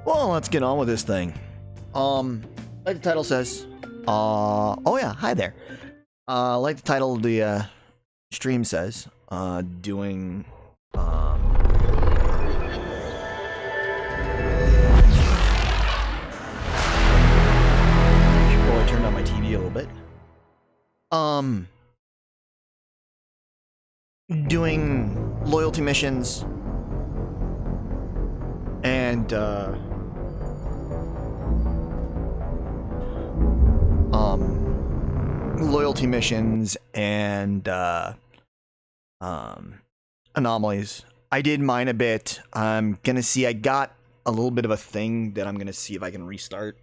Well, let's get on with this thing. Like the title says, oh yeah, hi there. Like the title of the stream says, doing should probably turn down my TV a little bit. Doing loyalty missions and loyalty missions and anomalies. I did mine a bit. I'm gonna see. I got a little bit of a thing that I'm gonna see if I can restart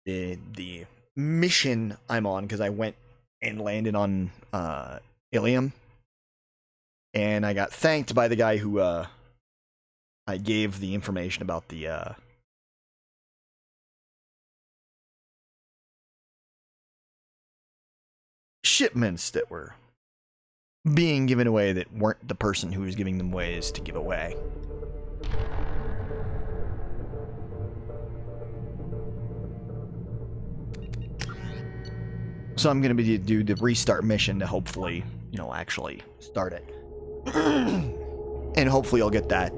the mission I'm on, because I went and landed on Ilium, and I got thanked by the guy who I gave the information about the shipments that were being given away that weren't the person who was giving them ways to give away. So I'm going to do the restart mission to hopefully, you know, actually start it. And hopefully I'll get that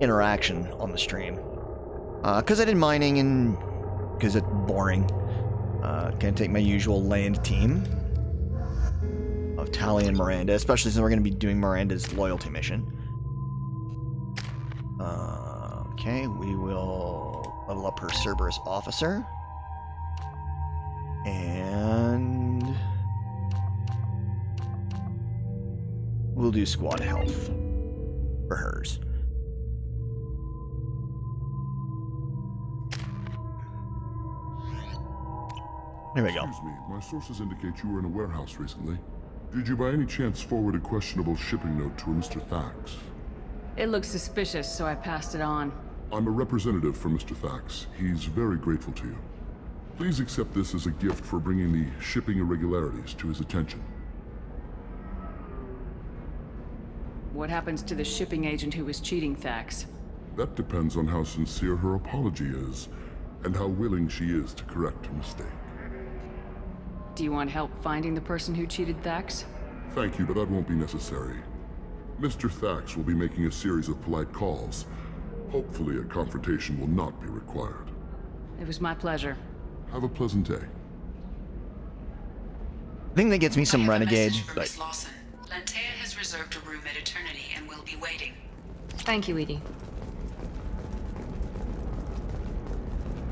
interaction on the stream. Because I did mining and because it's boring. Gonna take my usual land team of Tali and Miranda, especially since we're gonna be doing Miranda's loyalty mission. Okay, we will level up her Cerberus officer. And we'll do squad health for hers. Here we go. Excuse me, my sources indicate you were in a warehouse recently. Did you by any chance forward a questionable shipping note to a Mr. Thax? It looked suspicious, so I passed it on. I'm a representative for Mr. Thax. He's very grateful to you. Please accept this as a gift for bringing the shipping irregularities to his attention. What happens to the shipping agent who was cheating Thax? That depends on how sincere her apology is, and how willing she is to correct her mistake. Do you want help finding the person who cheated Thax? Thank you, but that won't be necessary. Mr. Thax will be making a series of polite calls. Hopefully a confrontation will not be required. It was my pleasure. Have a pleasant day. I think that gets me some renegade, but Miss Lawson. Lantea has reserved a room at Eternity and will be waiting. Thank you, Edie.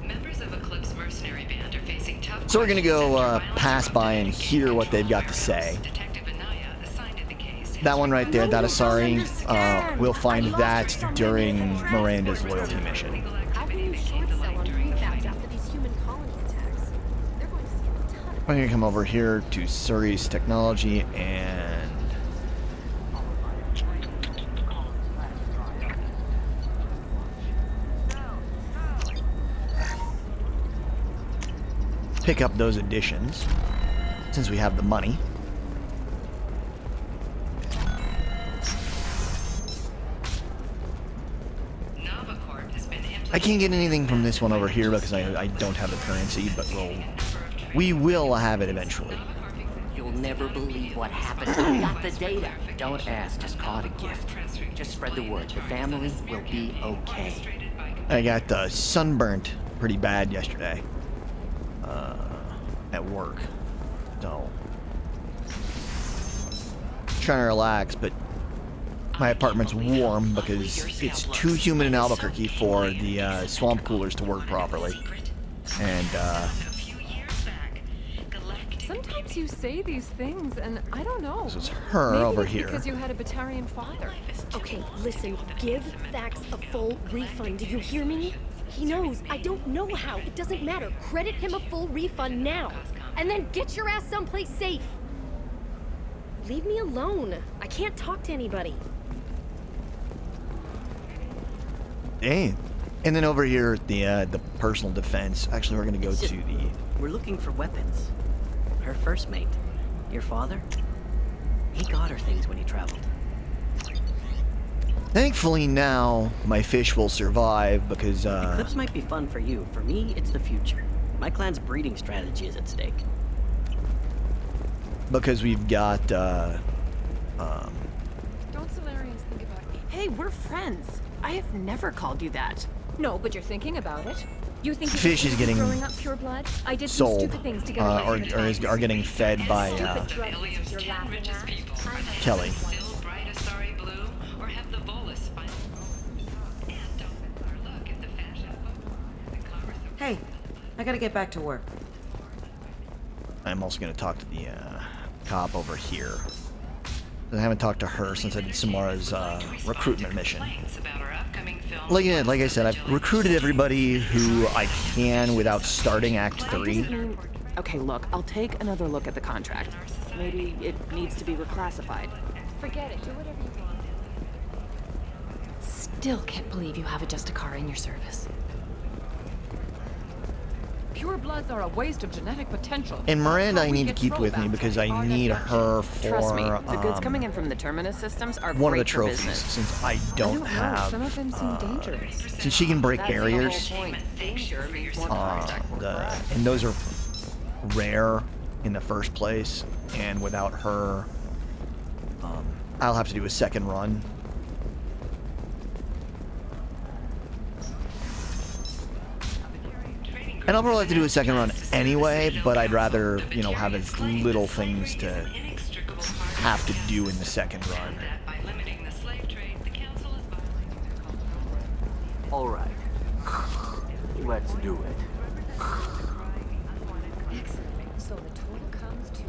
Members of Eclipse mercenary band are facing tough. so we're gonna go pass by and hear what they've got to say. Detective Anaya assigned to the case. That one right there, Datasari, we'll find that during Miranda's loyalty mission. How can you short sell on prefabs after these human colony attacks? They're going to see a ton of... I'm gonna come over here to Suri's technology and pick up those additions since we have the money. I can't get anything from this one over here because I don't have the currency, but we will have it eventually. You'll never believe what happened. I got the data. Don't ask, just call it a gift. Just spread the word. The family will be okay. I got sunburnt pretty bad yesterday at work, so trying to relax, but my apartment's warm because it's too humid in Albuquerque for the swamp coolers to work properly. And Sometimes you say these things, and I don't know. this is her Maybe over it's here. because you had a Batarian father. Okay, listen, give Thax a full refund. Do you hear me? He knows. I don't know how. It doesn't matter. Credit him a full refund now. And then get your ass someplace safe. Leave me alone. I can't talk to anybody. Hey, and then over here the personal defense. Actually, we're gonna go to the. We're looking for weapons. Her first mate, your father, he got her things when he traveled. Thankfully now, my fish will survive because, Eclipse might be fun for you. For me, it's the future. My clan's breeding strategy is at stake. because we've got, Don't Solarians think about me? Hey, we're friends. I have never called you that. No, but you're thinking about it. You think you Fish can is keep getting growing up pure blood? I did some sold, stupid things to get or, away are getting fed by, Of Ilium's 10 richest people are they Kelly. still bright Asari blue, or have the Volus finally rolled? And don't miss our look at the fashion photo. The commerce of Hey, I gotta get back to work. I'm also going to talk to the cop over here. I haven't talked to her since I did Samara's recruitment mission. complaints about our upcoming film. Like I said, I've recruited everybody who I can without starting Act 3. Okay, look, I'll take another look at the contract. Maybe it needs to be reclassified. Forget it. Do whatever you want. Still can't believe you have a Justicar in your service. Pure bloods are a waste of genetic potential. And Miranda I We need to get keep with me throwbacks because like I our need next her Trust me, for the goods coming in from the Terminus systems are one of the great for trophies, business. since I I don't know, have, some of them seem dangerous. since she can break That's the whole barriers, point. Danger means more contact. and those are rare in the first place, and without her, I'll have to do a second run. And I'll probably have to do a second run anyway, but I'd rather, you know, have as little things to have to do in the second run. That by limiting the slave trade, the council is violating their cultural All right. Let's do it. Excellent. So the total comes to...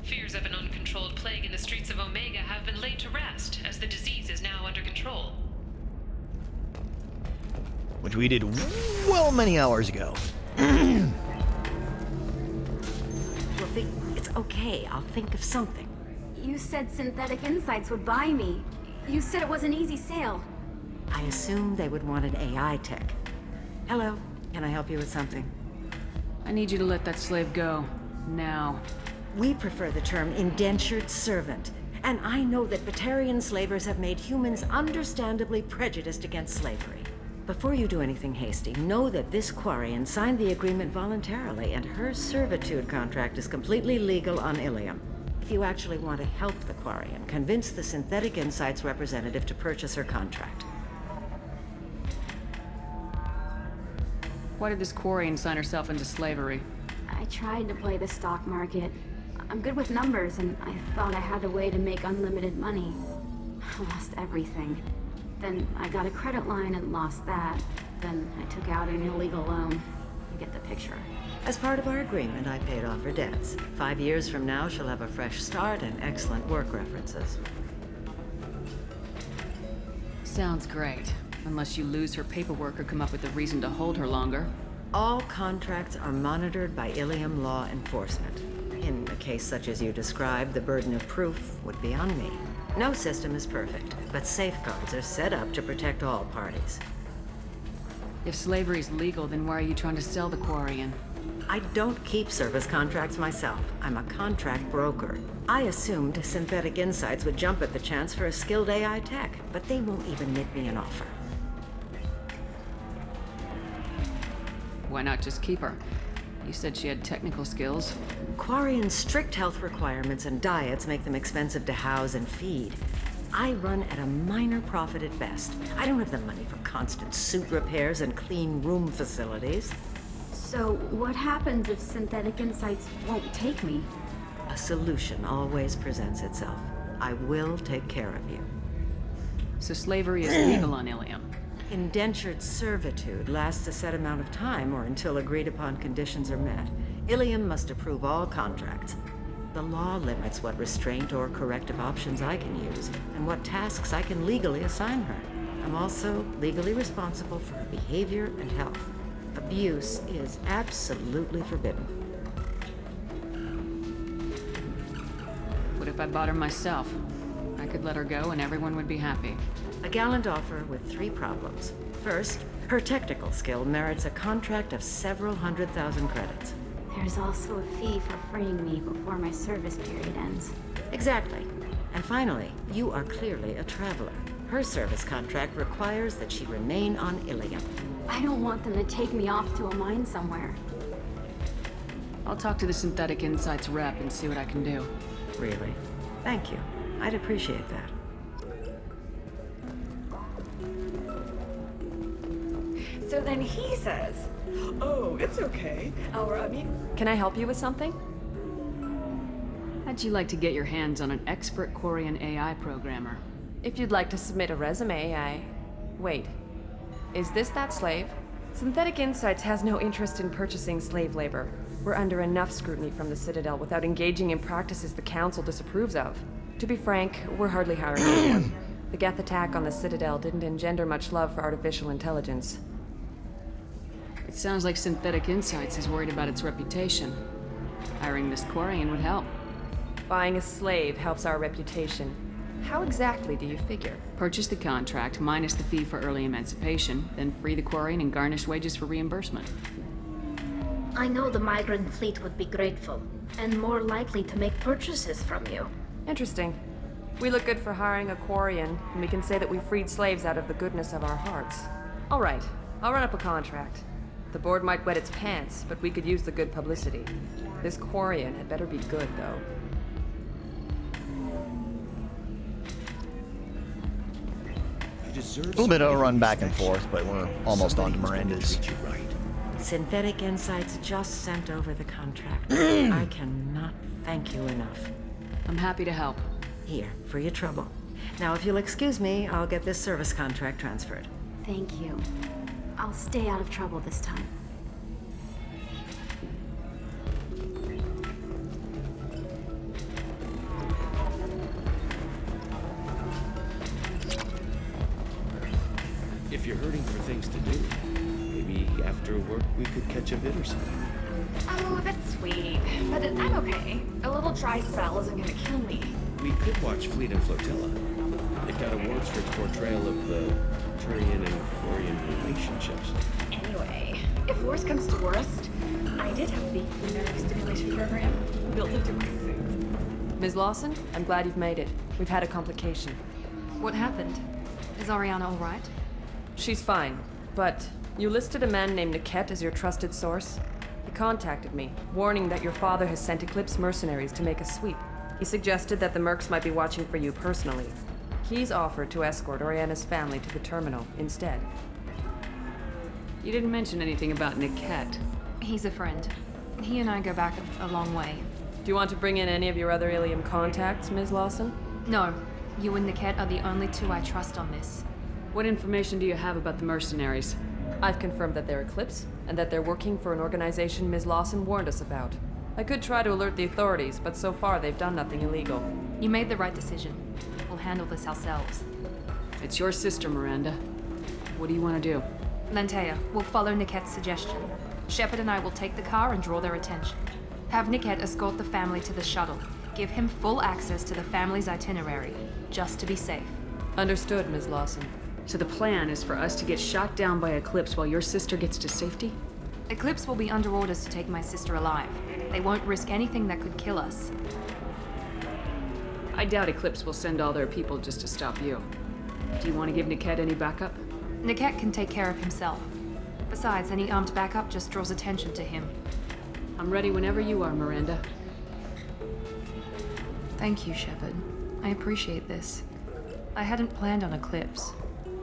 Fears of an uncontrolled plague in the streets of Omega have been laid to rest, as the disease is now under control. Which we did well many hours ago. Wolfie, it's okay. I'll think of something. You said Synthetic Insights would buy me. You said it was an easy sale. I assumed they would want an AI tech. Hello, can I help you with something? I need you to let that slave go. Now. We prefer the term indentured servant. And I know that Batarian slavers have made humans understandably prejudiced against slavery. Before you do anything hasty, know that this Quarian signed the agreement voluntarily, and her servitude contract is completely legal on Ilium. If you actually want to help the Quarian, convince the Synthetic Insights representative to purchase her contract. Why did this Quarian sign herself into slavery? I tried to play the stock market. I'm good with numbers, and I thought I had a way to make unlimited money. I lost everything. Then I got a credit line and lost that. Then I took out an illegal loan. You get the picture. As part of our agreement, I paid off her debts. 5 years from now, she'll have a fresh start and excellent work references. Sounds great. Unless you lose her paperwork or come up with a reason to hold her longer. All contracts are monitored by Ilium law enforcement. In a case such as you described, the burden of proof would be on me. No system is perfect, but safeguards are set up to protect all parties. If slavery's legal, then why are you trying to sell the Quarian? I don't keep service contracts myself. I'm a contract broker. I assumed Synthetic Insights would jump at the chance for a skilled AI tech, but they won't even make me an offer. Why not just keep her? You said she had technical skills. Quarian's strict health requirements and diets make them expensive to house and feed. I run at a minor profit at best. I don't have the money for constant suit repairs and clean room facilities. So what happens if Synthetic Insights won't take me? A solution always presents itself. I will take care of you. So slavery is legal on Ilium. Indentured servitude lasts a set amount of time or until agreed upon conditions are met. Ilium must approve all contracts. The law limits what restraint or corrective options I can use and what tasks I can legally assign her. I'm also legally responsible for her behavior and health. Abuse is absolutely forbidden. What if I bought her myself? I could let her go and everyone would be happy. A gallant offer with 3 problems. First, her technical skill merits a contract of several 100,000 credits. There's also a fee for freeing me before my service period ends. Exactly. And finally, you are clearly a traveler. Her service contract requires that she remain on Ilium. I don't want them to take me off to a mine somewhere. I'll talk to the Synthetic Insights rep and see what I can do. Really? Thank you. I'd appreciate that. So then he says, oh, it's okay. Can I help you with something? How'd you like to get your hands on an expert Quarian AI programmer? If you'd like to submit a resume, Wait. Is this that slave? Synthetic Insights has no interest in purchasing slave labor. We're under enough scrutiny from the Citadel without engaging in practices the Council disapproves of. To be frank, we're hardly hiring anyone. The Geth attack on the Citadel didn't engender much love for artificial intelligence. It sounds like Synthetic Insights is worried about its reputation. Hiring this Quarian would help. Buying a slave helps our reputation. How exactly do you figure? Purchase the contract, minus the fee for early emancipation, then free the Quarian and garnish wages for reimbursement. I know the migrant fleet would be grateful, and more likely to make purchases from you. Interesting. We look good for hiring a Quarian, and we can say that we freed slaves out of the goodness of our hearts. All right, I'll run up a contract. The board might wet its pants, but we could use the good publicity. This Quarian had better be good, though. A little bit of a run back and forth, but we're almost on to Miranda's. Synthetic Insights just sent over the contract. I cannot thank you enough. I'm happy to help. Here, for your trouble. Now, if you'll excuse me, I'll get this service contract transferred. Thank you. I'll stay out of trouble this time. If you're hurting for things to do, maybe after work we could catch a bit or something. Oh, that's sweet. But I'm okay. A little dry spell isn't gonna kill me. We could watch Fleet and Flotilla. It got awards for its portrayal of the Turian and Quarian relationships. Anyway, if worst comes to worst, I did have the nerve stimulation program built into my suit. Ms. Lawson, I'm glad you've made it. We've had a complication. What happened? Is Ariana all right? She's fine, but you listed a man named Niket as your trusted source. He contacted me, warning that your father has sent Eclipse mercenaries to make a sweep. He suggested that the Mercs might be watching for you personally. He's offered to escort Oriana's family to the terminal instead. You didn't mention anything about Niket. He's a friend. He and I go back a long way. Do you want to bring in any of your other Ilium contacts, Ms. Lawson? No. You and Niket are the only two I trust on this. What information do you have about the mercenaries? I've confirmed that they're Eclipse, and that they're working for an organization Ms. Lawson warned us about. I could try to alert the authorities, but so far they've done nothing illegal. You made the right decision. We'll handle this ourselves. It's your sister, Miranda. What do you want to do? Lantea, we'll follow Niket's suggestion. Shepard and I will take the car and draw their attention. Have Niket escort the family to the shuttle. Give him full access to the family's itinerary, just to be safe. Understood, Ms. Lawson. So the plan is for us to get shot down by Eclipse while your sister gets to safety? Eclipse will be under orders to take my sister alive. They won't risk anything that could kill us. I doubt Eclipse will send all their people just to stop you. Do you want to give Niket any backup? Niket can take care of himself. Besides, any armed backup just draws attention to him. I'm ready whenever you are, Miranda. Thank you, Shepard. I appreciate this. I hadn't planned on Eclipse,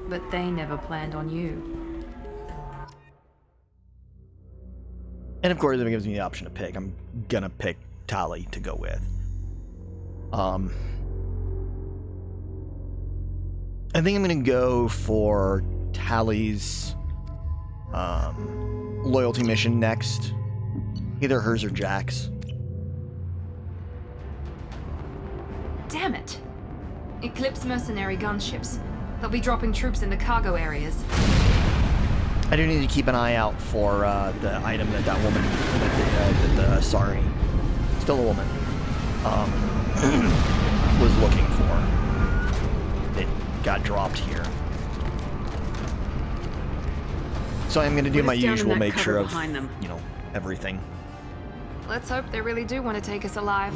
but they never planned on you. And of course, if it gives me the option to pick, I'm gonna pick Tali to go with. I think I'm gonna go for Tali's loyalty mission next. Either hers or Jack's. Damn it! Eclipse mercenary gunships. They'll be dropping troops in the cargo areas. I do need to keep an eye out for the item that woman, sorry, still a woman, was looking for. It got dropped here. So I'm gonna do What my is down in usual that make sure cupboard of, behind them? you know, everything. Let's hope they really do want to take us alive.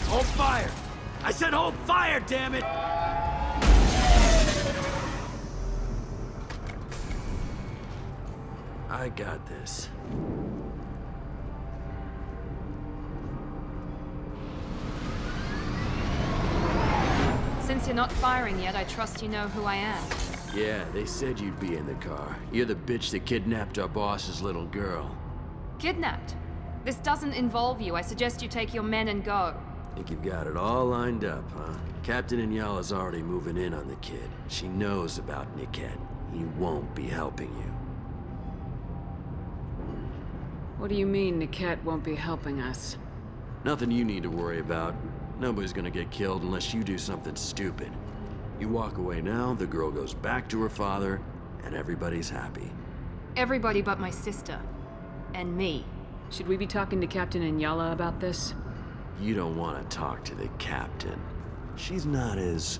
Hold fire! I said hold fire, damn it! I got this. Since you're not firing yet, I trust you know who I am. Yeah, they said you'd be in the car. You're the bitch that kidnapped our boss's little girl. Kidnapped? This doesn't involve you. I suggest you take your men and go. Think you've got it all lined up, huh? Captain Inyala's already moving in on the kid. She knows about Niket. He won't be helping you. What do you mean Niket won't be helping us? Nothing you need to worry about. Nobody's gonna get killed unless you do something stupid. You walk away now, the girl goes back to her father, and everybody's happy. Everybody but my sister. And me. Should we be talking to Captain Inyala about this? You don't want to talk to the captain. She's not as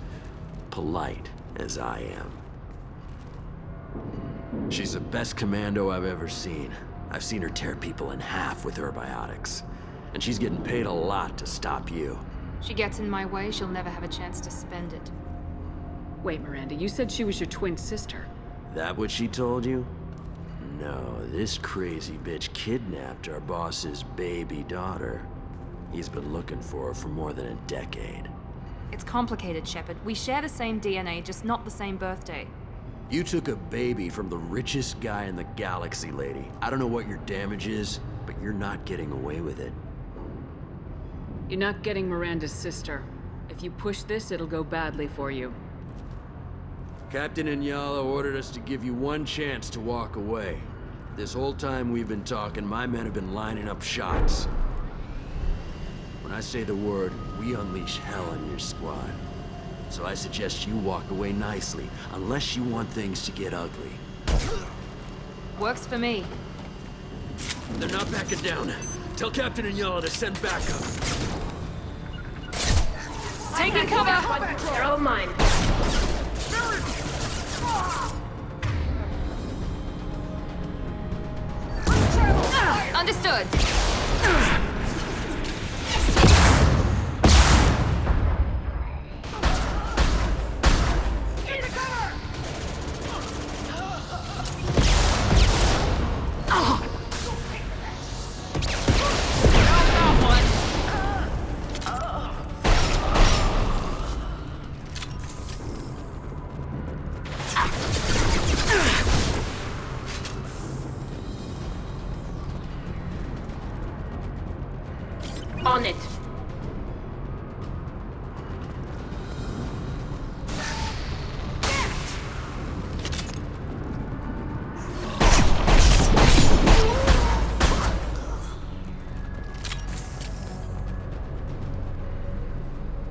polite as I am. She's the best commando I've ever seen. I've seen her tear people in half with herbiotics. And she's getting paid a lot to stop you. She gets in my way, she'll never have a chance to spend it. Wait, Miranda, you said she was your twin sister. That what she told you? No, this crazy bitch kidnapped our boss's baby daughter. He's been looking for her for more than a decade. It's complicated, Shepard. We share the same DNA, just not the same birthday. You took a baby from the richest guy in the galaxy, lady. I don't know what your damage is, but you're not getting away with it. You're not getting Miranda's sister. If you push this, it'll go badly for you. Captain Inyala ordered us to give you one chance to walk away. This whole time we've been talking, my men have been lining up shots. When I say the word, we unleash hell in your squad. So I suggest you walk away nicely, unless you want things to get ugly. Works for me. They're not backing down. Tell Captain Inyala to send backup. Taking cover! They're all mine. Understood. On it.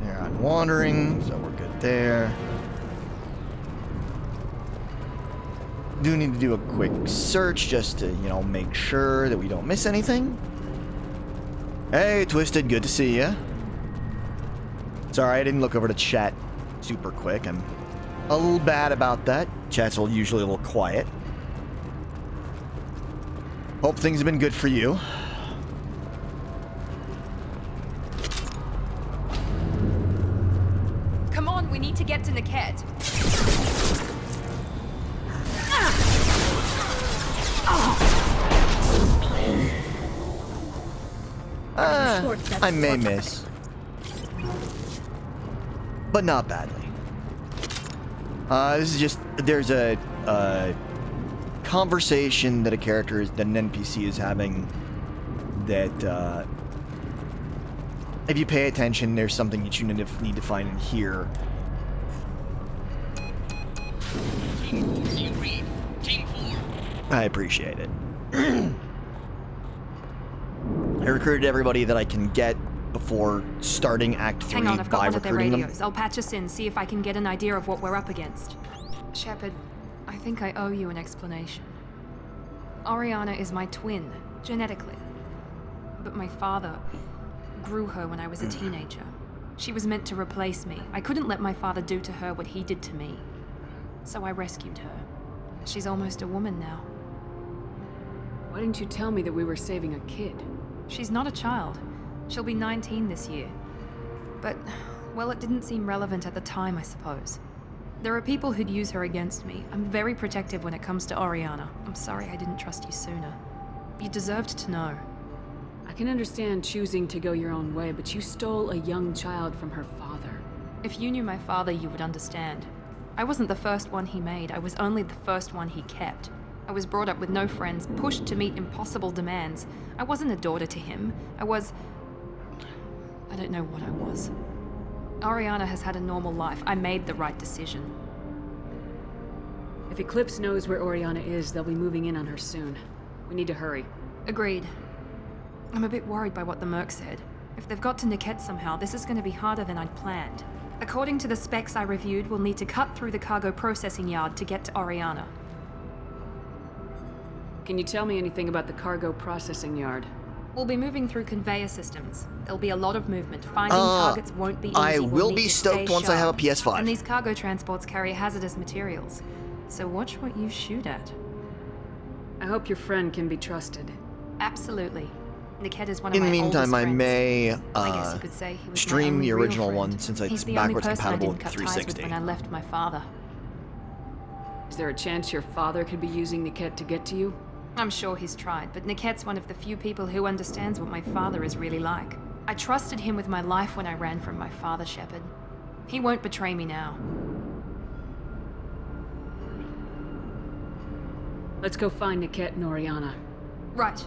They're on wandering, so we're good there. Do need to do a quick search just to, you know, make sure that we don't miss anything. Hey, Twisted, good to see ya. Sorry, I didn't look over to chat super quick. I'm a little bad about that. Chat's usually a little quiet. Hope things have been good for you. Come on, we need to get to Niket. I may miss. But not badly. This is just, there's a conversation that that an NPC is having that, if you pay attention, there's something that you need to find and hear. Team 3, Team 4. I appreciate it. I recruited everybody that I can get before starting Act 3 Hang on, I've got by one of their recruiting radios. I'll patch us in, see if I can get an idea of what we're up against. Shepard, I think I owe you an explanation. Oriana is my twin, genetically. But my father grew her when I was a teenager. She was meant to replace me. I couldn't let my father do to her what he did to me. So I rescued her. She's almost a woman now. Why didn't you tell me that we were saving a kid? She's not a child. She'll be 19 this year. But, well, it didn't seem relevant at the time, I suppose. There are people who'd use her against me. I'm very protective when it comes to Oriana. I'm sorry I didn't trust you sooner. You deserved to know. I can understand choosing to go your own way, but you stole a young child from her father. If you knew my father, you would understand. I wasn't the first one he made. I was only the first one he kept. I was brought up with no friends, pushed to meet impossible demands. I wasn't a daughter to him. I don't know what I was. Oriana has had a normal life. I made the right decision. If Eclipse knows where Oriana is, they'll be moving in on her soon. We need to hurry. Agreed. I'm a bit worried by what the Merc said. If they've got to Niket somehow, this is going to be harder than I'd planned. According to the specs I reviewed, we'll need to cut through the cargo processing yard to get to Oriana. Can you tell me anything about the cargo processing yard? We'll be moving through conveyor systems. There'll be a lot of movement. Finding targets won't be easy. I will We'll be need to stoked stay once I have a sharp. PS5. And these cargo transports carry hazardous materials. So watch what you shoot at. I hope your friend can be trusted. Absolutely. Niket is one of In my the meantime, oldest I friends. may I guess you could say he was my stream only the real original friend. one since He's it's the only backwards person I compatible didn't with cut ties with 360. when I left my father. Is there a chance your father could be using Niket to get to you? I'm sure he's tried, but Niket's one of the few people who understands what my father is really like. I trusted him with my life when I ran from my father, Shepard. He won't betray me now. Let's go find Niket and Oriana. Right.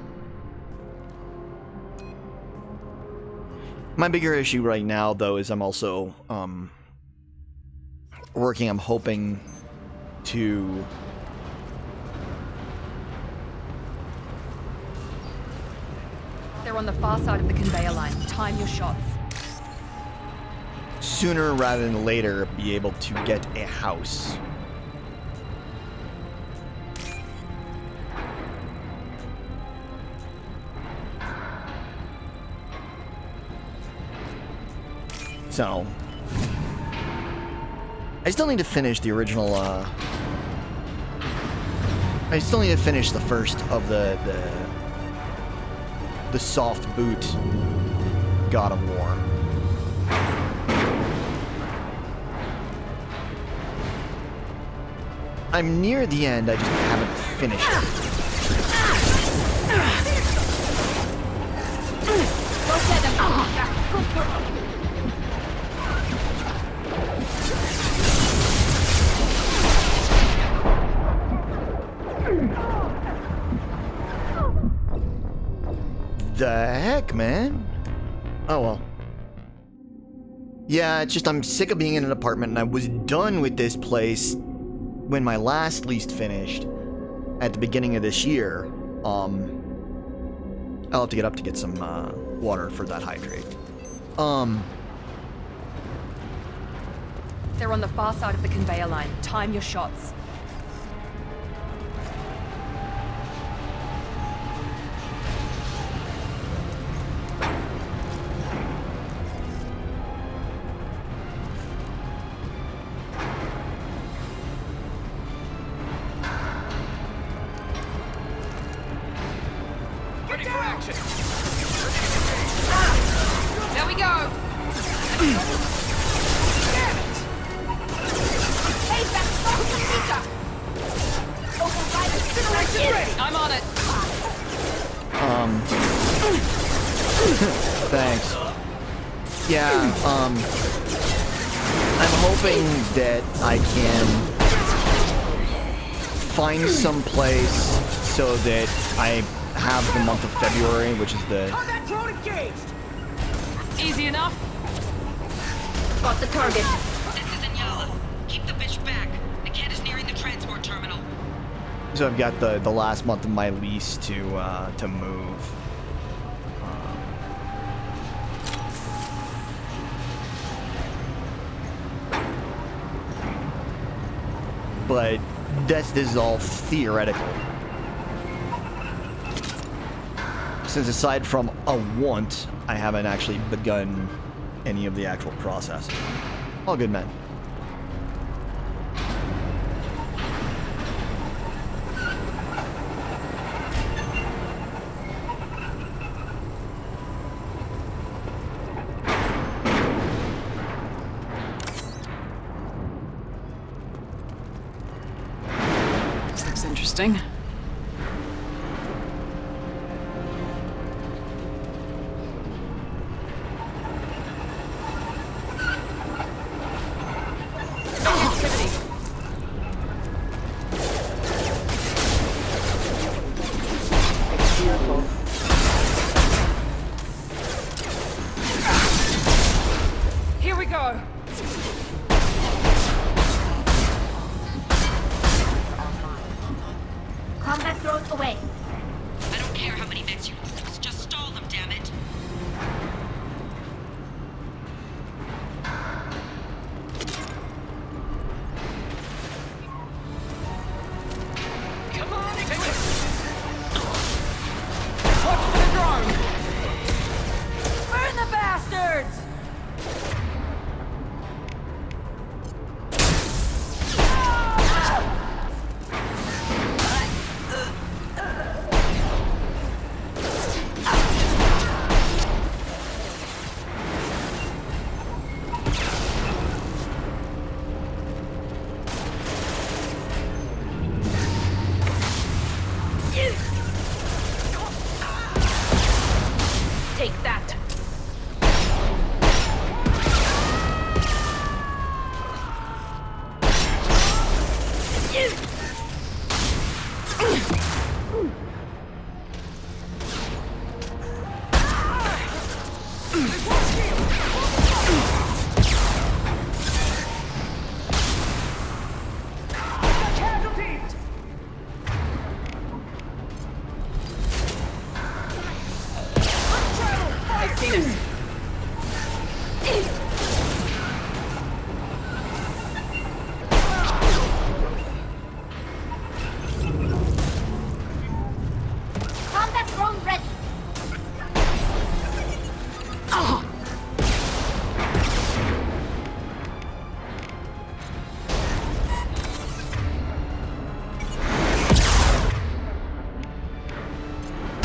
My bigger issue right now, though, is I'm also I'm hoping to They're on the far side of the conveyor line. Time your shots. sooner rather than later be able to get a house. So, I still need to finish the original, I still need to finish the first of the soft boot God of War. I'm near the end, I just haven't finished The heck, man? Oh well. Yeah, it's just I'm sick of being in an apartment, and I was done with this place when my last lease finished at the beginning of this year. I'll have to get up to get some water for that hydrate. They're on the far side of the conveyor line. Time your shots. Ready for action! There we go! Hey, that's I'm on it. Thanks. Yeah, I'm hoping that I can find some place so that I have the month of February, which is the... Combat drone engaged! Easy enough. Got the target. This is Inyala. Keep the bitch back. The cat is nearing the transport terminal. So I've got the last month of my lease to move. But this is all theoretical. Since aside from a want, I haven't actually begun any of the actual process. All good men. This looks interesting. Here we go. Combat drones away. I don't care how many mechs you use. Just stall them, damn it. Come on, take it. Watch for the drone. Burn the bastards! Take that. I've seen us. Combat drone ready.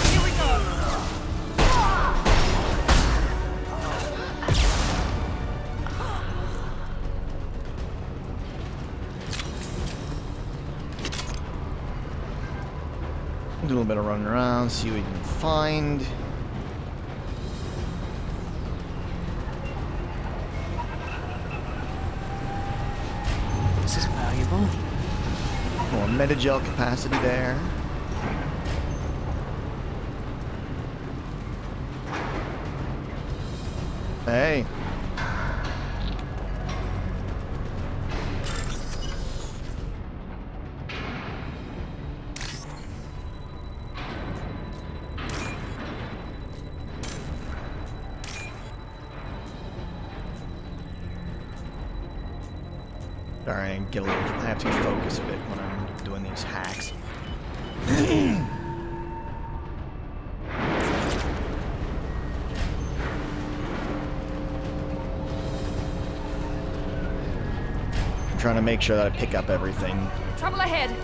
Here we go. Do a little bit of running around, see what we can find. This is valuable. More metagel capacity there. Hey. Sorry, I get a little. I have to focus a bit when I'm doing these hacks. I'm trying to make sure that I pick up everything. Trouble ahead.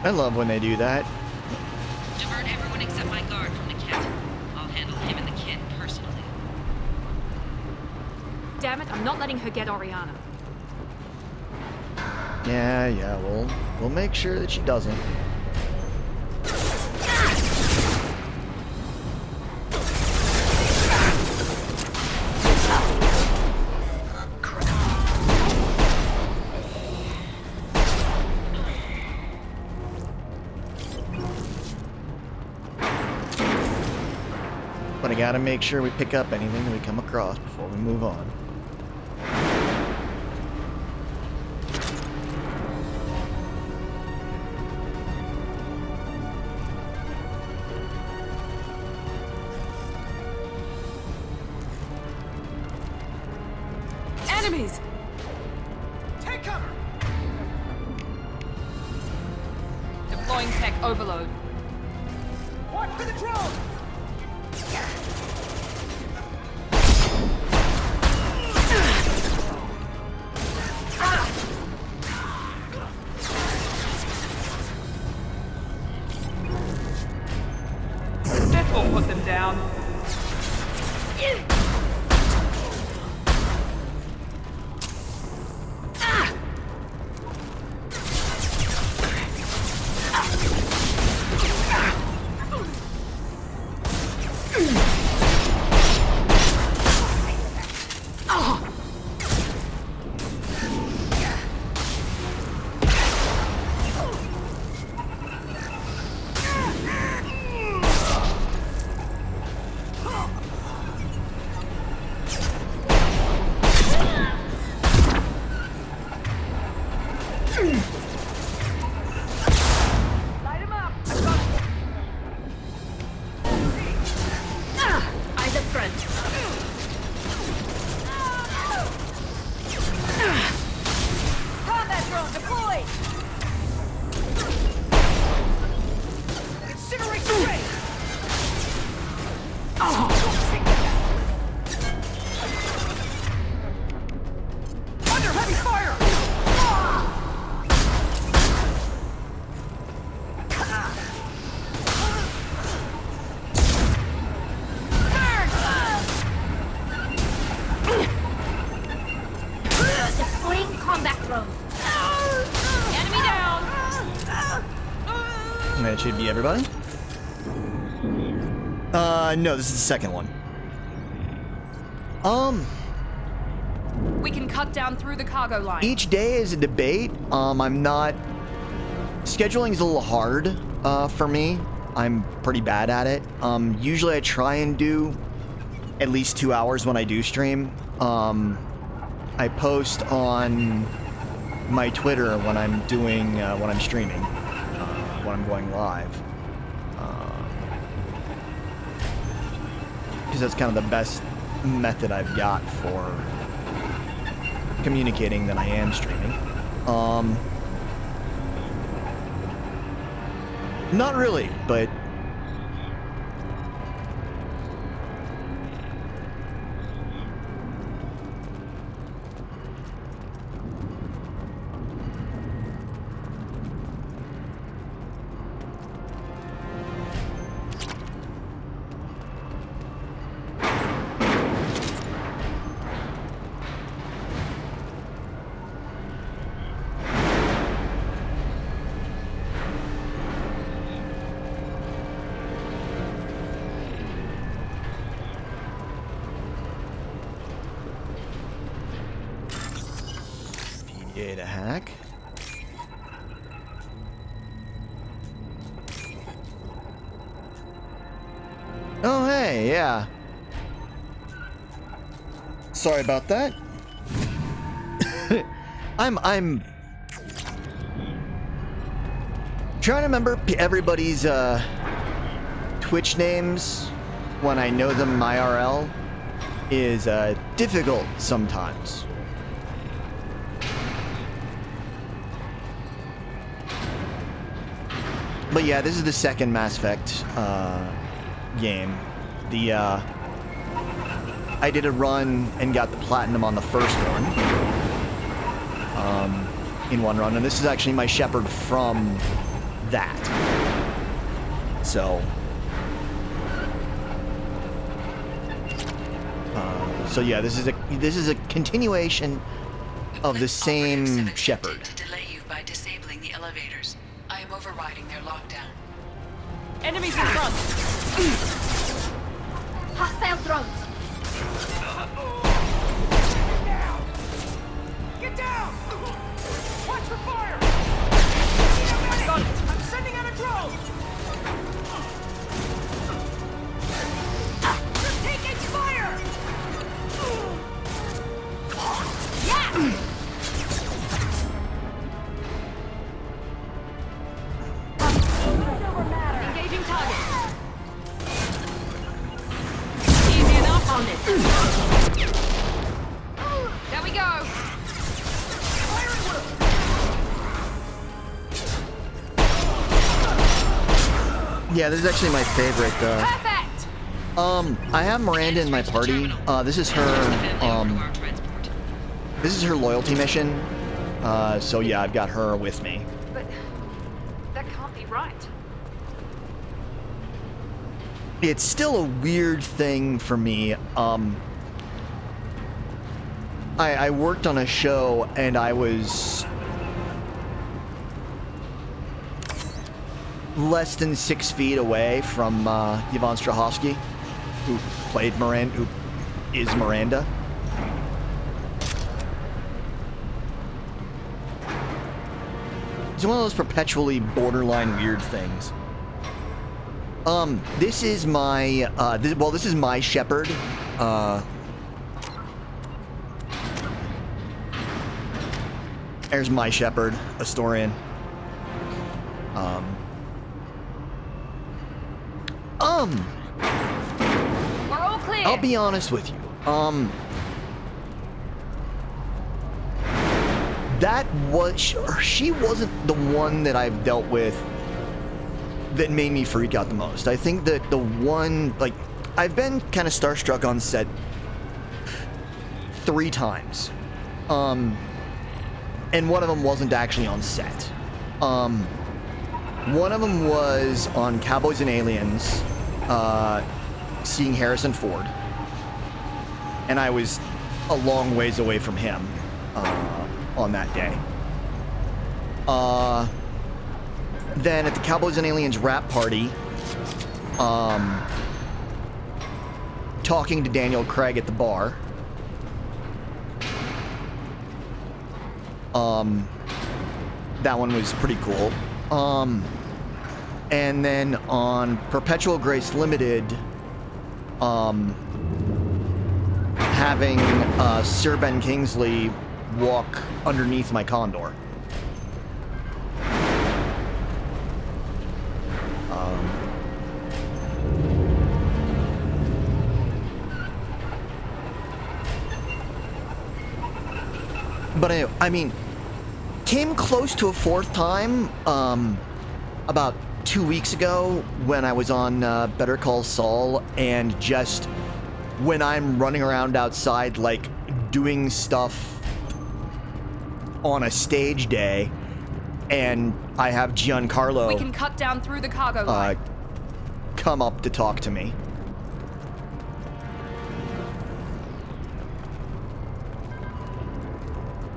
I love when they do that. Divert everyone except my guard from the kit. I'll handle him and the kid personally. Damn it, I'm not letting her get Oriana. Yeah, we'll make sure that she doesn't. But I gotta make sure we pick up anything that we come across before we move on. Enemies! Take cover! Deploying tech overload. Watch for the drone! This will put them down. Eyes up front. Combat drone deployed! Incineration ray! Under heavy fire! Deploying combat drone. Enemy down! That should be everybody. No, this is the second one. We can cut down through the cargo line. Each day is a debate. I'm not... Scheduling is a little hard, for me. I'm pretty bad at it. Usually I try and do at least 2 hours when I do stream. I post on my Twitter when I'm doing, when I'm streaming, when I'm going live. Because that's kind of the best method I've got for communicating that I am streaming. Not really, but to hack. Oh, hey, yeah. Sorry about that. I'm trying to remember everybody's Twitch names when I know them IRL is difficult sometimes. But yeah, this is the second Mass Effect game. I did a run and got the platinum on the first one in one run, and this is actually my Shepard from that. So yeah, this is a continuation of the same Shepard. Delay you by disabling the elevators. I am overriding their lockdown. Enemies in front! Hostile drones. Get down! Watch for fire! Got it! I'm sending out a drone! They're taking fire! Yeah! Engaging target. Easy enough on it. Yeah, this is actually my favorite. Perfect! I have Miranda in my party. This is her loyalty mission. So yeah, I've got her with me. But that can't be right. It's still a weird thing for me. I worked on a show and I was less than 6 feet away from Yvonne Strahovski, who played Miranda, who is Miranda. It's one of those perpetually borderline weird things. This is my, this is my shepherd. There's my shepherd, Astorian. We're all clear. I'll be honest with you. She wasn't the one that I've dealt with that made me freak out the most. I think that the one, like, I've been kind of starstruck on set 3 times. And one of them wasn't actually on set. One of them was on Cowboys and Aliens, seeing Harrison Ford. And I was a long ways away from him on that day. Then at the Cowboys and Aliens rap party, talking to Daniel Craig at the bar. That one was pretty cool. And then on Perpetual Grace Limited, having Sir Ben Kingsley walk underneath my Condor. But anyway, I mean, came close to a 4th time about 2 weeks ago when I was on Better Call Saul, and just when I'm running around outside, like, doing stuff on a stage day, and I have Giancarlo We can cut down through the cargo line. come up to talk to me.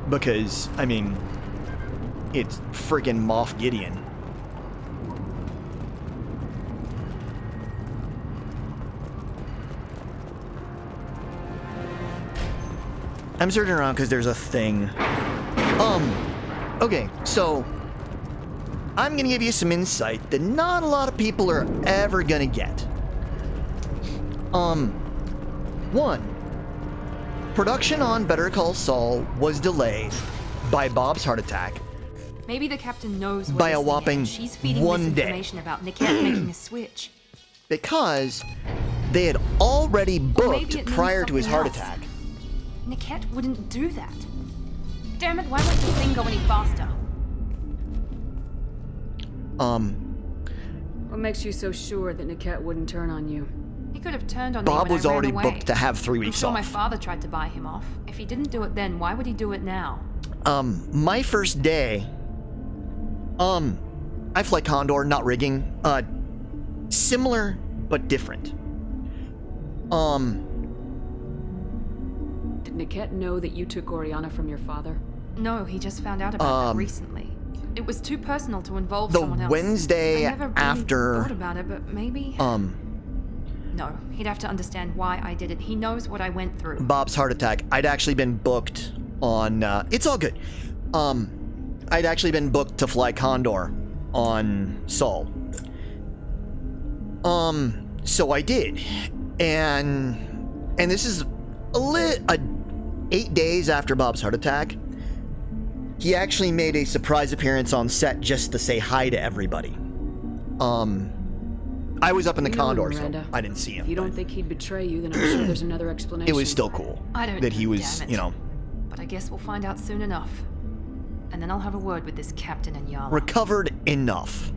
Because, I mean, it's friggin' Moff Gideon. I'm searching around because there's a thing. Okay, so I'm gonna give you some insight that not a lot of people are ever gonna get. One, production on Better Call Saul was delayed by Bob's heart attack Maybe the captain knows what by a is in the whopping air. She's feeding 1 day. misinformation about Niket making a switch. Because they had already maybe booked it means prior to his heart something else. attack. Niket wouldn't do that. Damn it, why won't the thing go any faster? What makes you so sure that Niket wouldn't turn on you? He could have turned on Bob me when was I ran already away. booked to have 3 weeks I'm sure off. my father tried to buy him off. If he didn't do it then, why would he do it now? My first day, I fly Condor, not rigging. Similar, but different. Did Niket know that you took Oriana from your father? No, he just found out about that recently. It was too personal to involve the someone else. Wednesday I never really after, thought about it, but maybe... No, he'd have to understand why I did it. He knows what I went through. Bob's heart attack, I'd actually been booked on, it's all good. I'd actually been booked to fly Condor on Saul. So I did. And this is 8 days after Bob's heart attack. He actually made a surprise appearance on set just to say hi to everybody. I was up in the You know him, Condor, so Miranda. I didn't see him. If you don't think he'd betray you, then I'm sure there's another explanation. It was still cool I don't that he know, was, damn it. you know, But I guess we'll find out soon enough. And then I'll have a word with this captain and Yala. recovered enough.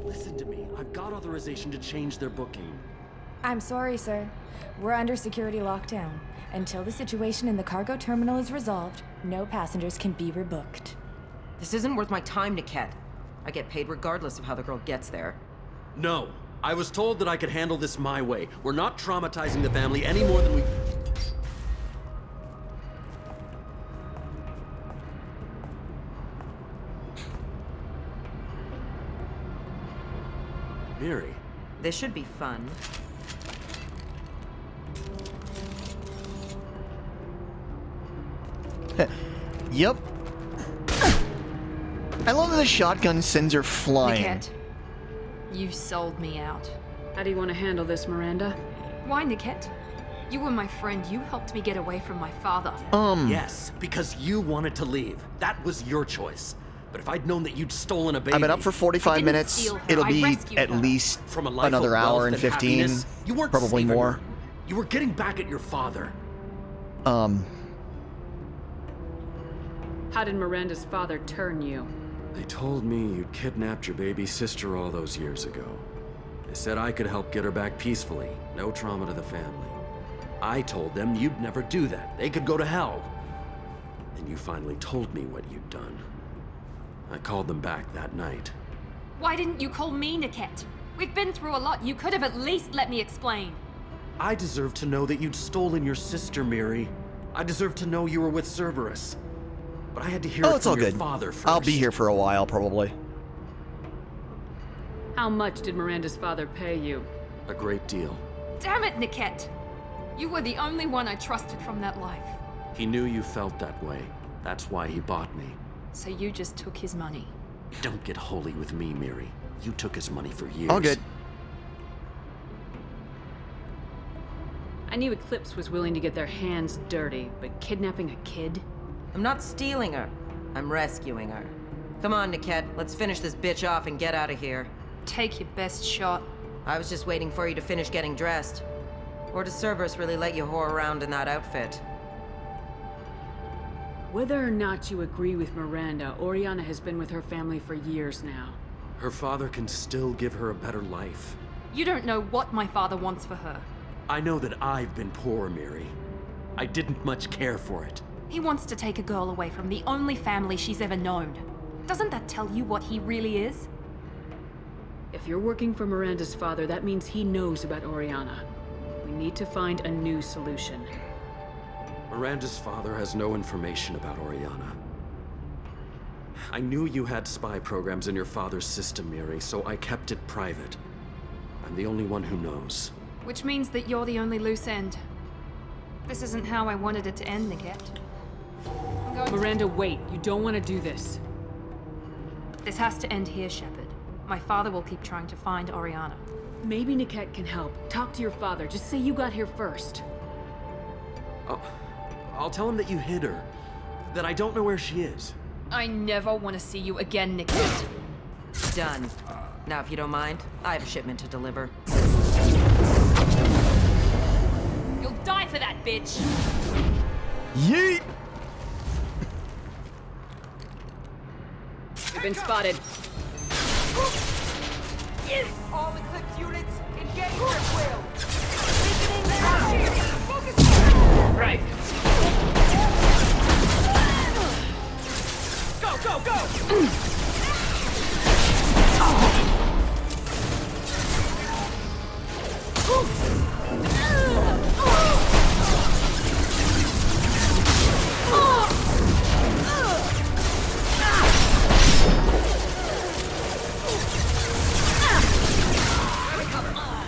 Listen to me. I've got authorization to change their booking. I'm sorry, sir. We're under security lockdown. Until the situation in the cargo terminal is resolved, no passengers can be rebooked. This isn't worth my time, Niket. I get paid regardless of how the girl gets there. No. I was told that I could handle this my way. We're not traumatizing the family any more than we... Miri. This should be fun. Yep. I love that the shotgun sends her flying. Niket, you sold me out. How do you want to handle this, Miranda? Why, Niket? You were my friend. You helped me get away from my father. Yes, because you wanted to leave. That was your choice. But if I'd known that you'd stolen a baby... I've been up for 45 minutes. steal her. It'll I be rescued at her. least From a life another of hour wealth and 15. happiness, you weren't Probably saving more. her. You were getting back at your father. How did Miranda's father turn you? They told me you'd kidnapped your baby sister all those years ago. They said I could help get her back peacefully. No trauma to the family. I told them you'd never do that. They could go to hell. And you finally told me what you'd done. I called them back that night. Why didn't you call me, Niket? We've been through a lot. You could have at least let me explain. I deserve to know that you'd stolen your sister, Miri. I deserve to know you were with Cerberus. But I had to hear it it's all from your good. father first. I'll be here for a while, probably. How much did Miranda's father pay you? A great deal. Damn it, Niket! You were the only one I trusted from that life. He knew you felt that way. That's why he bought me. So you just took his money. Don't get holy with me, Miri. You took his money for years. All good. I knew Eclipse was willing to get their hands dirty, but kidnapping a kid? I'm not stealing her. I'm rescuing her. Come on, Niket. Let's finish this bitch off and get out of here. Take your best shot. I was just waiting for you to finish getting dressed. Or does Cerberus really let you whore around in that outfit? Whether or not you agree with Miranda, Oriana has been with her family for years now. Her father can still give her a better life. You don't know what my father wants for her. I know that I've been poor, Miri. I didn't much care for it. He wants to take a girl away from the only family she's ever known. Doesn't that tell you what he really is? If you're working for Miranda's father, that means he knows about Oriana. We need to find a new solution. Miranda's father has no information about Oriana. I knew you had spy programs in your father's system, Miri, so I kept it private. I'm the only one who knows. Which means that you're the only loose end. This isn't how I wanted it to end, Niket. Miranda, wait. You don't want to do this. This has to end here, Shepard. My father will keep trying to find Oriana. Maybe Niket can help. Talk to your father. Just say you got here first. I'll tell him that you hid her. That I don't know where she is. I never want to see you again, Niket. Done. Now, if you don't mind, I have a shipment to deliver. You'll die for that, bitch! Yeet! You've been spotted. Yes! All Eclipse units, engage at will! Weakening their shield! Focus! Right. Go, go, go!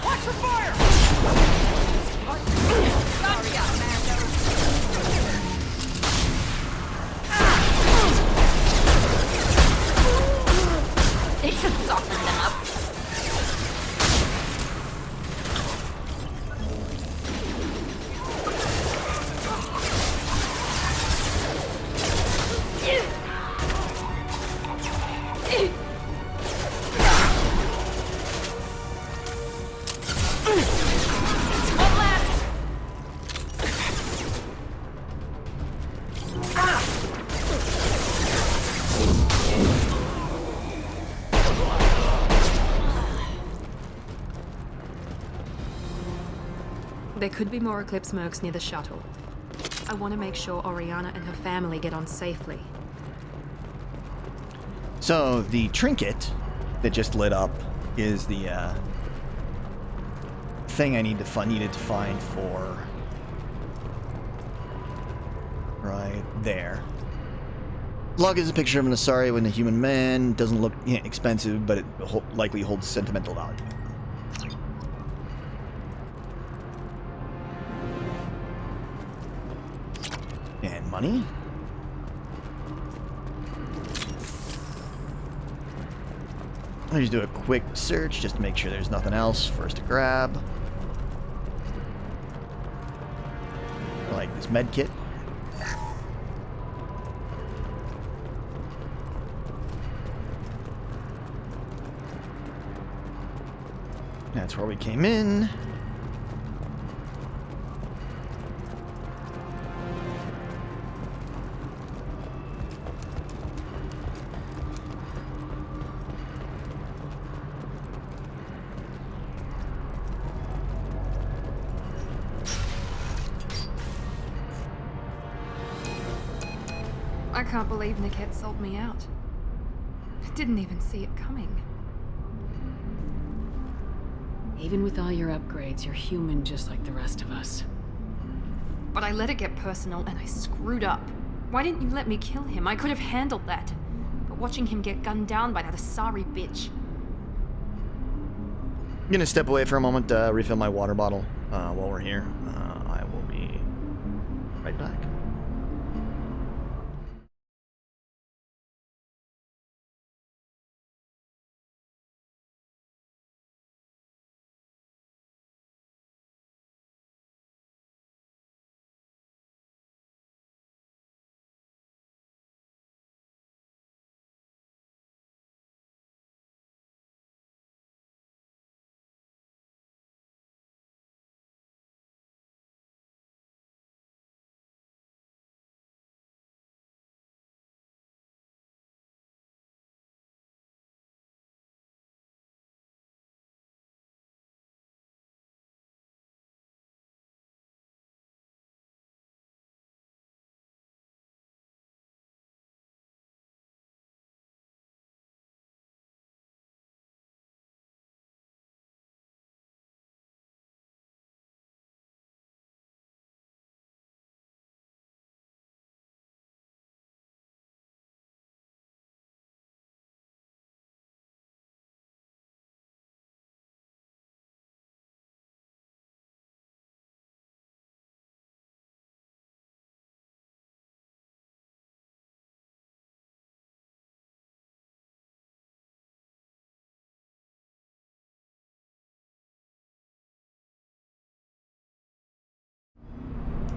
Watch for fire! They should soften them up. There could be more Eclipse mercs near the shuttle. I want to make sure Oriana and her family get on safely. So the trinket that just lit up is the thing I needed to find for right there. Log is a picture of an Asari with a human man. Doesn't look expensive, but it likely holds sentimental value. And money. I'll just do a quick search just to make sure there's nothing else for us to grab. Like this med kit. That's where we came in. I can't believe Niket sold me out. I didn't even see it coming. Even with all your upgrades, you're human just like the rest of us. But I let it get personal and I screwed up. Why didn't you let me kill him? I could have handled that. But watching him get gunned down by that Asari bitch. I'm gonna step away for a moment, refill my water bottle while we're here. I will be right back.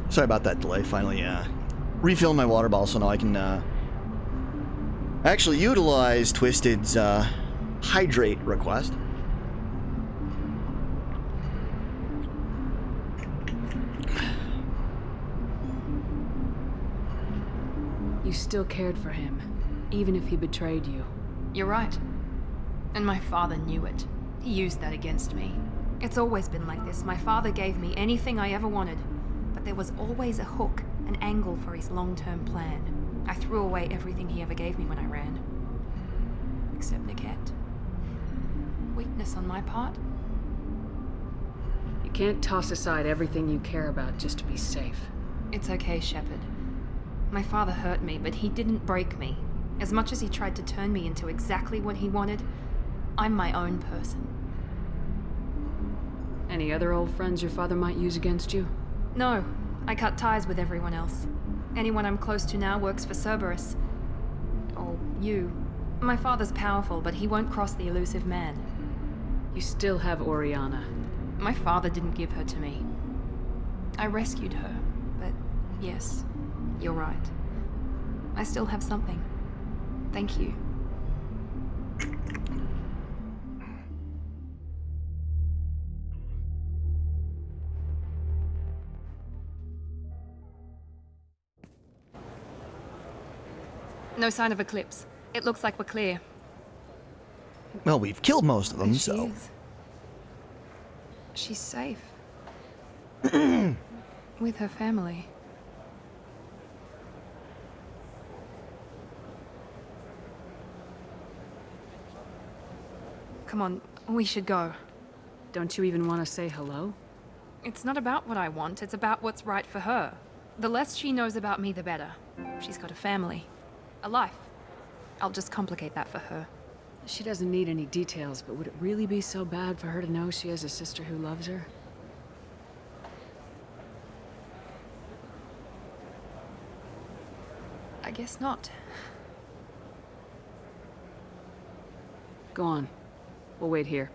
Sorry about that delay. Finally, refilling my water bottle so now I can actually utilize Twisted's hydrate request. You still cared for him, even if he betrayed you. You're right. And my father knew it. He used that against me. It's always been like this. My father gave me anything I ever wanted. But there was always a hook, an angle for his long-term plan. I threw away everything he ever gave me when I ran. Except Niket. Weakness on my part? You can't toss aside everything you care about just to be safe. It's okay, Shepard. My father hurt me, but he didn't break me. As much as he tried to turn me into exactly what he wanted, I'm my own person. Any other old friends your father might use against you? No, I cut ties with everyone else. Anyone I'm close to now works for Cerberus. Or you. My father's powerful, but he won't cross the elusive man. You still have Oriana. My father didn't give her to me. I rescued her, but yes, you're right. I still have something. Thank you. No sign of Eclipse. It looks like we're clear. Well, we've killed most of them, There she so... is. She's safe. With her family. Come on, we should go. Don't you even want to say hello? It's not about what I want, it's about what's right for her. The less she knows about me, the better. She's got a family. A life. I'll just complicate that for her. She doesn't need any details, but would it really be so bad for her to know she has a sister who loves her? I guess not. Go on. We'll wait here.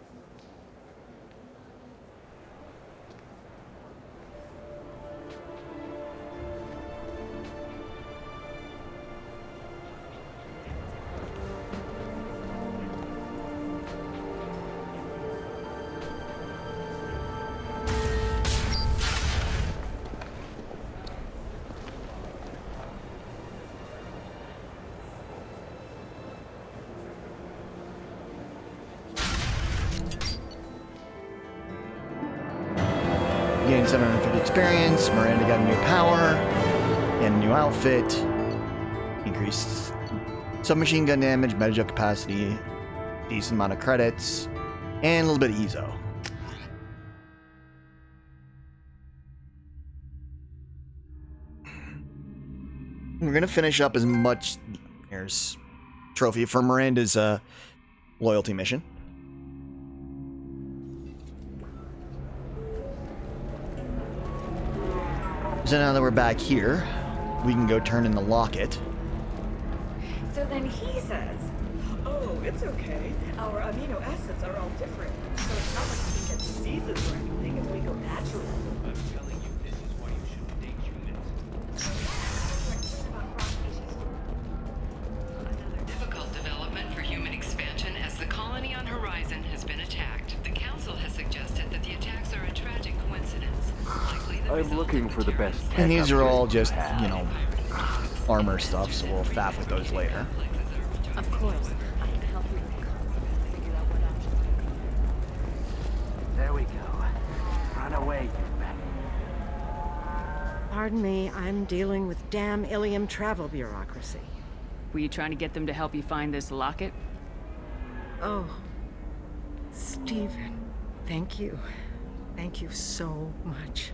Gained 750 experience. Miranda got a new power and a new outfit. Increased submachine gun damage, metajet capacity, decent amount of credits, and a little bit of EZO. We're gonna finish up as much. Here's trophy for Miranda's loyalty mission. So now that we're back here, we can go turn in the locket. So then he says, oh, it's okay. Our amino acids are all different. So it's not like we get diseases or anything if we go natural. I'm telling you, this is why you shouldn't date humans. Another difficult development for human expansion as the colony on Horizon has been attacked. The Council has suggested that the attacks are a tragic coincidence. Likely the I'm looking for the best. And these are all just, you know, armor stuff, so we'll faff with those later. Of course. I can help you with the concept and figure out what options we There we go. Run away, you bag. Pardon me, I'm dealing with damn Ilium travel bureaucracy. Were you trying to get them to help you find this locket? Oh, Stephen, thank you. Thank you so much.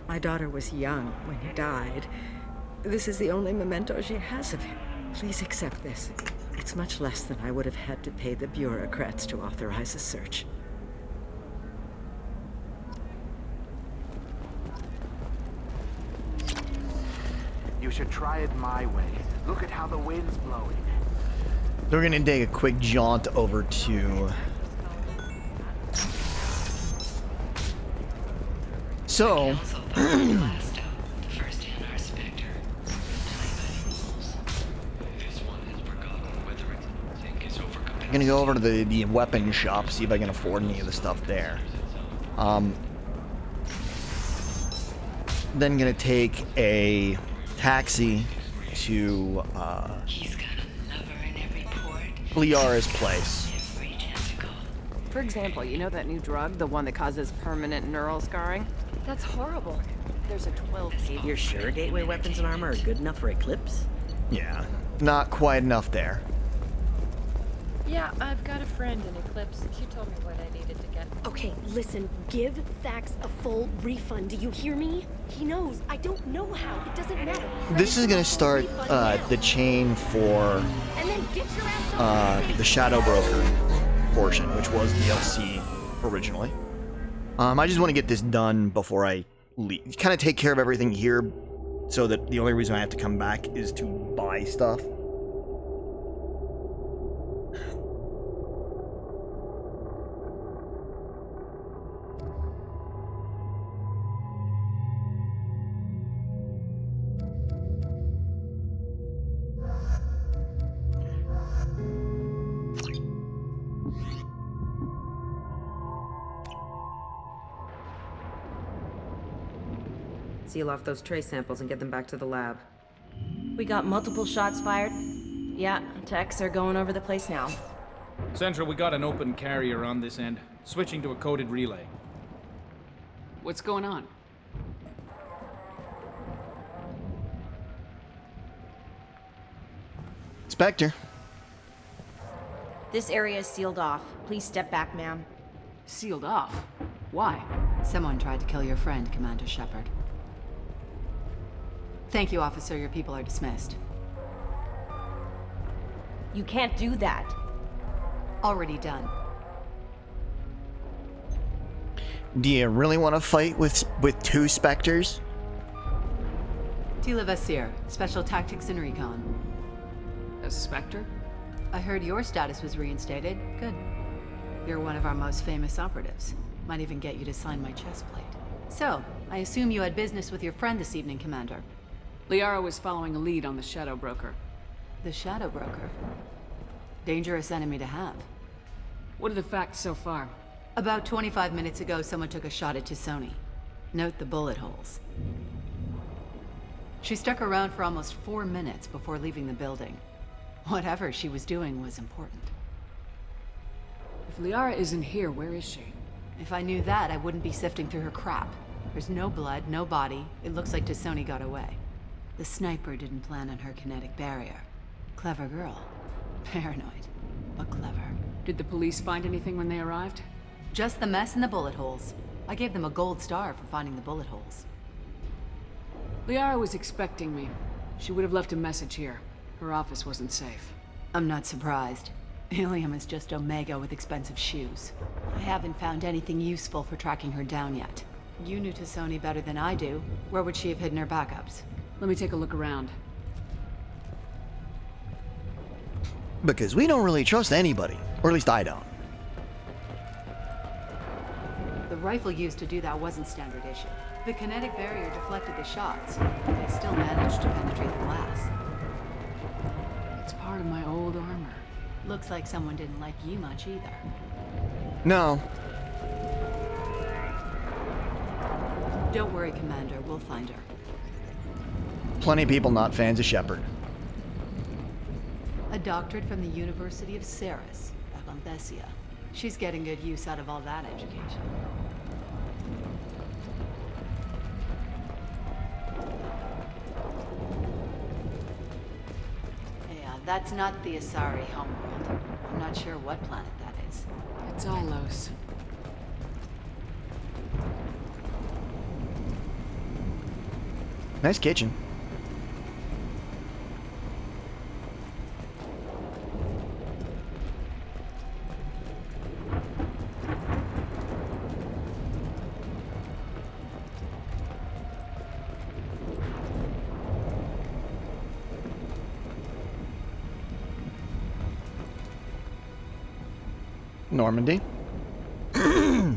My daughter was young when he died. This is the only memento she has of him. Please accept this. It's much less than I would have had to pay the bureaucrats to authorize a search. You should try it my way. Look at how the wind's blowing. So we're gonna take a quick jaunt over to... So... I'm gonna go over to the weapon shop, see if I can afford any of the stuff there. Then gonna take a taxi to Liara's place. For example, you know that new drug, the one that causes permanent neural scarring? That's horrible. There's a 12. You're sure gateway weapons and armor are good enough for Eclipse? Yeah, not quite enough there. Yeah, I've got a friend in Eclipse. She told me what I needed to get. Okay, listen, give Thax a full refund. Do you hear me? He knows. I don't know how. It doesn't matter. This is gonna start the chain for the Shadow Broker portion, which was DLC originally. I just want to get this done before I leave. Kind of take care of everything here, so that the only reason I have to come back is to buy stuff. Seal off those trace samples and get them back to the lab. We got multiple shots fired. Yeah, techs are going over the place now. Central, we got an open carrier on this end. Switching to a coded relay. What's going on? Spectre. This area is sealed off. Please step back, ma'am. Sealed off? Why? Someone tried to kill your friend, Commander Shepard. Thank you, officer. Your people are dismissed. You can't do that. Already done. Do you really want to fight with two Spectres? Tila Vasir, Special Tactics and Recon. A Spectre? I heard your status was reinstated. Good. You're one of our most famous operatives. Might even get you to sign my chest plate. So, I assume you had business with your friend this evening, Commander. Liara was following a lead on the Shadow Broker. The Shadow Broker? Dangerous enemy to have. What are the facts so far? About 25 minutes ago, someone took a shot at T'Soni. Note the bullet holes. She stuck around for almost 4 minutes before leaving the building. Whatever she was doing was important. If Liara isn't here, where is she? If I knew that, I wouldn't be sifting through her crap. There's no blood, no body. It looks like T'Soni got away. The sniper didn't plan on her kinetic barrier. Clever girl. Paranoid, but clever. Did the police find anything when they arrived? Just the mess and the bullet holes. I gave them a gold star for finding the bullet holes. Liara was expecting me. She would have left a message here. Her office wasn't safe. I'm not surprised. Ilium is just Omega with expensive shoes. I haven't found anything useful for tracking her down yet. You knew T'Soni better than I do. Where would she have hidden her backups? Let me take a look around. Because we don't really trust anybody. Or at least I don't. The rifle used to do that wasn't standard issue. The kinetic barrier deflected the shots, but they still managed to penetrate the glass. It's part of my old armor. Looks like someone didn't like you much either. No. Don't worry, Commander. We'll find her. Plenty of people not fans of Shepard. A doctorate from the University of Ceres, Avanthesia. She's getting good use out of all that education. Yeah, that's not the Asari homeworld. I'm not sure what planet that is. It's Ilos. Nice kitchen. Normandy. The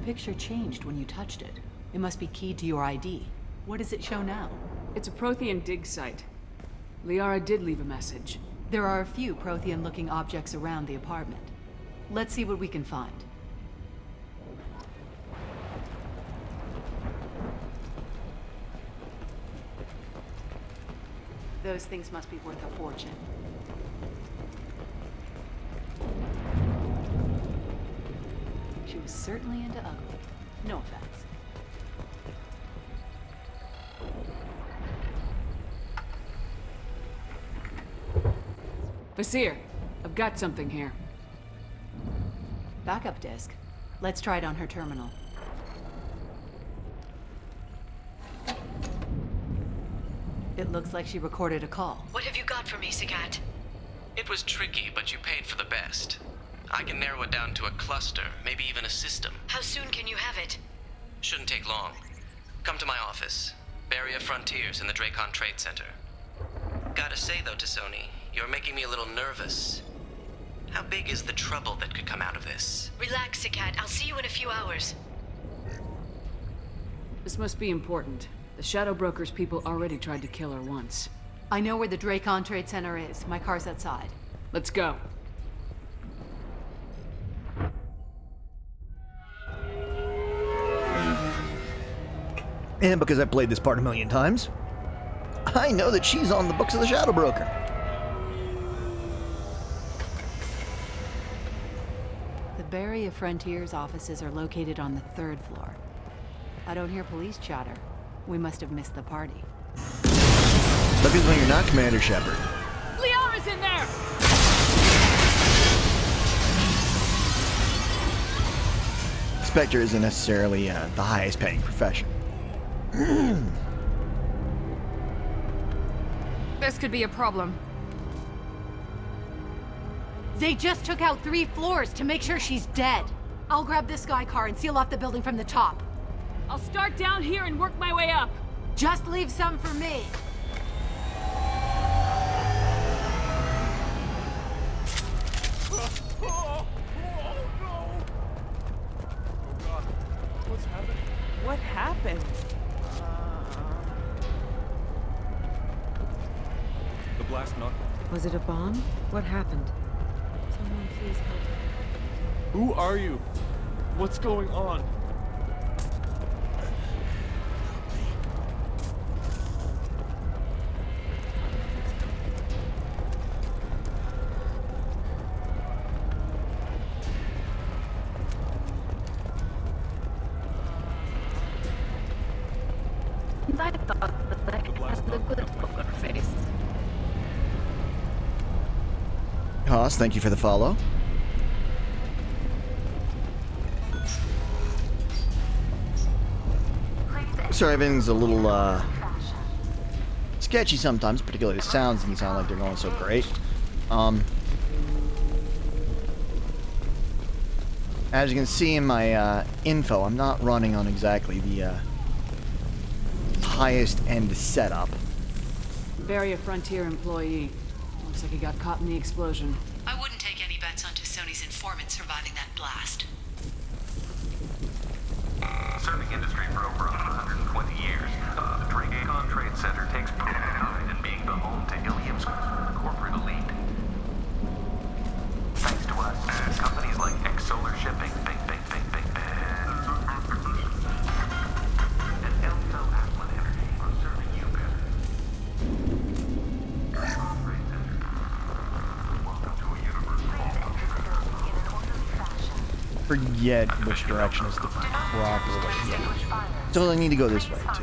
picture changed when you touched it. It must be keyed to your ID. What does it show now? It's a Prothean dig site. Liara did leave a message. There are a few Prothean-looking objects around the apartment. Let's see what we can find. Those things must be worth a fortune. She was certainly into ugly. No offense. Vasir, I've got something here. Backup disk. Let's try it on her terminal. It looks like she recorded a call. What have you got for me, Sagat? It was tricky, but you paid for the best. I can narrow it down to a cluster, maybe even a system. How soon can you have it? Shouldn't take long. Come to my office. Barrier Frontiers in the Dracon Trade Center. Gotta say though, T'Soni, you're making me a little nervous. How big is the trouble that could come out of this? Relax, Sagat. I'll see you in a few hours. This must be important. The Shadow Broker's people already tried to kill her once. I know where the Dracon Trade Center is. My car's outside. Let's go. And because I've played this part a million times, I know that she's on the books of the Shadow Broker. The Barrier Frontiers offices are located on the 3rd floor. I don't hear police chatter. We must have missed the party. Look at when you're not Commander Shepard. Liara's in there! Spectre isn't necessarily the highest paying profession. This could be a problem. They just took out 3 floors to make sure she's dead. I'll grab this Sky car and seal off the building from the top. I'll start down here and work my way up. Just leave some for me. What's happening? What happened? The blast knocked. Was it a bomb? What happened? Someone please help. Who are you? What's going on? I thought that I had the good poker face. Haas, thank you for the follow. Sorry, everything's a little sketchy sometimes, particularly the sounds didn't sound like they're going so great. As you can see in my info, I'm not running on exactly the highest end setup. Barrier Frontier employee. Looks like he got caught in the explosion. I wouldn't take any bets on Sony's informant surviving that blast. Serving industry for over 120 years, the Drake Trade Center takes pride in being the home to Ilium's corporate elite. Thanks to us, companies like X-Solar Shipping, and Elto Atlan Energy are serving you better. Welcome to a universe Forget which direction is the proper way to go. So I need to go this way too.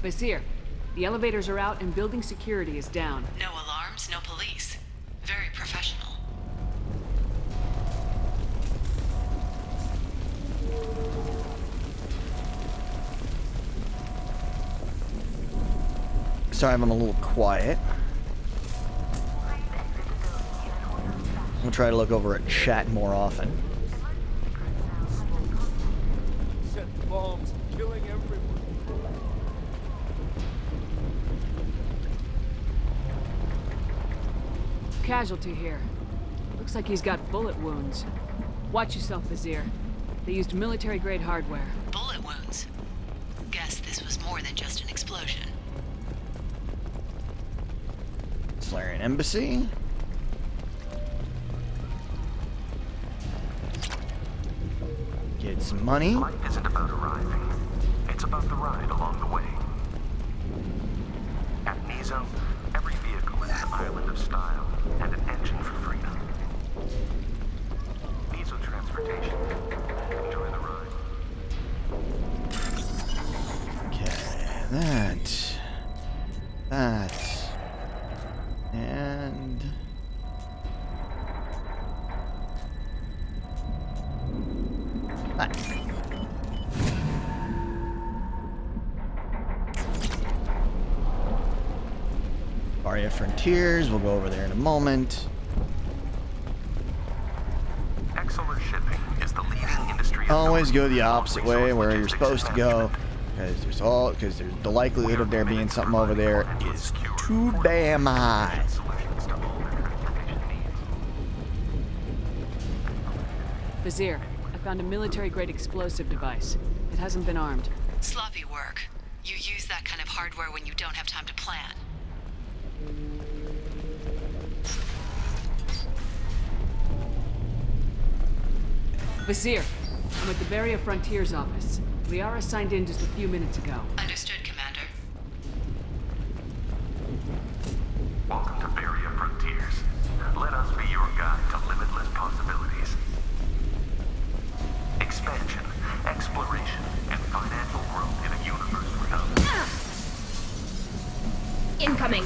Basir, the elevators are out and building security is down. No alarms, no police. Very professional. Sorry, I'm a little quiet. We'll try to look over at chat more often. Set bombs, killing everyone. Casualty here. Looks like he's got bullet wounds. Watch yourself, Basir. They used military-grade hardware. Bullet wounds. Guess this was more than just an explosion. Solarian Embassy. Get some money. Life isn't about arriving. It's about the ride along the way. At Nizo, every vehicle is an island of style and an engine for freedom. Nizo Transportation. Enjoy the ride. Okay, that, and that. Barrier Frontiers, we'll go over there in a moment. X-Solar Shipping is the leading industry. Always go the opposite way where you're supposed to go, because there's the likelihood of there being something over there is too damn high. Basir, I found a military-grade explosive device. It hasn't been armed. Sloppy work. You use that kind of hardware when you don't have time to plan. Basir, I'm at the Barrier Frontiers office. Liara signed in just a few minutes ago. Understood, Commander. Welcome to Barrier Frontiers. Let us be your guide to limitless possibilities. Expansion, exploration, and incoming!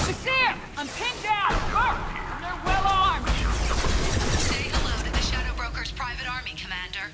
Nasir! I'm pinned down! Look! They're well armed! Say hello to the Shadow Broker's private army, Commander.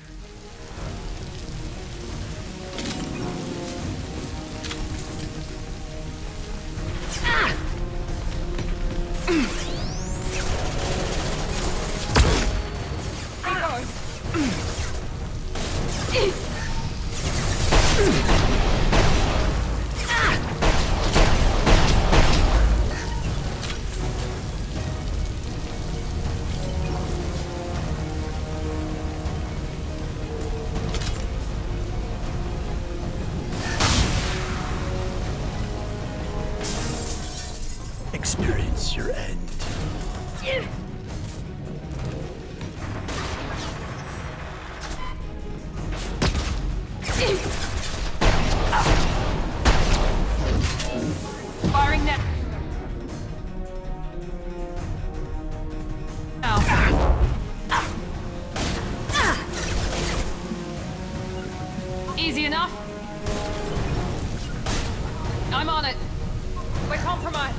Experience your end. Firing net. Now. Easy enough. I'm on it. We're compromised.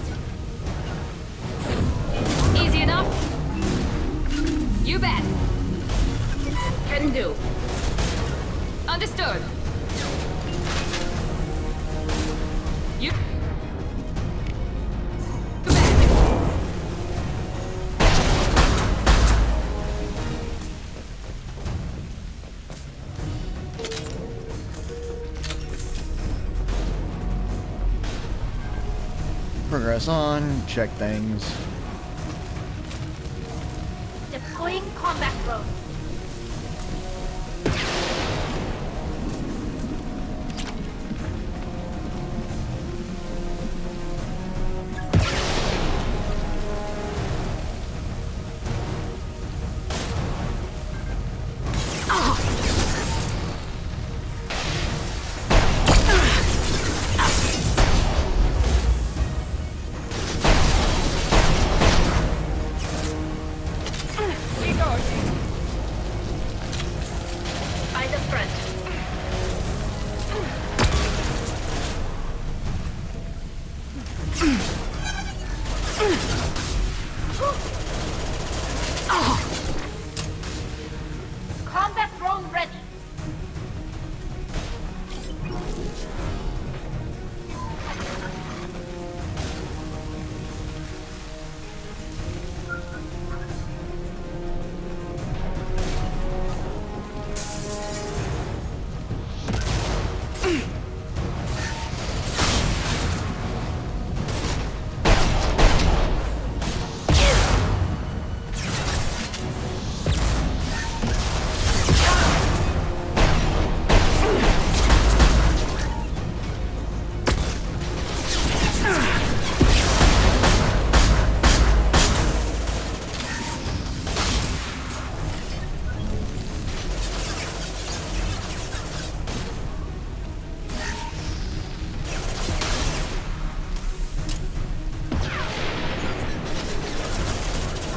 Easy enough. You bet. Can do. Understood. You. Progress on, check things. Deploying combat drone. By the front. Combat drone ready.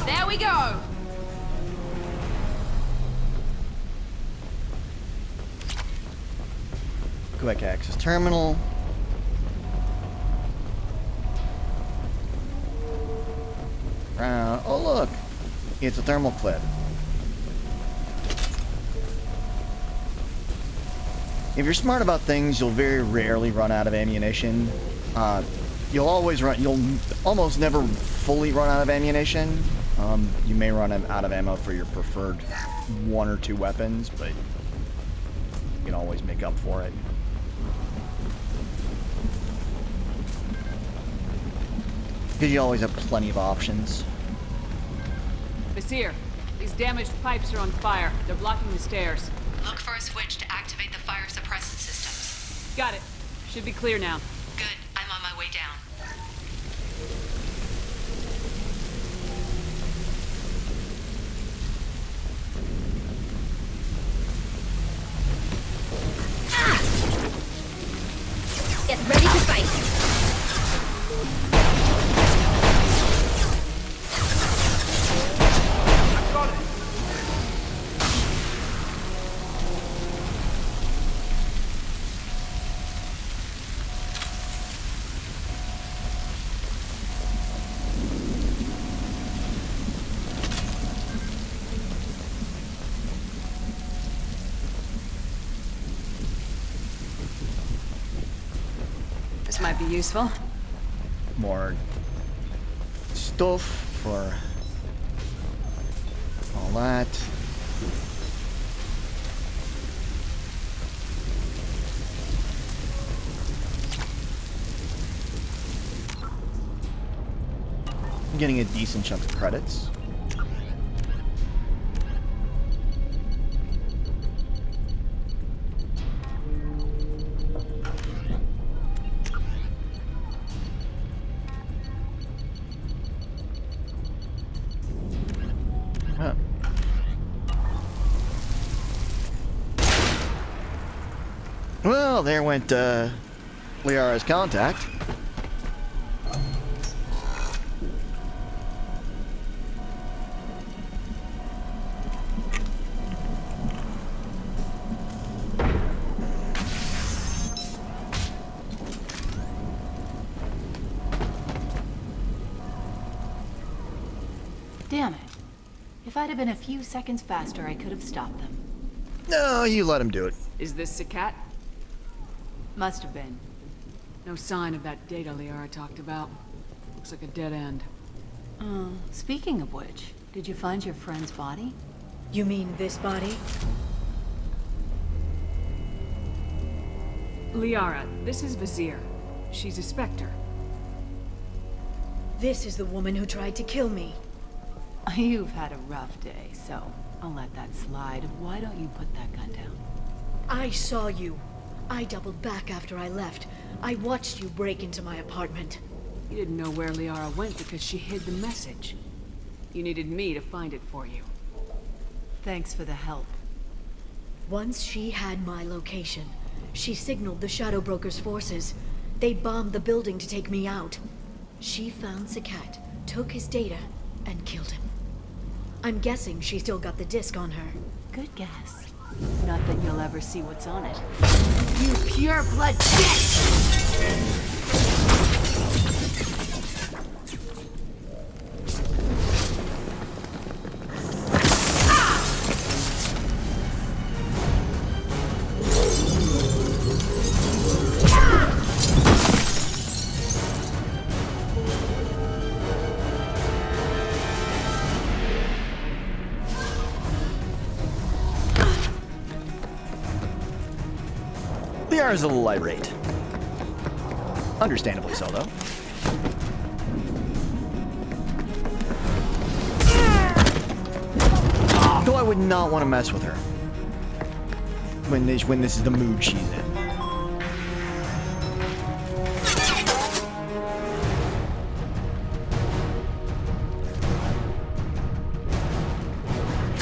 There we go. Quick access terminal. Oh look, it's a thermal clip. If you're smart about things, you'll very rarely run out of ammunition. You'll almost never fully run out of ammunition. You may run out of ammo for your preferred one or two weapons, but you can always make up for it. Because you always have plenty of options. Nasir, these damaged pipes are on fire. They're blocking the stairs. Look for a switch to activate the fire suppressant systems. Got it. Should be clear now. Good. I'm on my way down. Get ready to fight. Might be useful. More stuff for all that. I'm getting a decent chunk of credits. Huh. Well, there went Liara's contact. Damn it. If I'd have been a few seconds faster, I could have stopped them. No, you let him do it. Is this Sakat? Must have been. No sign of that data Liara talked about. Looks like a dead end. Speaking of which, did you find your friend's body? You mean this body? Liara, this is Vizier. She's a Spectre. This is the woman who tried to kill me. You've had a rough day, so I'll let that slide. Why don't you put that gun down? I saw you. I doubled back after I left. I watched you break into my apartment. You didn't know where Liara went because she hid the message. You needed me to find it for you. Thanks for the help. Once she had my location, she signaled the Shadow Broker's forces. They bombed the building to take me out. She found Sakat, took his data, and killed him. I'm guessing she still got the disc on her. Good guess. Not that you'll ever see what's on it. You pure blood bitch! Liara's a little irate. Understandably so, though. Though I would not want to mess with her when this is the mood she's in.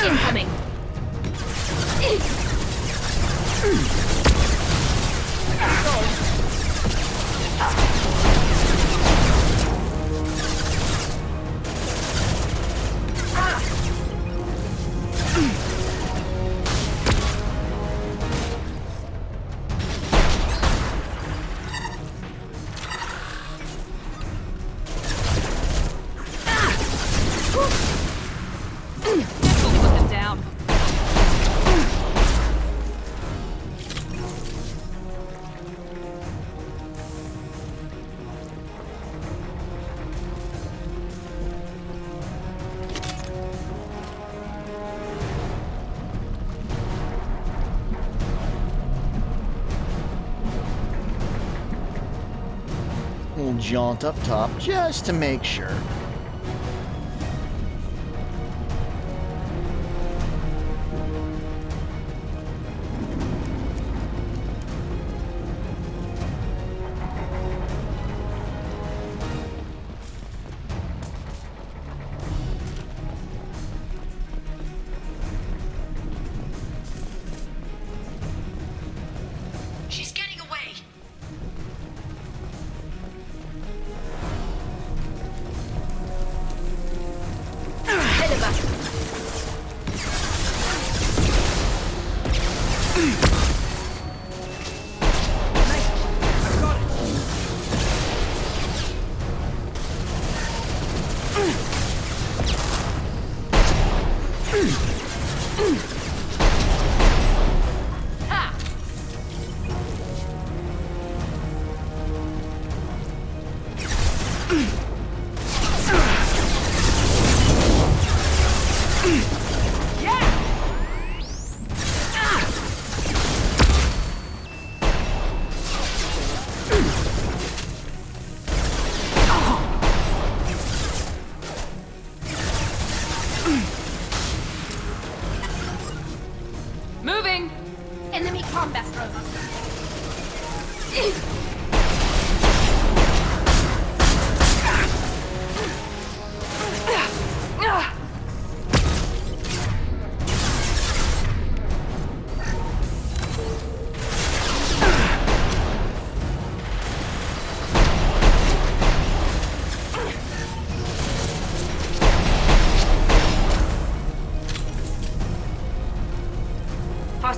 Incoming! We'll jaunt up top just to make sure. She's getting away.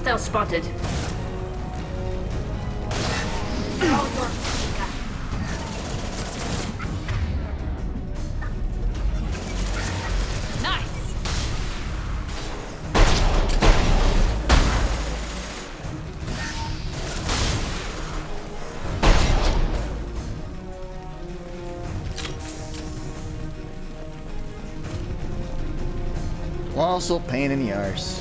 Hostile spotted. Nice! Also pain in the arse.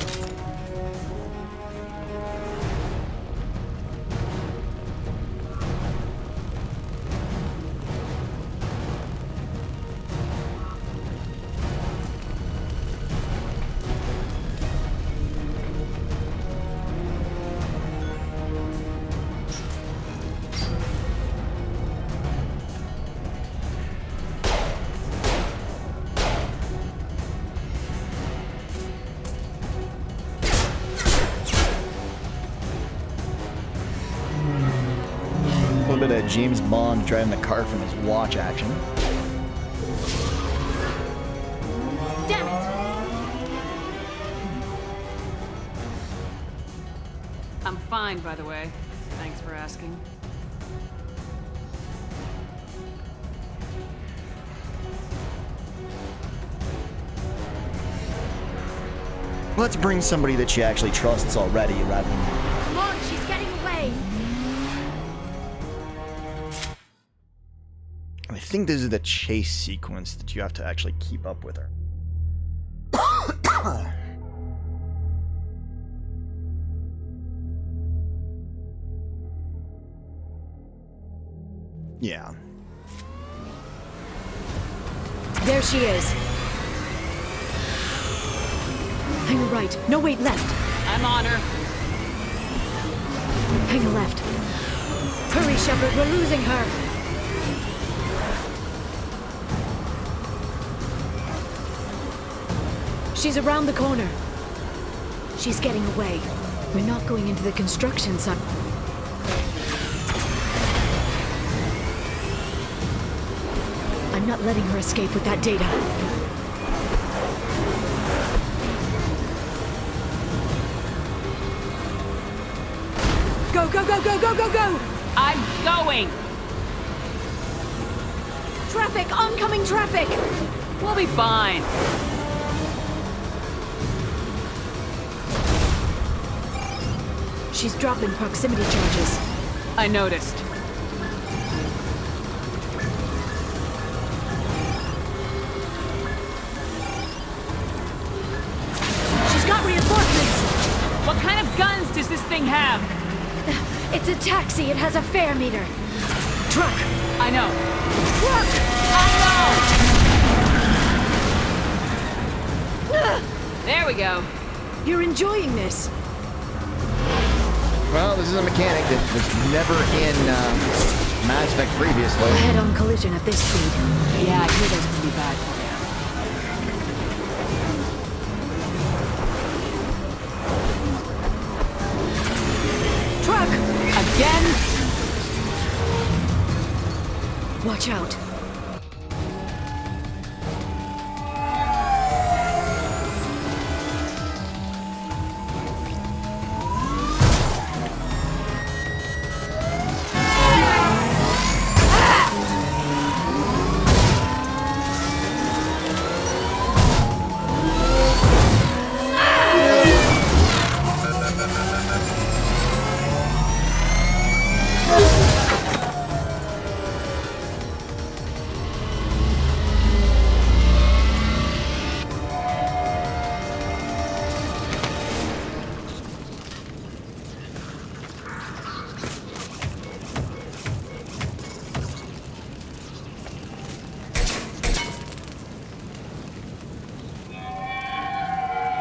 A little bit of James Bond driving the car from his watch action. Damn it! I'm fine, by the way. Thanks for asking. Let's bring somebody that she actually trusts already rather than... Come on, she's getting away! I think this is the chase sequence that you have to actually keep up with her. Yeah. There she is. Hang a right. No, wait, left. I'm on her. Hang a left. Hurry, Shepard, we're losing her. She's around the corner. She's getting away. We're not going into the construction site. I'm not letting her escape with that data. Go, go, go, go, go, go, go! I'm going! Traffic! Oncoming traffic! We'll be fine. She's dropping proximity charges. I noticed. She's got reinforcements! What kind of guns does this thing have? It's a taxi. It has a fare meter. Truck! I know. Truck! I know! There we go. You're enjoying this. Well, this is a mechanic that was never in Mass Effect previously. Head-on collision at this speed. Yeah, I hear those can be bad for you. Truck! Again? Watch out.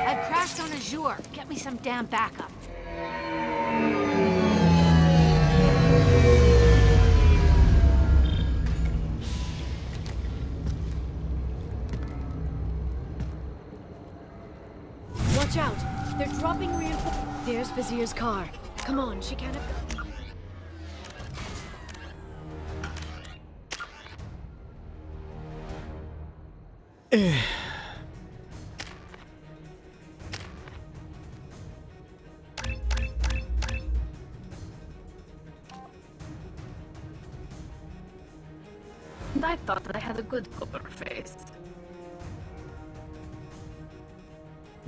I've crashed on Azure. Get me some damn backup. Watch out. They're dropping reinforcements. There's Vizier's car. Come on, she can't have... thought I had a good poker face.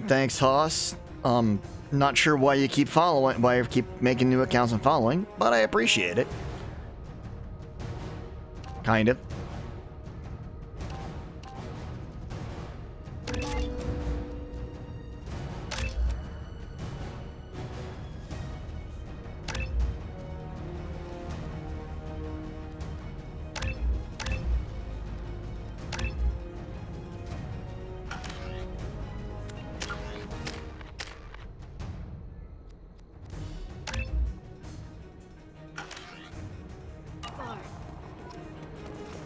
Thanks, Hoss. Not sure why you keep making new accounts and following, but I appreciate it. Kind of.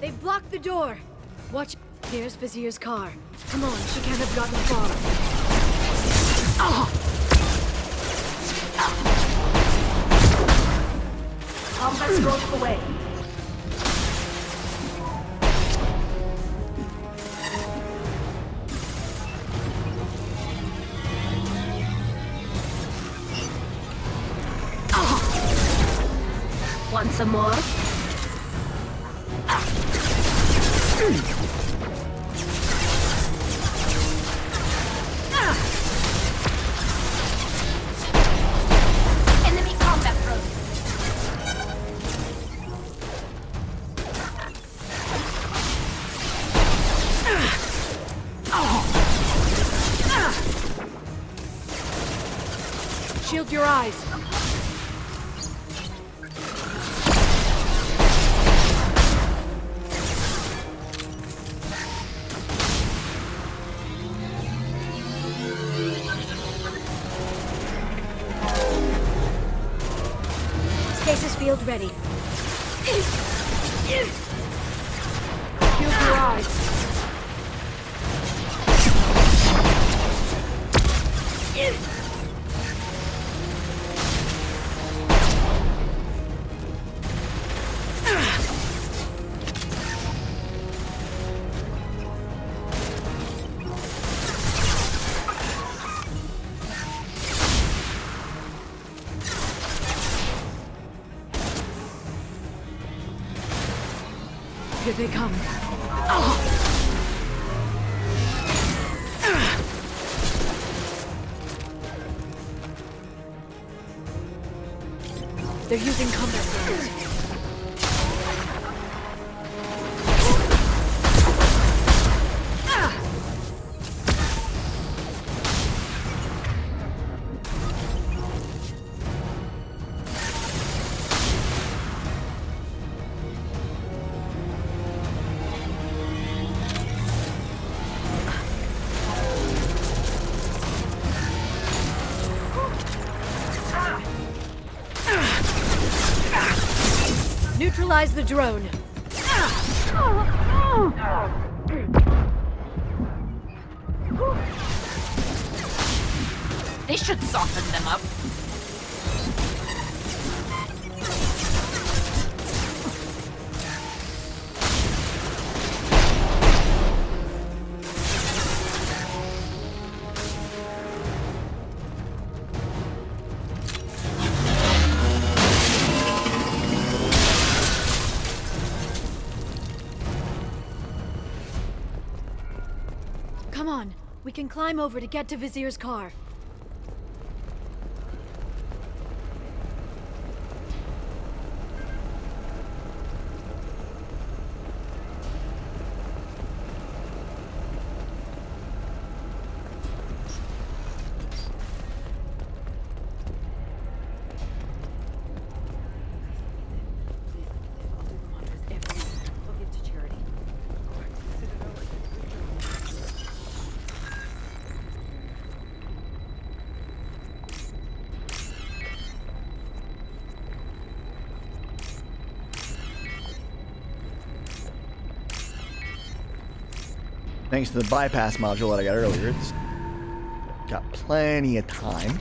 They've blocked the door. Watch. Here's Vizier's car. Come on, she can't have gotten far. Combat broke away. Want some more? Enemy combat drone. Shield your eyes. Stasis field ready. Shield your eyes. Here they come. They're using combat drones. Neutralize the drone. They should soften them up. Come on, we can climb over to get to Vizier's car. Thanks to the bypass module that I got earlier, it's got plenty of time.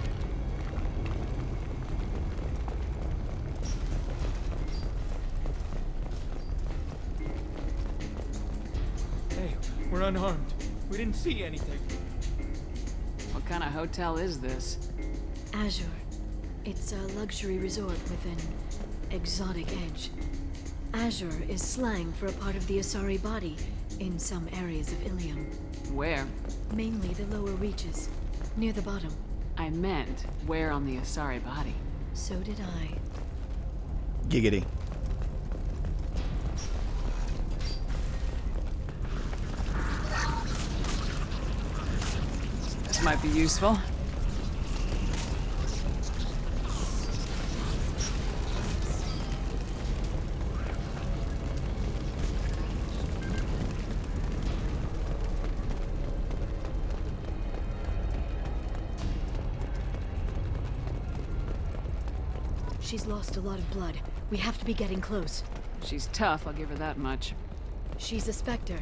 Hey, we're unharmed. We didn't see anything. What kind of hotel is this? Azure. It's a luxury resort with an exotic edge. Azure is slang for a part of the Asari body in some areas of Ilium. Where? Mainly the lower reaches, near the bottom. I meant, where on the Asari body? So did I. Giggity. This might be useful. She's lost a lot of blood. We have to be getting close. She's tough, I'll give her that much. She's a Spectre.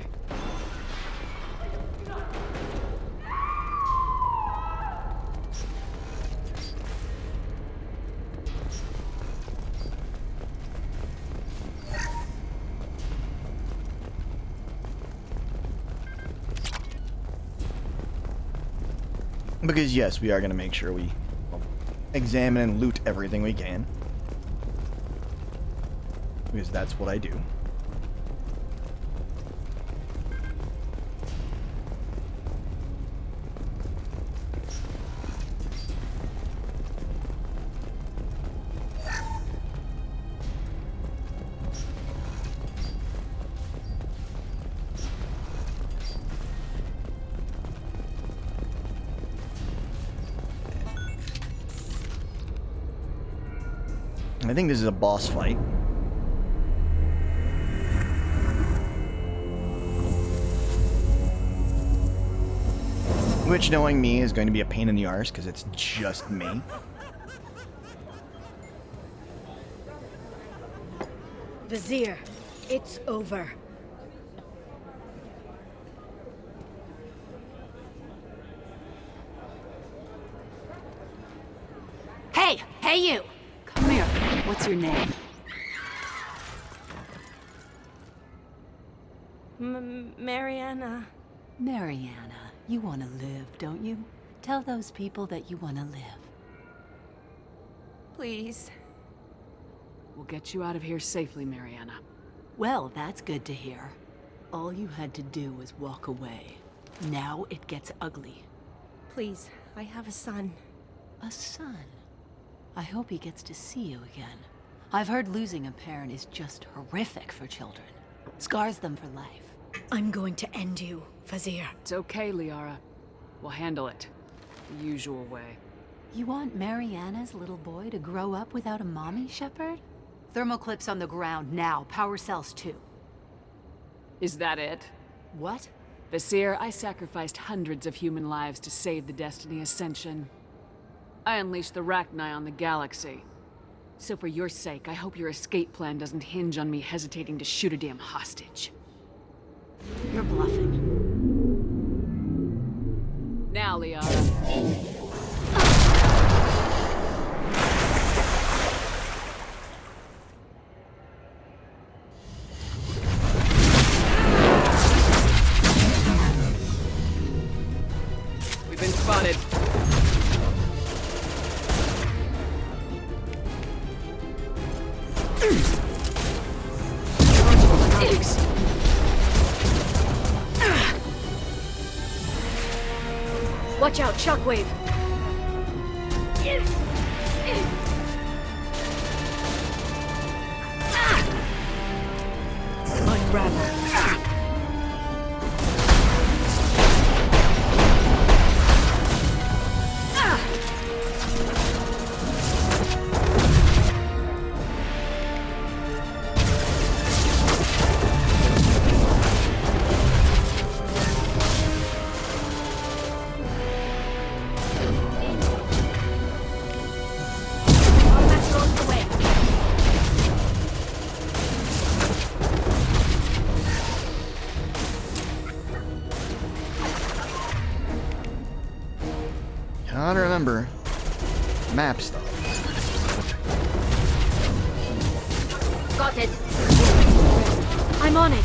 Because yes, we are going to make sure we examine and loot everything we can. Because that's what I do. I think this is a boss fight. Which, knowing me, is going to be a pain in the arse, because it's just me. Vizier, it's over. Hey! Hey, you! Come here. What's your name? Mariana. Mariana. You want to live, don't you? Tell those people that you want to live. Please. We'll get you out of here safely, Mariana. Well, that's good to hear. All you had to do was walk away. Now it gets ugly. Please, I have a son. A son? I hope he gets to see you again. I've heard losing a parent is just horrific for children. Scars them for life. I'm going to end you, Vizier. It's okay, Liara. We'll handle it. The usual way. You want Mariana's little boy to grow up without a mommy, Shepard? Thermal clips on the ground now. Power cells too. Is that it? What? Vizier, I sacrificed hundreds of human lives to save the Destiny Ascension. I unleashed the Rachni on the galaxy. So for your sake, I hope your escape plan doesn't hinge on me hesitating to shoot a damn hostage. You're bluffing. Now, Liara. We've been spotted. Watch out, shockwave! Unravel. Gotta remember map stuff. Got it. I'm on it.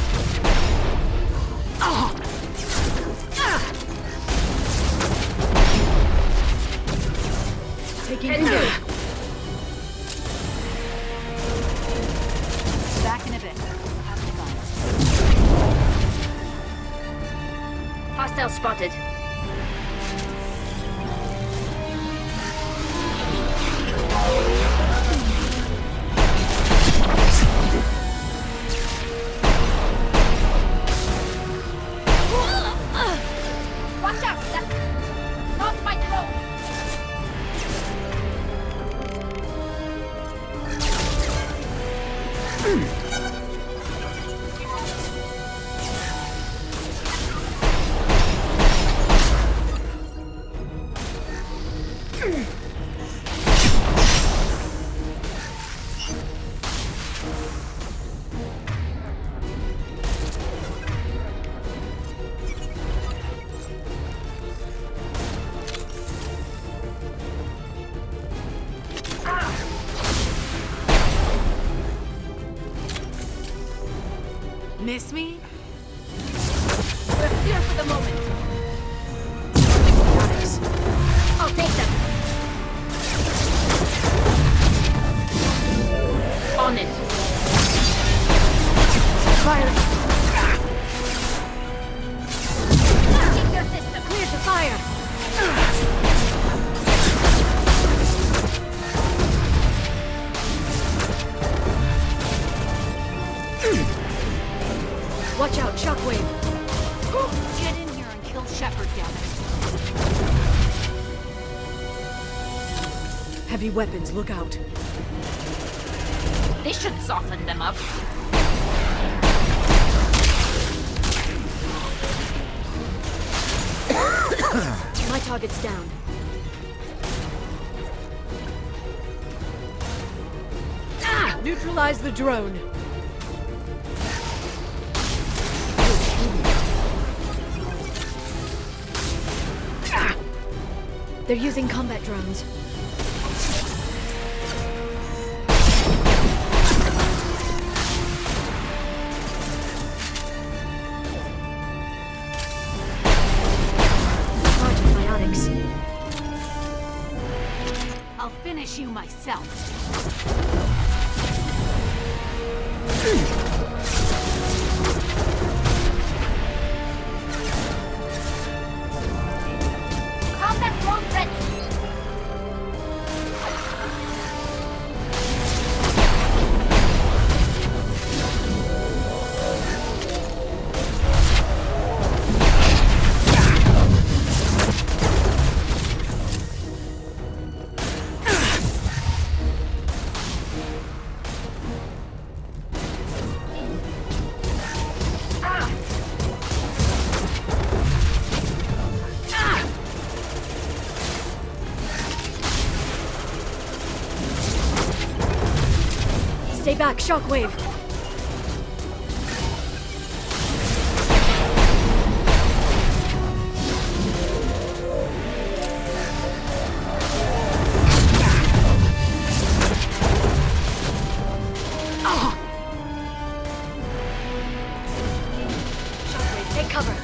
Taking two. Back in a bit. Hostile spotted. Watch out! That's not my drone! Miss me? We're here for the moment. I'll take them. On it. Fire. Keep their system. Clear to fire. Watch out, shockwave. Get in here and kill Shepard, damn it. Heavy weapons, look out. This should soften them up. My target's down. Neutralize the drone. They're using combat drones. Charging biotics. I'll finish you myself. Combat drone ready. Stay back, shockwave. Shockwave, take cover.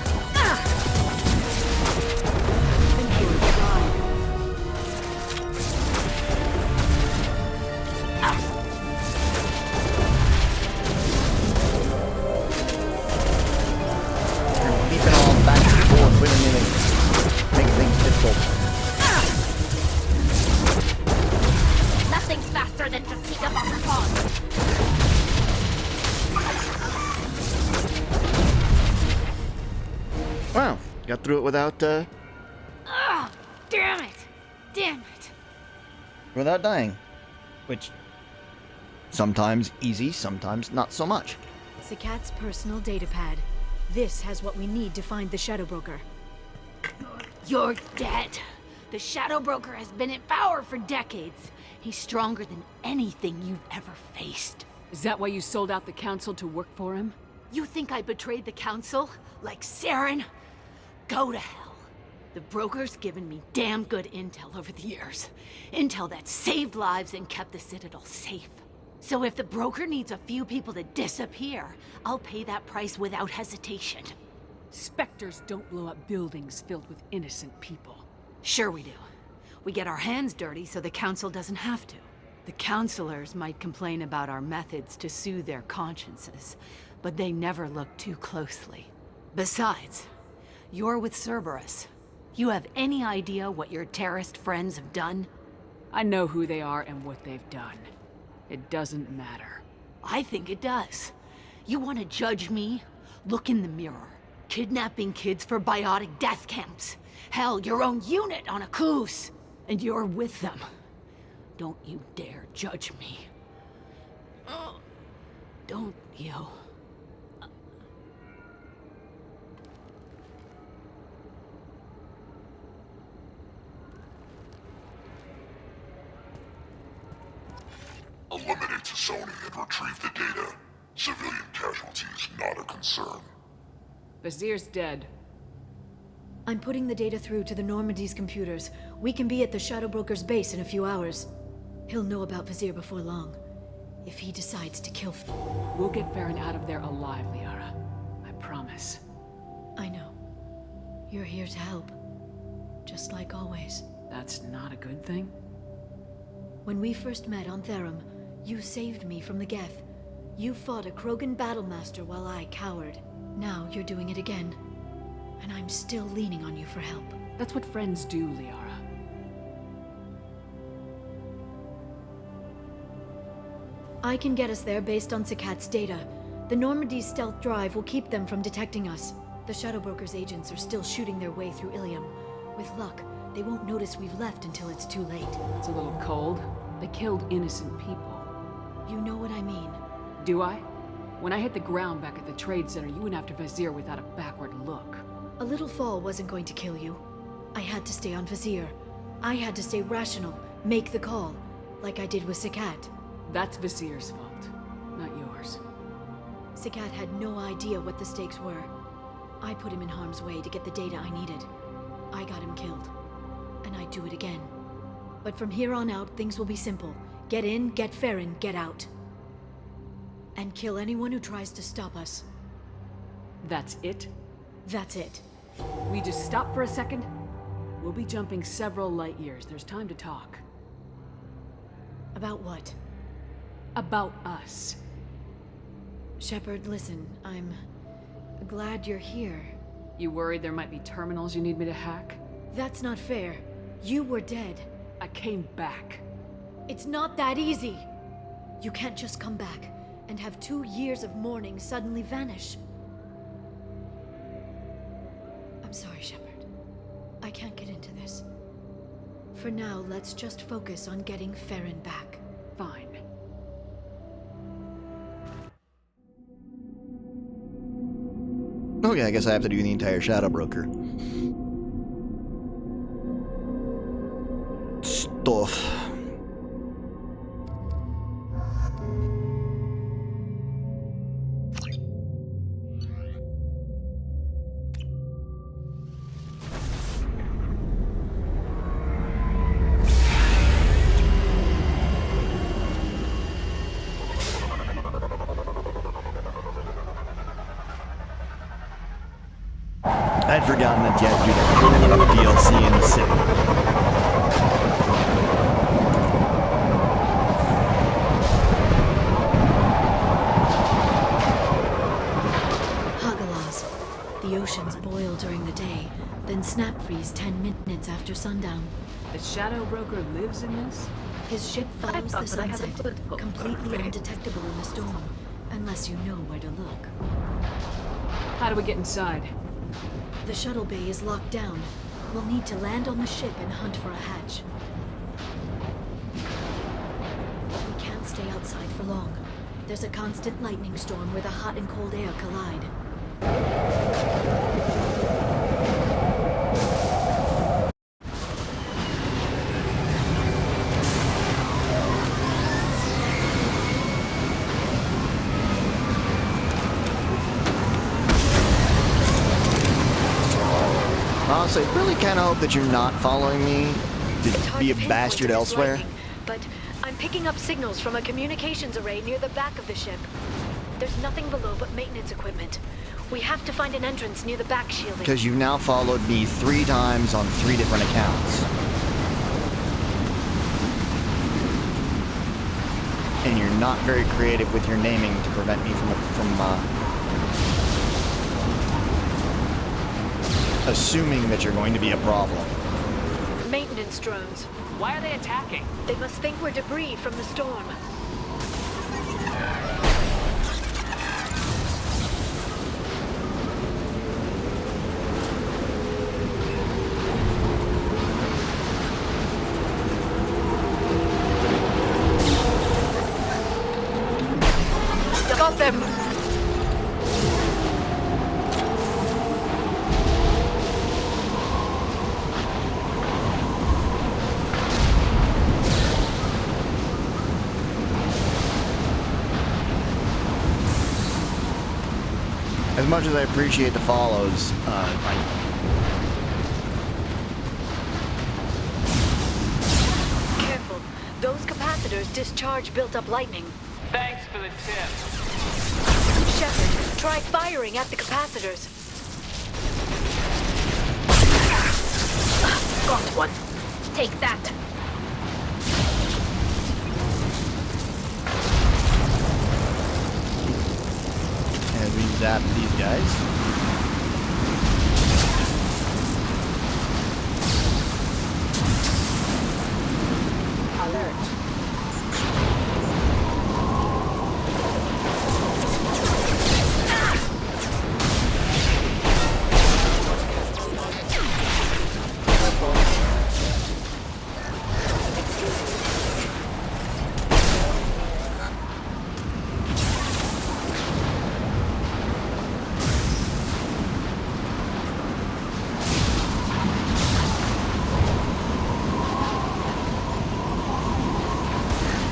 Beeping all back and forth, willy-nilly, making things difficult. Nothing's faster than to see them on the phone. Wow, got through it without Ugh, damn it! Damn it! without dying, which sometimes easy, sometimes not so much. Sakat's personal datapad. This has what we need to find the Shadow Broker. You're dead. The Shadow Broker has been in power for decades. He's stronger than anything you've ever faced. Is that why you sold out the Council to work for him? You think I betrayed the Council? Like Saren? Go to hell. The Broker's given me damn good intel over the years. Intel that saved lives and kept the Citadel safe. So if the Broker needs a few people to disappear, I'll pay that price without hesitation. Spectres don't blow up buildings filled with innocent people. Sure we do. We get our hands dirty so the Council doesn't have to. The Councilors might complain about our methods to soothe their consciences, but they never look too closely. Besides, You're with Cerberus. You have any idea what your terrorist friends have done? I know who they are and what they've done. It doesn't matter. I think it does. You want to judge me? Look in the mirror. Kidnapping kids for biotic death camps. Hell, your own unit on a Koos. And you're with them. Don't you dare judge me. Don't you? Eliminate Sony and retrieve the data. Civilian casualties not a concern. Vizier's dead. I'm putting the data through to the Normandy's computers. We can be at the Shadow Broker's base in a few hours. He'll know about Vizier before long. If he decides to kill... We'll get Farron out of there alive, Liara. I promise. I know. You're here to help. Just like always. That's not a good thing? When we first met on Therum, you saved me from the Geth. You fought a Krogan battlemaster while I cowered. Now you're doing it again. And I'm still leaning on you for help. That's what friends do, Liara. I can get us there based on Sakat's data. The Normandy's stealth drive will keep them from detecting us. The Shadow Broker's agents are still shooting their way through Ilium. With luck, they won't notice we've left until it's too late. It's a little cold. They killed innocent people. You know what I mean. Do I? When I hit the ground back at the trade center, you went after Vizier without a backward look. A little fall wasn't going to kill you. I had to stay on Vizier. I had to stay rational, make the call, like I did with Sakat. That's Vizier's fault, not yours. Sakat had no idea what the stakes were. I put him in harm's way to get the data I needed. I got him killed. And I'd do it again. But from here on out, things will be simple. Get in, get Farron, get out. And kill anyone who tries to stop us. That's it? That's it. We just stop for a second? We'll be jumping several light years. There's time to talk. About what? About us. Shepard, listen, I'm glad you're here. You worried there might be terminals you need me to hack? That's not fair. You were dead. I came back. It's not that easy. You can't just come back and have 2 years of mourning suddenly vanish. I'm sorry, Shepard. I can't get into this. For now, let's just focus on getting Farron back. Fine. Okay, I guess I have to do the entire Shadow Broker stuff. I'd forgotten that you had to do that DLC in the city. Hagalaz. The oceans boil during the day, then snap freeze 10 minutes after sundown. The Shadow Broker lives in this? His ship follows the sunset, completely undetectable in the storm, unless you know where to look. How do we get inside? The shuttle bay is locked down. We'll need to land on the ship and hunt for a hatch. We can't stay outside for long. There's a constant lightning storm where the hot and cold air collide. Honestly, I really kind of hope that you're not following me to be a bastard elsewhere. But I'm picking up signals from a communications array near the back of the ship. There's nothing below but maintenance equipment. We have to find an entrance near the back shielding. Because you've now followed me 3 times on 3 different accounts. And you're not very creative with your naming to prevent me from assuming that you're going to be a problem. Maintenance drones. Why are they attacking? They must think we're debris from the storm. Got them! As much as I appreciate the follows, Careful. Those capacitors discharge built-up lightning. Thanks for the tip. Shepard, try firing at the capacitors. Got one. Take that. as we zap these guys.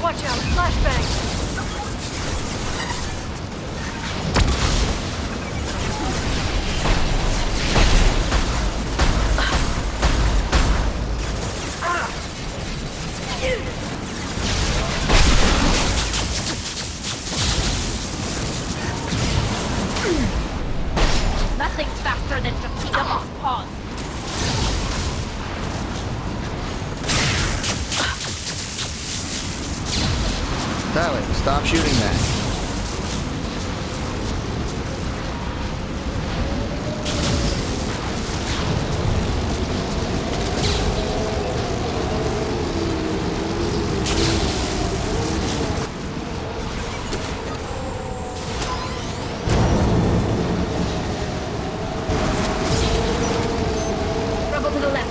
Watch out, flashbang! Nothing's faster than to keep them off pause. Tyler, stop shooting that. Rebel to the left.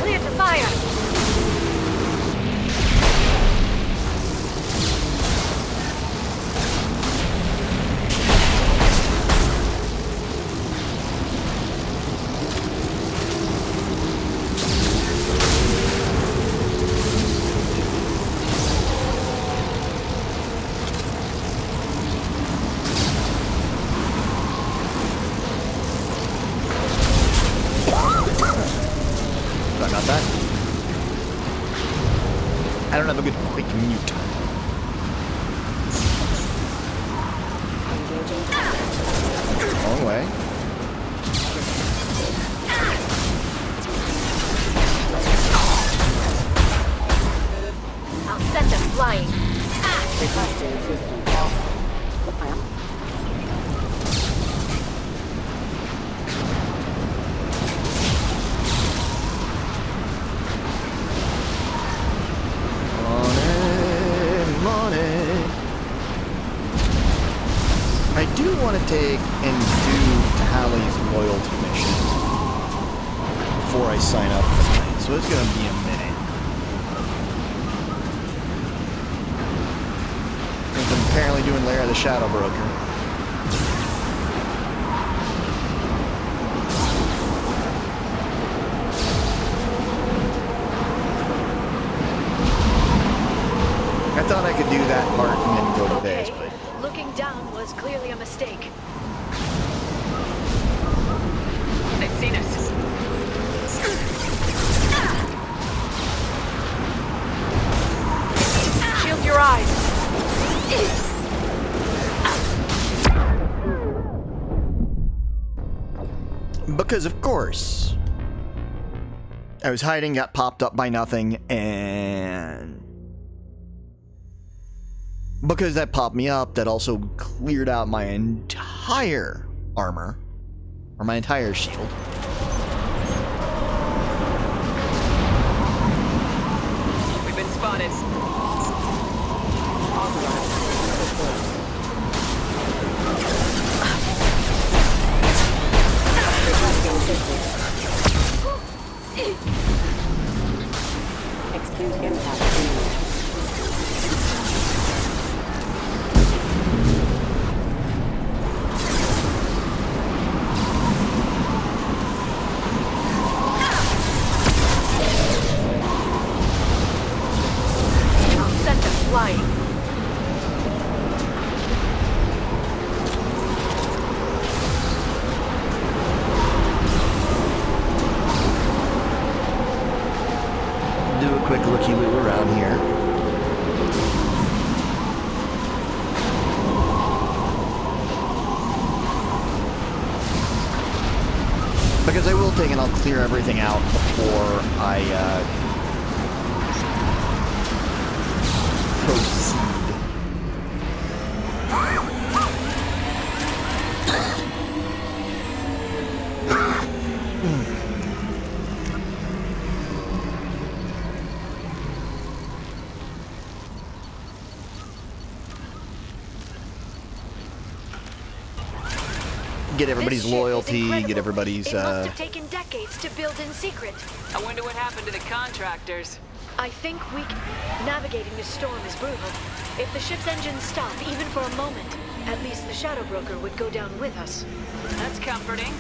Clear to fire! Sorry about that. I don't have a good quick mute. Wrong way. I'll send them flying. Money. I do want to take and do Tally's loyalty mission before I sign up for tonight, so it's going to be a minute. Since I'm apparently doing Lair of the Shadow Broker. I thought I could do that part and then go to this, but Looking down was clearly a mistake. They've seen us. Shield your eyes. Because, of course, I was hiding, got popped up by nothing, and because that popped me up, that also cleared out my entire armor, or my entire shield. We've been spotted. Execute impact image. I'll set them flying. Do a quick looky-loo around here. Because I will take and I'll clear everything out before I proceed. Get everybody's loyalty, get everybody's, It must have taken decades to build in secret. I wonder what happened to the contractors. I think navigating this storm is brutal. If the ship's engines stop, even for a moment, at least the Shadow Broker would go down with us. That's comforting.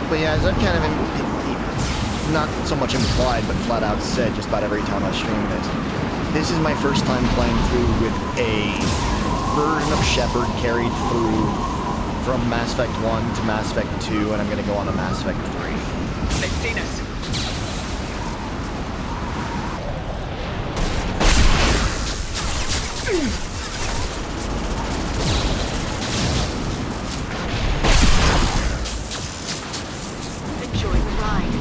But yeah, as I've kind of not so much implied, but flat out said just about every time I stream this is my first time playing through with a version of Shepard carried through from Mass Effect 1 to Mass Effect 2, and I'm going to go on to Mass Effect 3. They've seen us. Enjoy the ride.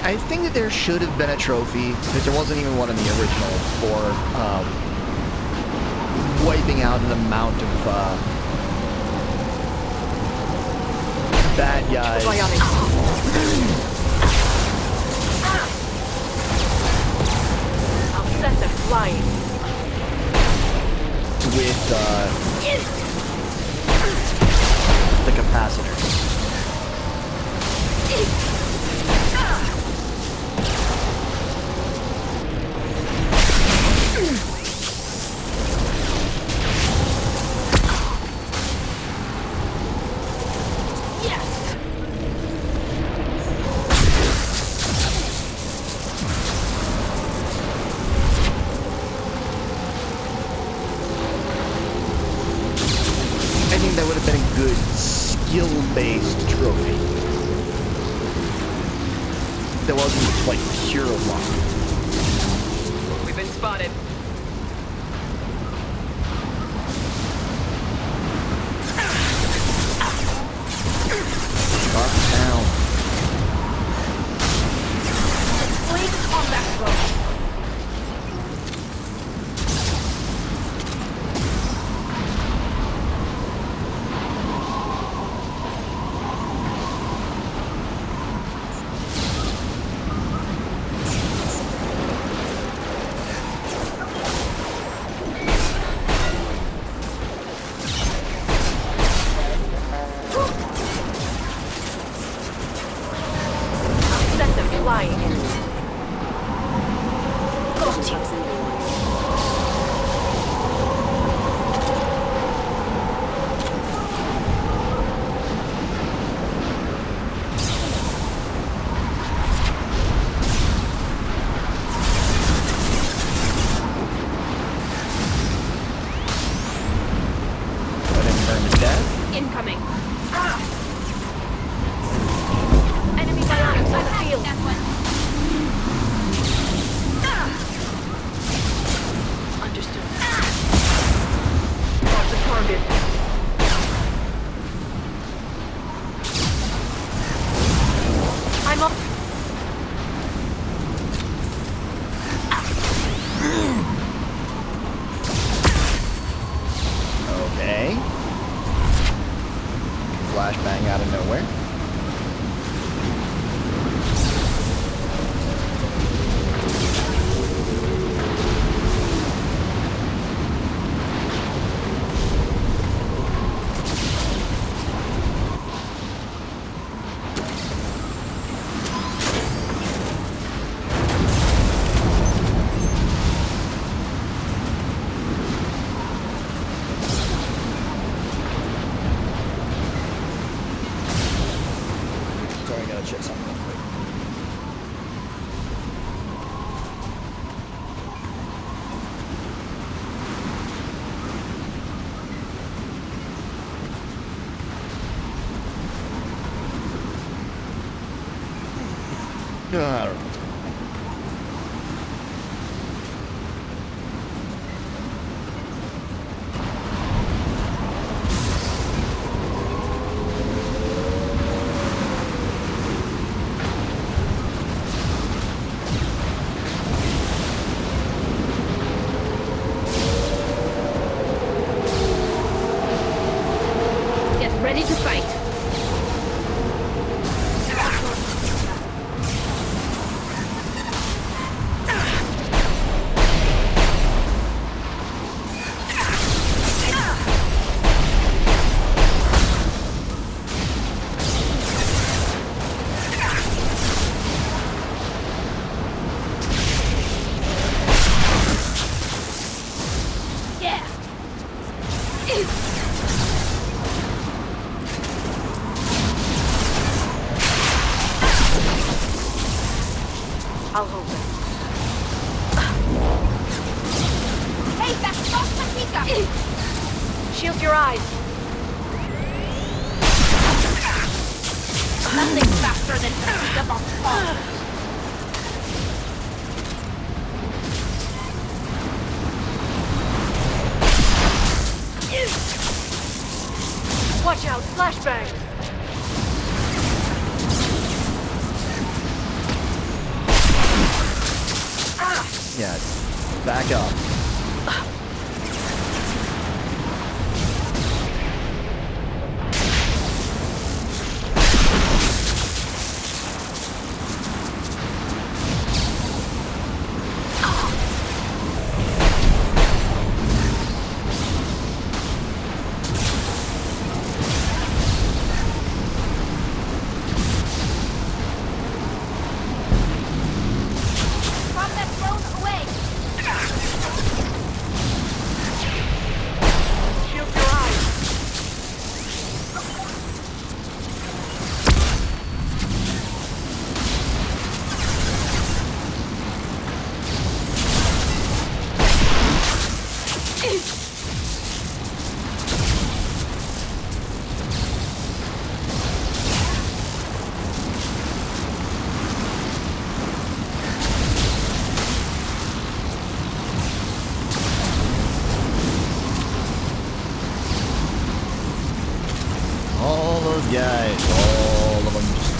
I think that there should have been a trophy, because there wasn't even one in the original, for wiping out an amount of bad guys. I'll set them flying. With the capacitors. I think that would have been a good skill-based trophy. That wasn't like pure luck. We've been spotted. Dark town. Blade combat boat. Nearby enemy. Got you. Incoming. Enemy bionics on the field. Understood. Got the target. I'm up. Okay. Flashbang out of nowhere. Sorry, I gotta check something real quick. I don't know what's going on. Get ready to fight. Yeah. I'll hold it. Hey, that's not Patika! Shield your eyes. Nothing faster than Patika bomb. Watch out, flashbang. Yeah, back up. From that throne away! Shield your eyes. All those guys, all of them just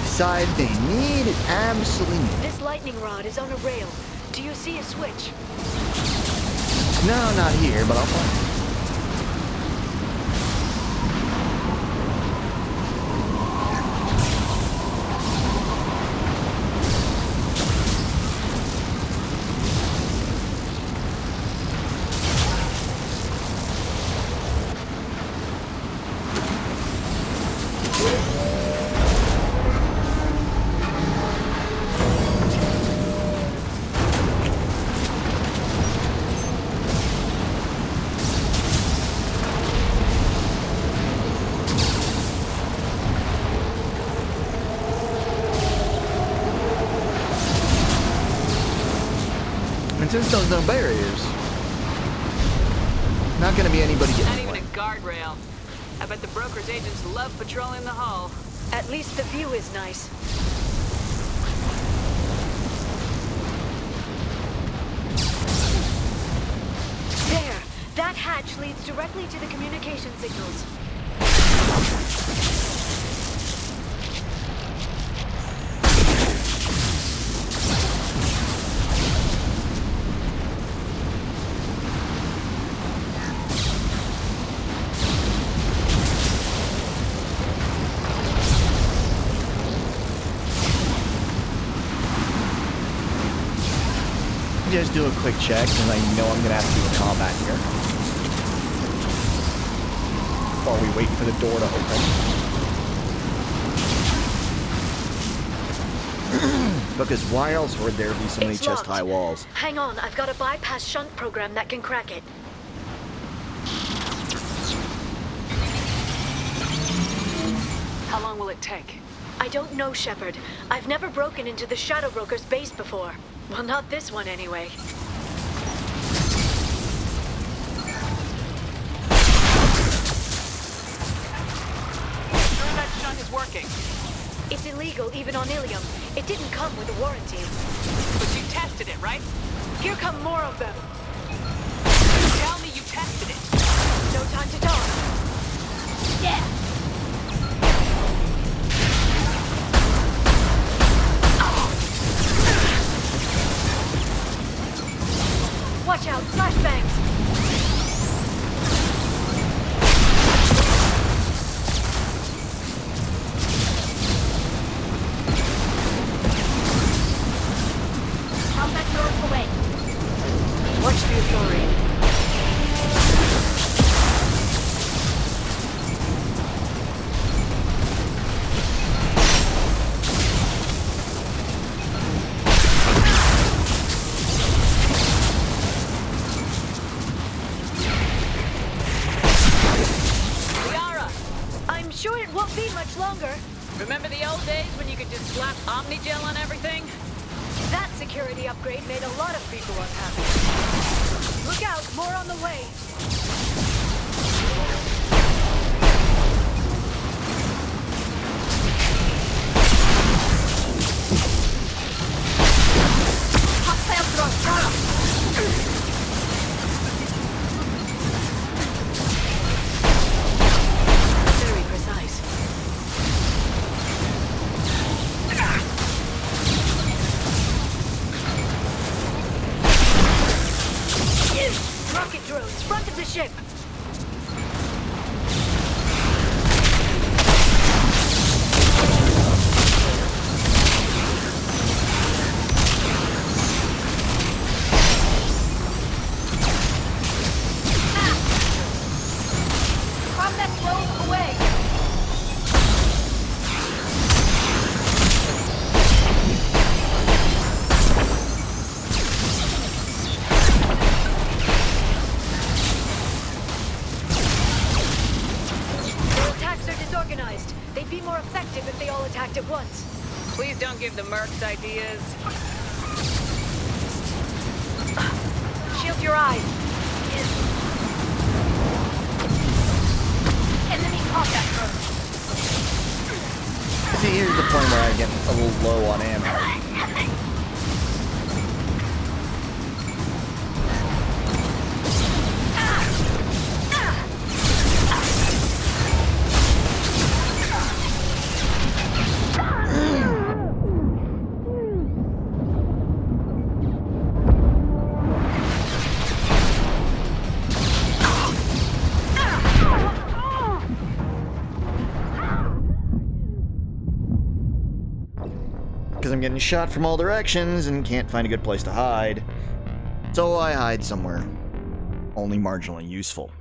decide they need it, absolutely need it. This lightning rod is on a rail. Do you see a switch? No, not here, but I'll find it. Since there's no barriers, not gonna be anybody getting Not even away. a guardrail. I bet the broker's agents love patrolling the hull. At least the view is nice. There! That hatch leads directly to the communication signals. Just do a quick check, and I know I'm gonna have to do a combat here. While we wait for the door to open. Because why else would there be so many It's chest-high locked. walls? Hang on, I've got a bypass shunt program that can crack it. How long will it take? I don't know, Shepard. I've never broken into the Shadow Broker's base before. Well, not this one anyway. Sure that shunt is working. It's illegal even on Ilium. It didn't come with a warranty. But you tested it, right? Here come more of them. Tell me you tested it. No time to talk. Yeah. Watch out, flashbangs! Combat drones away. Watch the authority. I'm sure it won't be much longer. Remember the old days when you could just slap Omnigel on everything? That security upgrade made a lot of people unhappy. Look out, more on the way. Hostile drone, Tara. Very precise. Rocket drones, front of the ship. Combat drone away. Their attacks are disorganized. They'd be more effective if they all attacked at once. Please don't give the mercs ideas. Shield your eyes. Enemy combat drone. See, here's the point where I get a little low on ammo. Because I'm getting shot from all directions and can't find a good place to hide. So I hide somewhere only marginally useful.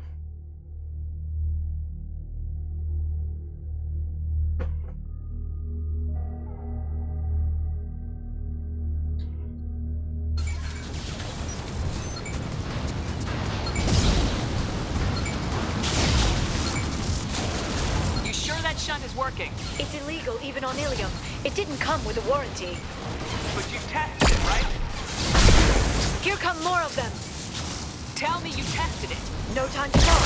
You sure that shunt is working? It's illegal even on Ilium. It didn't come with a warranty. But you tested it, right? Here come more of them. Tell me you tested it. No time to talk.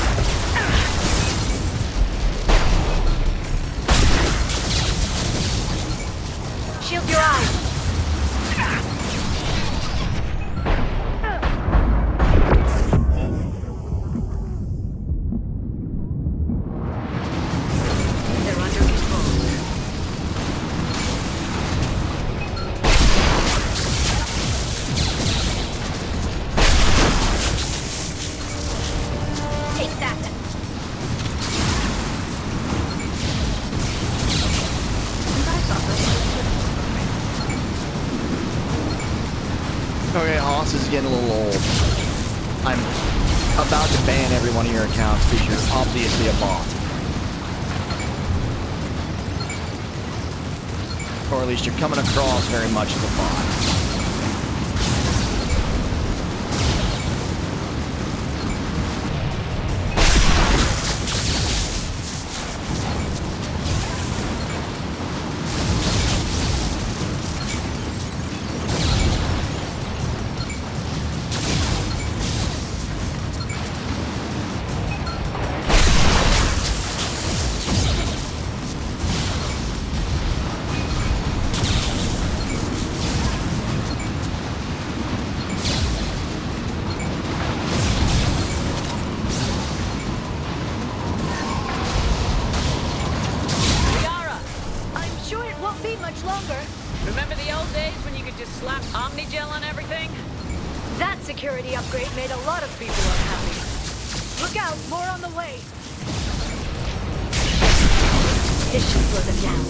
Shield your eyes. They're under control. Take that. Okay, Haas is getting a little old. I'm about to ban every one of your accounts because you're obviously a bot. Or at least you're coming across very much as a bot. Remember the old days when you could just slap Omnigel on everything? That security upgrade made a lot of people unhappy. Look out, more on the way. This should slow them down.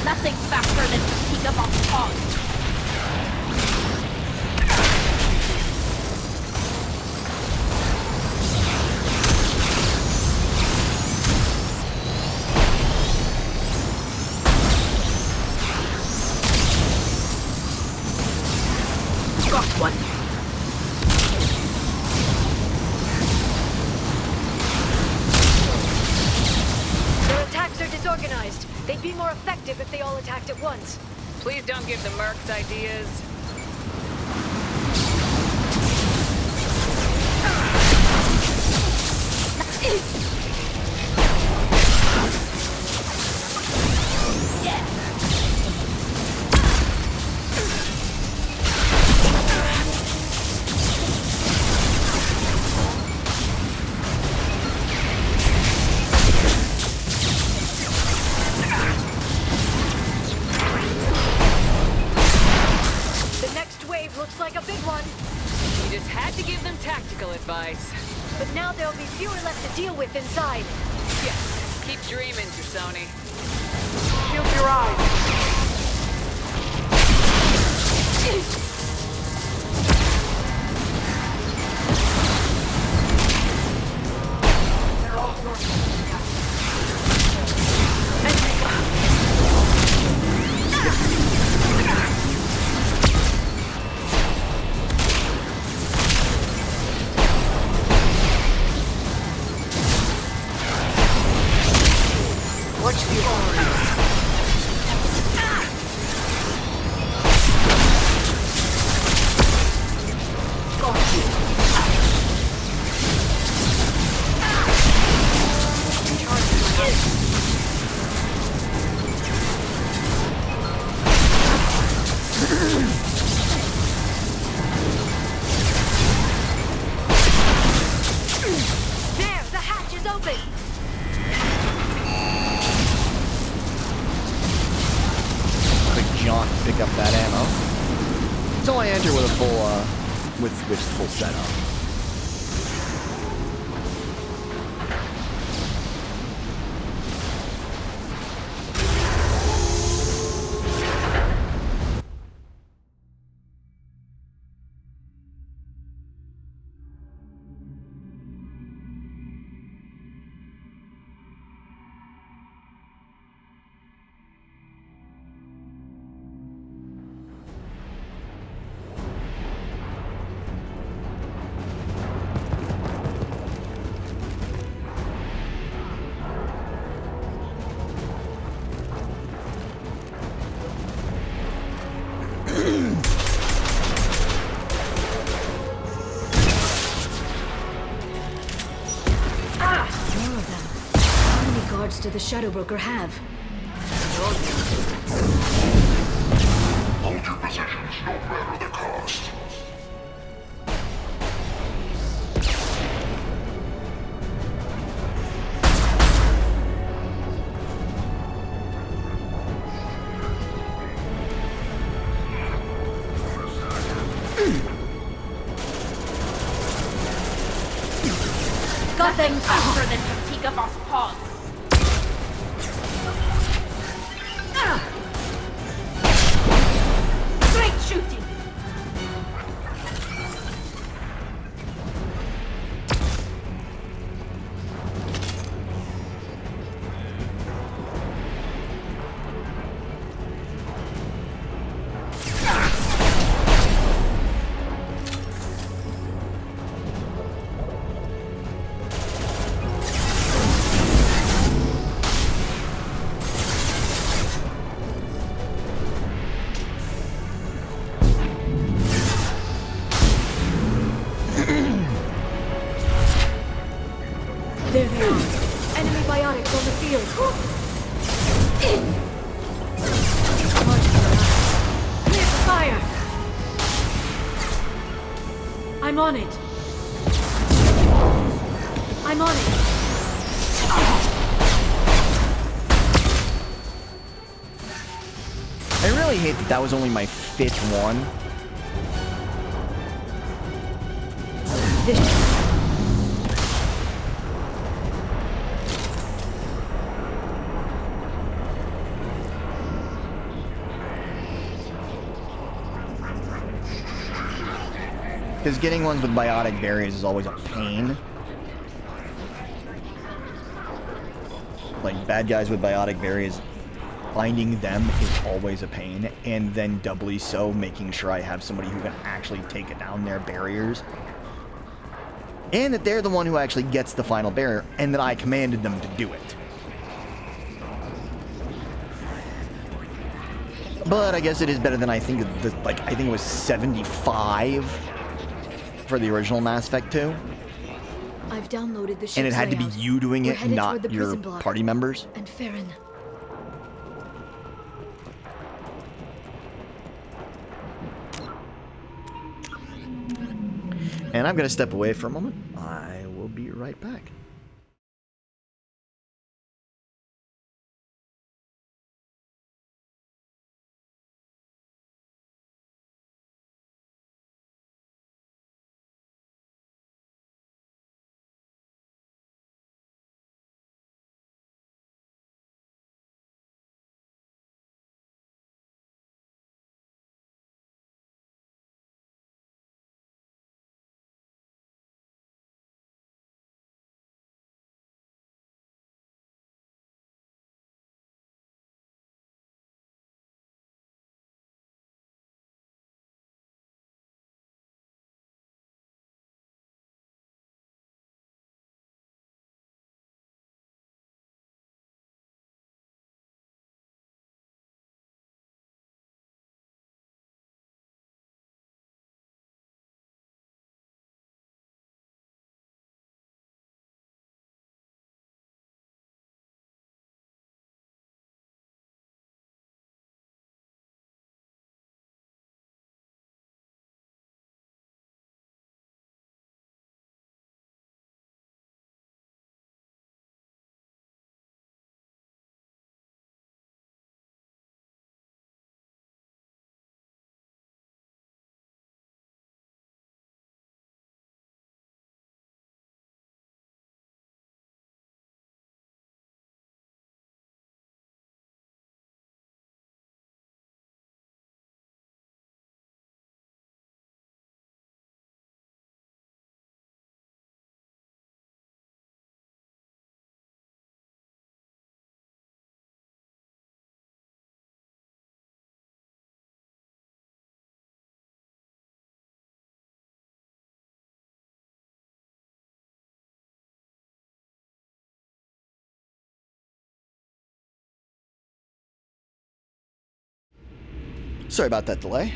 Nothing faster than to sneak up on Pog. Got one. Their attacks are disorganized. They'd be more effective if they all attacked at once. Please don't give the mercs ideas. Looks like a big one. You just had to give them tactical advice. But now there'll be fewer left to deal with inside. Yes, keep dreaming, Sony. Shield your eyes. They're all Watch the orange. So I enter with a full, with full setup. Do the Shadow Broker have? Hold your positions, no matter the cost. Got them tougher than Katika Boss Paws. Great shooting! There they are. Enemy biotics on the field. Clear the fire. I'm on it. I'm on it. I really hate that that was only my 5th one. Because getting ones with biotic barriers is always a pain. Like, bad guys with biotic barriers, finding them is always a pain. And then doubly so, making sure I have somebody who can actually take it down their barriers. And that they're the one who actually gets the final barrier, and that I commanded them to do it. But I guess it is better than I think, I think it was 75 for the original Mass Effect 2. I've downloaded the ship's And it had to be layout. you doing We're it, headed not toward the your prison block. party members. And Farron. And I'm going to step away for a moment. I will be right back. Sorry about that delay.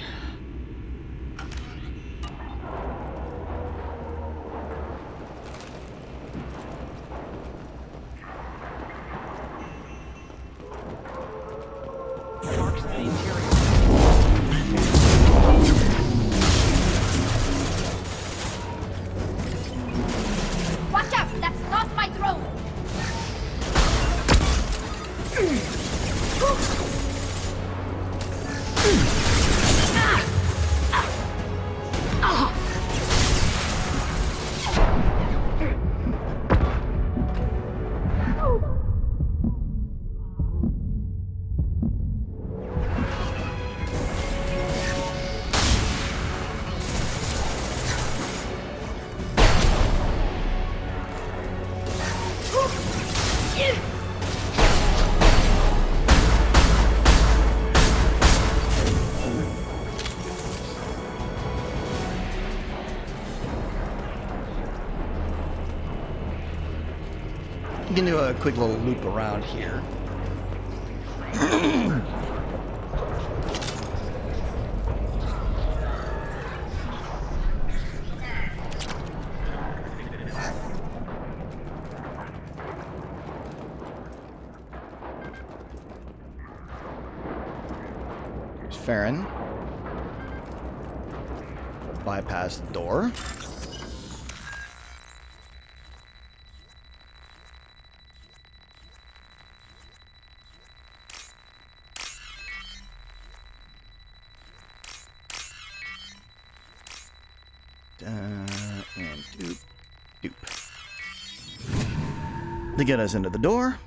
Watch out! That's not my drone! You can do a quick little loop around here. Here's Farron. Bypass the door. And doop, doop. They get us into the door.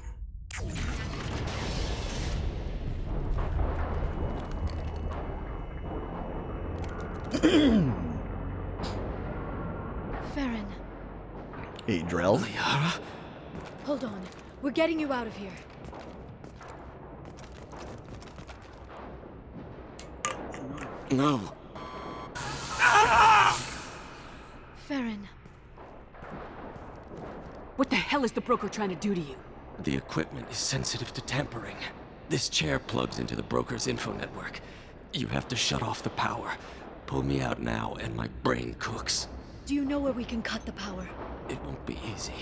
Farron, Hey, Drell. hold on. We're getting you out of here. No. Farron. What the hell is the broker trying to do to you? The equipment is sensitive to tampering. This chair plugs into the broker's info network. You have to shut off the power. Pull me out now and my brain cooks. Do you know where we can cut the power? It won't be easy.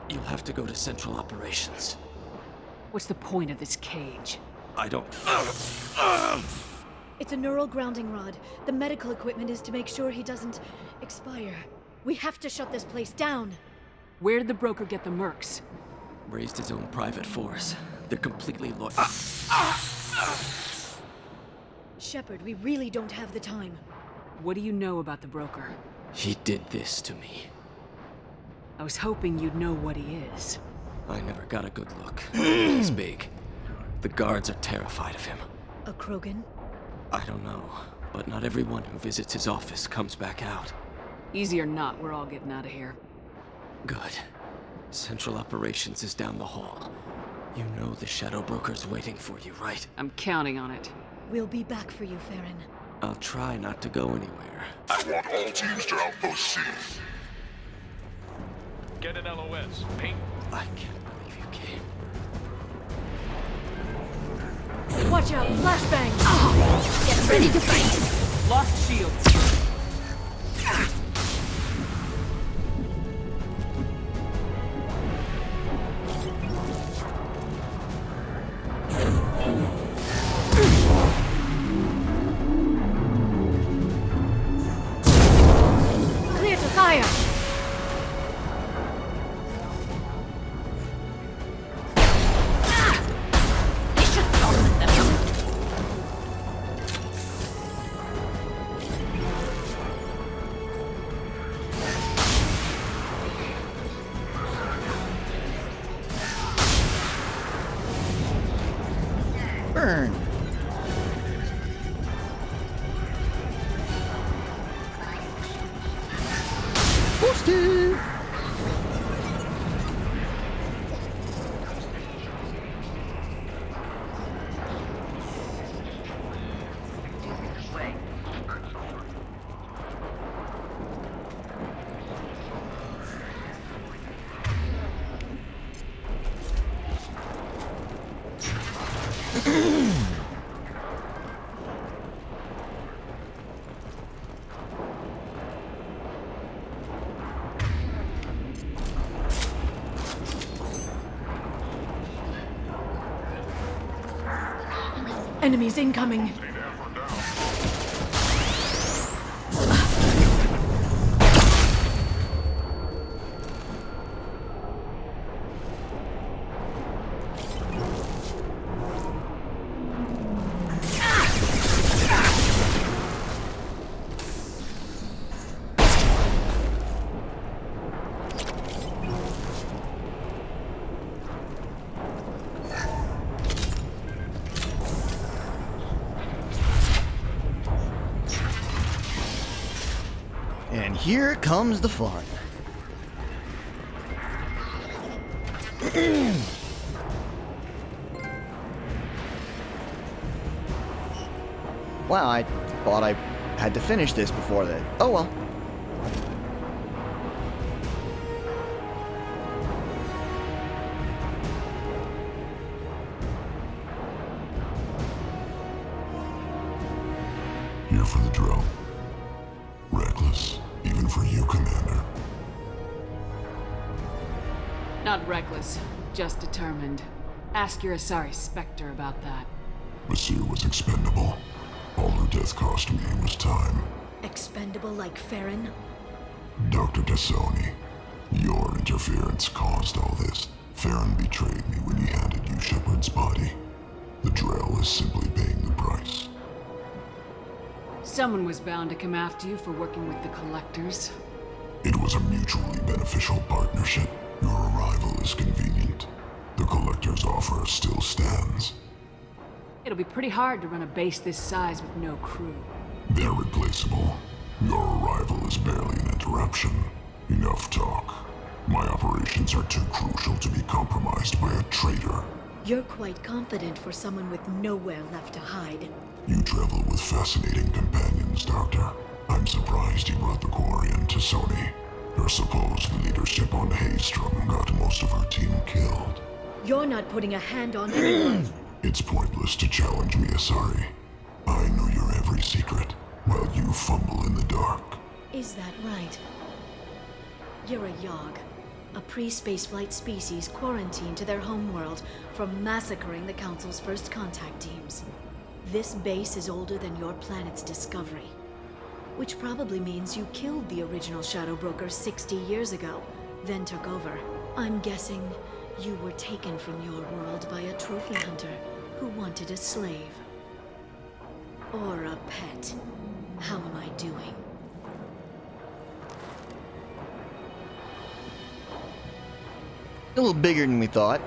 You'll have to go to Central Operations. What's the point of this cage? I don't... It's a neural grounding rod. The medical equipment is to make sure he doesn't expire. We have to shut this place down. Where did the broker get the mercs? Raised his own private force. They're completely loyal. Shepard, we really don't have the time. What do you know about the broker? He did this to me. I was hoping you'd know what he is. I never got a good look. He's big. The guards are terrified of him. A Krogan? I don't know, but not everyone who visits his office comes back out. Easy or not, we're all getting out of here. Good. Central Operations is down the hall. You know the Shadow Broker's waiting for you, right? I'm counting on it. We'll be back for you, Farron. I'll try not to go anywhere. I want all teams to Outpost C. Get an LOS. Ping. I can't believe you came. Watch out, flashbangs! Get ready to fight! Lost shields. Clear to fire! Burn. Enemies incoming. And here comes the fun. Wow, I thought I had to finish this before that. Oh well. Here for the drill. Reckless, even for you, Commander. Not reckless, just determined. Ask your Asari Spectre about that. Monsieur was expendable. All her death cost me was time. Expendable like Farron? Dr. Tassoni, your interference caused all this. Farron betrayed me when he handed you Shepard's body. The Drell is simply paying the price. Someone was bound to come after you for working with the Collectors. It was a mutually beneficial partnership. Your arrival is convenient. The Collector's offer still stands. It'll be pretty hard to run a base this size with no crew. They're replaceable. Your arrival is barely an interruption. Enough talk. My operations are too crucial to be compromised by a traitor. You're quite confident for someone with nowhere left to hide. You travel with fascinating companions, Doctor. I'm surprised you brought the Quarian to Sony. Her supposed leadership on Haystrom got most of her team killed. You're not putting a hand on anyone. It's pointless to challenge me, Asari. I know your every secret, while you fumble in the dark. Is that right? You're a Yogg, a pre-spaceflight species quarantined to their homeworld from massacring the Council's first contact teams. This base is older than your planet's discovery, which probably means you killed the original Shadow Broker 60 years ago, then took over. I'm guessing you were taken from your world by a trophy hunter who wanted a slave. Or a pet. How am I doing? A little bigger than we thought.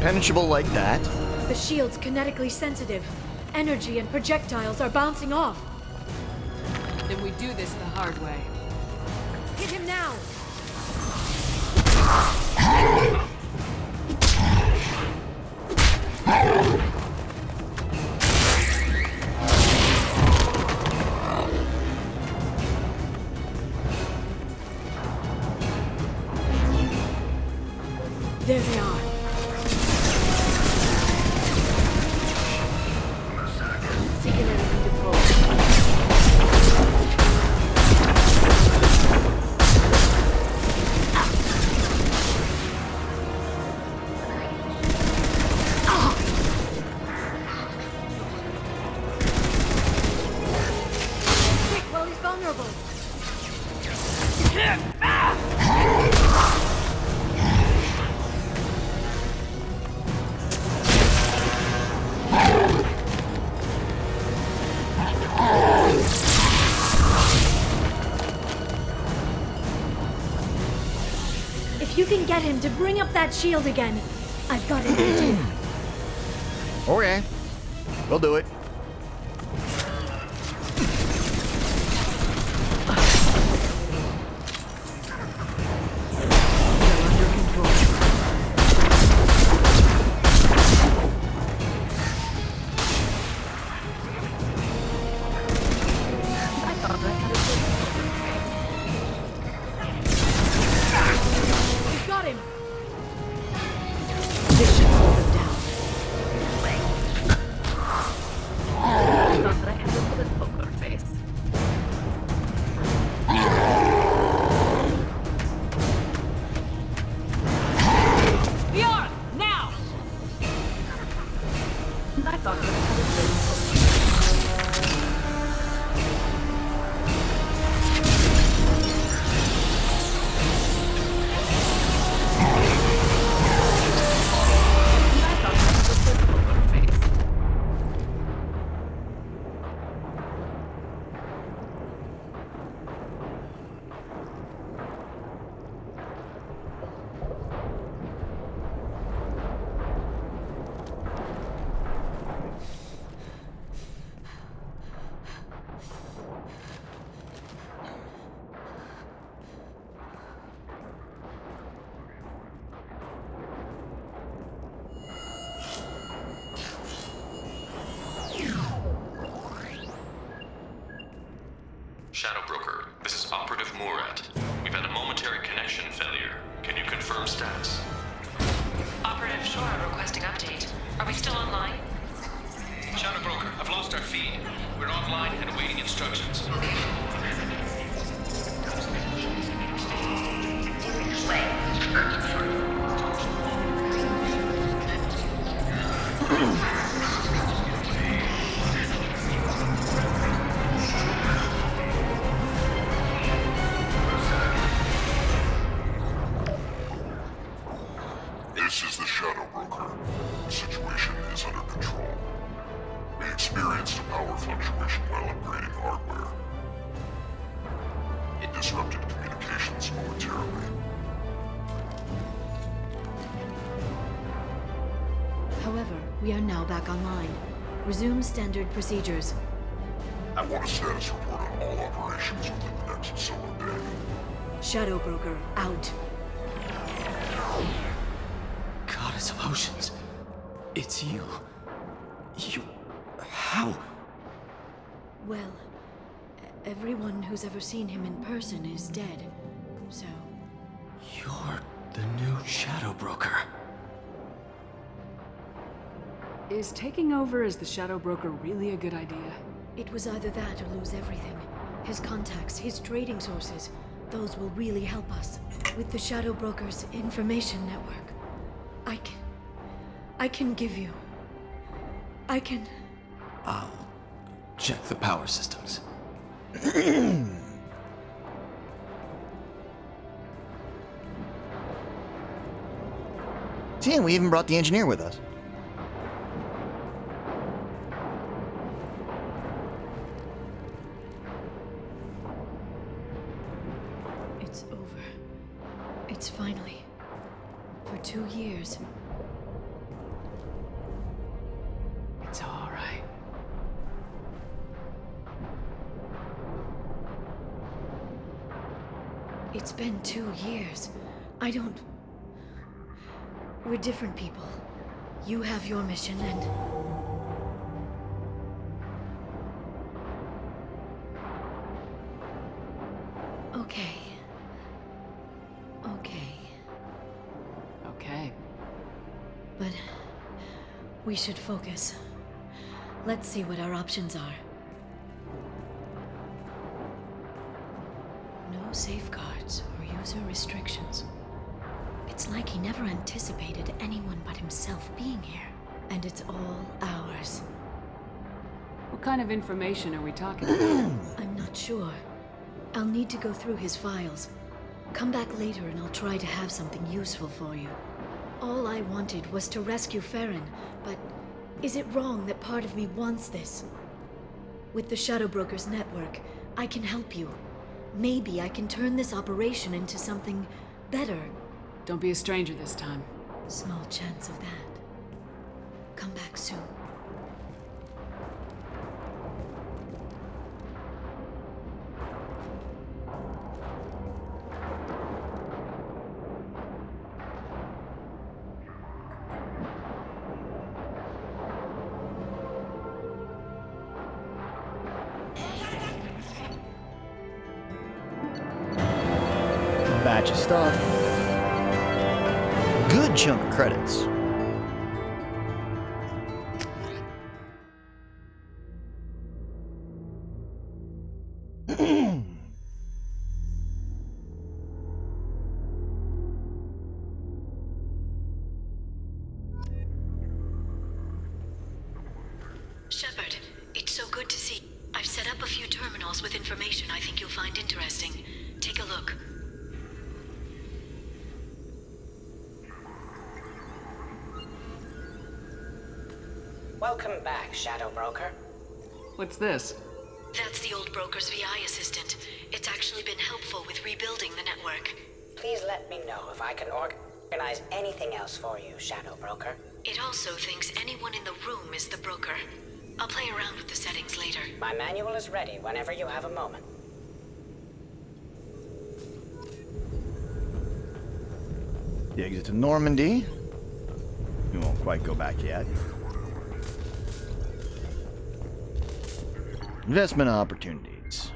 Impenetrable like that. The shield's kinetically sensitive. Energy and projectiles are bouncing off. Then we do this the hard way. Hit him now! There they are. can get him to bring up that shield again, I've got an idea. Okay. We'll do it. We've got him. This should slow them down. Bjorn, now! I thought Shadow Broker, this is Operative Murat. We've had a momentary connection failure. Can you confirm stats? Operative Shora requesting update. Are we still online? Shadow Broker, I've lost our feed. We're online and awaiting instructions. This is the Shadow Broker. The situation is under control. We experienced a power fluctuation while upgrading hardware. It disrupted communications momentarily. However, we are now back online. Resume standard procedures. I want a status report on all operations within the next solar day. Shadow Broker, out. Goddess of Oceans. It's you. You... How? Well, everyone who's ever seen him in person is dead. So... You're the new Shadow Broker. Is taking over as the Shadow Broker really a good idea? it was either that or lose everything. His contacts, his trading sources, those will really help us. With the Shadow Broker's information network, I can give you... I'll check the power systems. See, we even brought the engineer with us. It's over. It's finally. For 2 years. It's all right. It's been 2 years. I don't... We're different people. You have your mission and... Okay. Okay. But... we should focus. Let's see what our options are. No safeguards or user restrictions. It's like he never anticipated anyone but himself being here. And it's all ours. What kind of information are we talking about? I'm not sure. I'll need to go through his files. Come back later and I'll try to have something useful for you. All I wanted was to rescue Farron, but is it wrong that part of me wants this? With the Shadow Broker's network, I can help you. Maybe I can turn this operation into something better. Don't be a stranger this time. Small chance of that. Come back soon. Batch of stuff. Good chunk of credits. Shepard, it's so good to see. I've set up a few terminals with information I think you'll find interesting. Take a look. Welcome back, Shadow Broker. What's this? That's the old broker's VI assistant. It's actually been helpful with rebuilding the network. Please let me know if I can organize anything else for you, Shadow Broker. It also thinks anyone in the room is the broker. I'll play around with the settings later. My manual is ready whenever you have a moment. The exit to Normandy. We won't quite go back yet. Investment opportunities.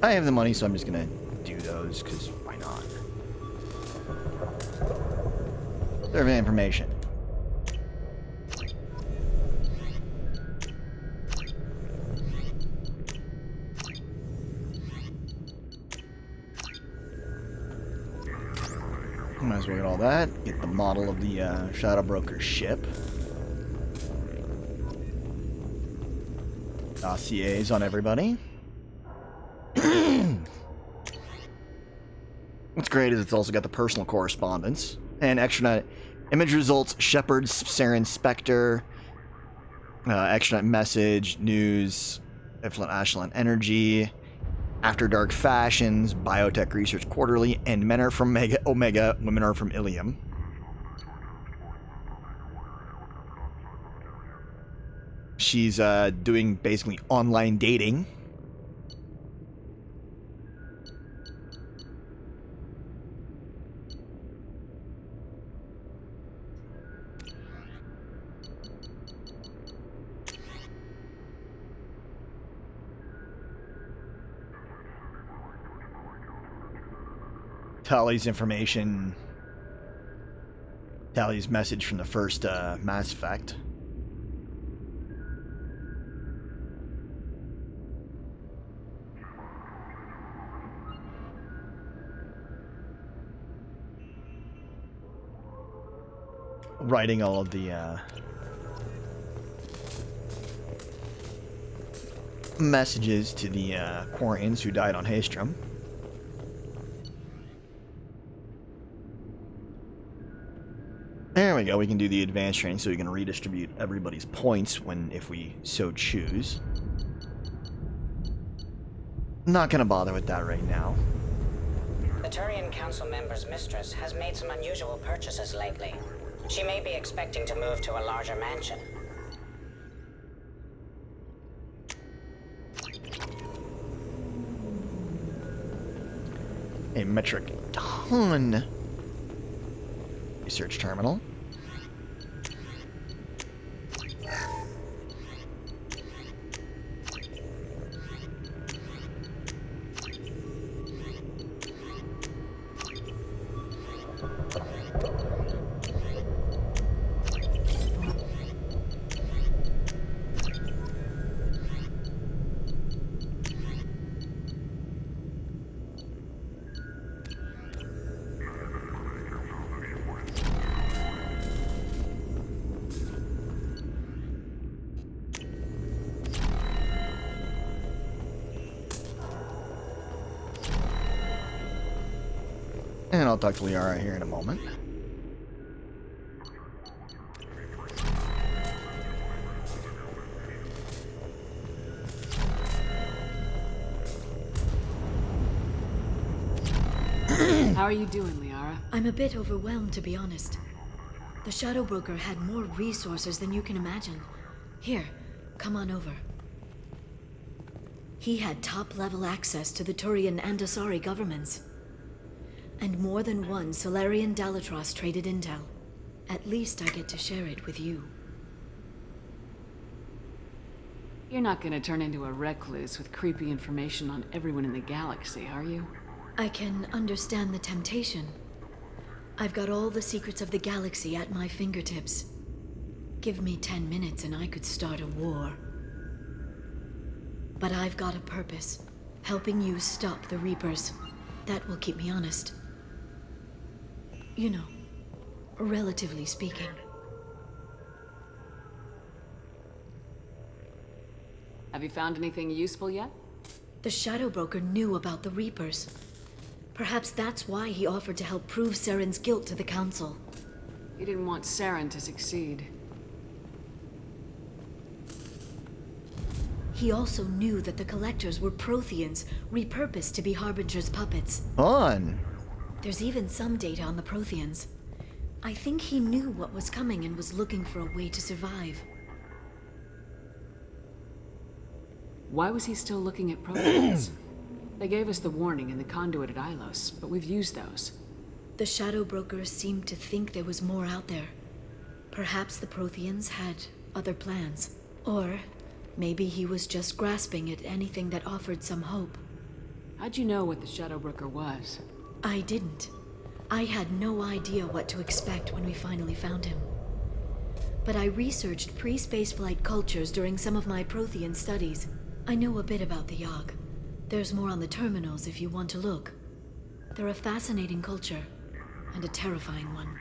I have the money, so I'm just gonna do those, because why not? Survey information. Might as well get all that. Get the model of the Shadow Broker ship. Dossiers on everybody. What's great is it's also got the personal correspondence and extranet image results, Shepard's Saren Spectre, extranet message, news, Effluent Ashland Energy, After Dark Fashions, Biotech Research Quarterly, and Men Are From Omega, Women Are From Ilium. She's doing basically online dating. Tali's information. Tali's message from the first Mass Effect. Writing all of the messages to the Quarians who died on Haestrom. There we go, we can do the advanced training so we can redistribute everybody's points if we so choose. Not gonna bother with that right now. The Turian Council member's mistress has made some unusual purchases lately. She may be expecting to move to a larger mansion. A metric ton. Research terminal. And I'll talk to Liara here in a moment. How are you doing, Liara? I'm a bit overwhelmed, to be honest. The Shadow Broker had more resources than you can imagine. Here, come on over. He had top-level access to the Turian and Asari governments. And more than one Solarian Dalatros traded intel. At least I get to share it with you. You're not gonna turn into a recluse with creepy information on everyone in the galaxy, are you? I can understand the temptation. I've got all the secrets of the galaxy at my fingertips. Give me 10 minutes and I could start a war. But I've got a purpose. Helping you stop the Reapers. That will keep me honest. You know, relatively speaking. Have you found anything useful yet? The Shadow Broker knew about the Reapers. Perhaps that's why he offered to help prove Saren's guilt to the Council. He didn't want Saren to succeed. He also knew that the Collectors were Protheans, repurposed to be Harbinger's puppets. Fun! There's even some data on the Protheans. I think he knew what was coming and was looking for a way to survive. Why was he still looking at Protheans? They gave us the warning in the conduit at Ilos, but we've used those. The Shadow Broker seemed to think there was more out there. Perhaps the Protheans had other plans. Or maybe he was just grasping at anything that offered some hope. How'd you know what the Shadow Broker was? I didn't. I had no idea what to expect when we finally found him. But I researched pre-spaceflight cultures during some of my Prothean studies. I know a bit about the Yogg. There's more on the terminals if you want to look. They're a fascinating culture, and a terrifying one.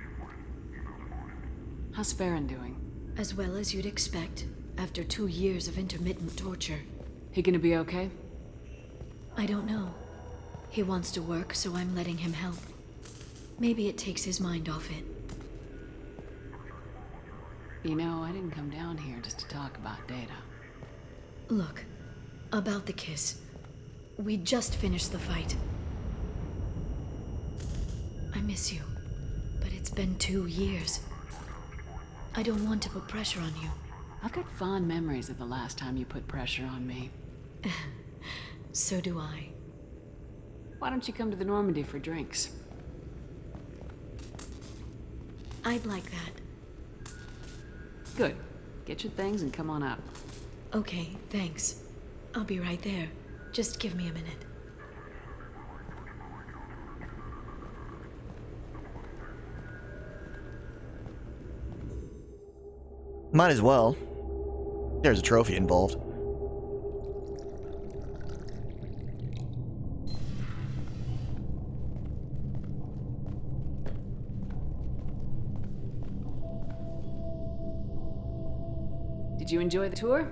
How's Farron doing? As well as you'd expect, after 2 years of intermittent torture. He gonna be okay? I don't know. He wants to work, so I'm letting him help. Maybe it takes his mind off it. You know, I didn't come down here just to talk about Data. Look, about the kiss. We just finished the fight. I miss you, but it's been 2 years. I don't want to put pressure on you. I've got fond memories of the last time you put pressure on me. So do I. Why don't you come to the Normandy for drinks? I'd like that. Good. Get your things and come on up. Okay, thanks. I'll be right there. Just give me a minute. Might as well. There's a trophy involved. Did you enjoy the tour?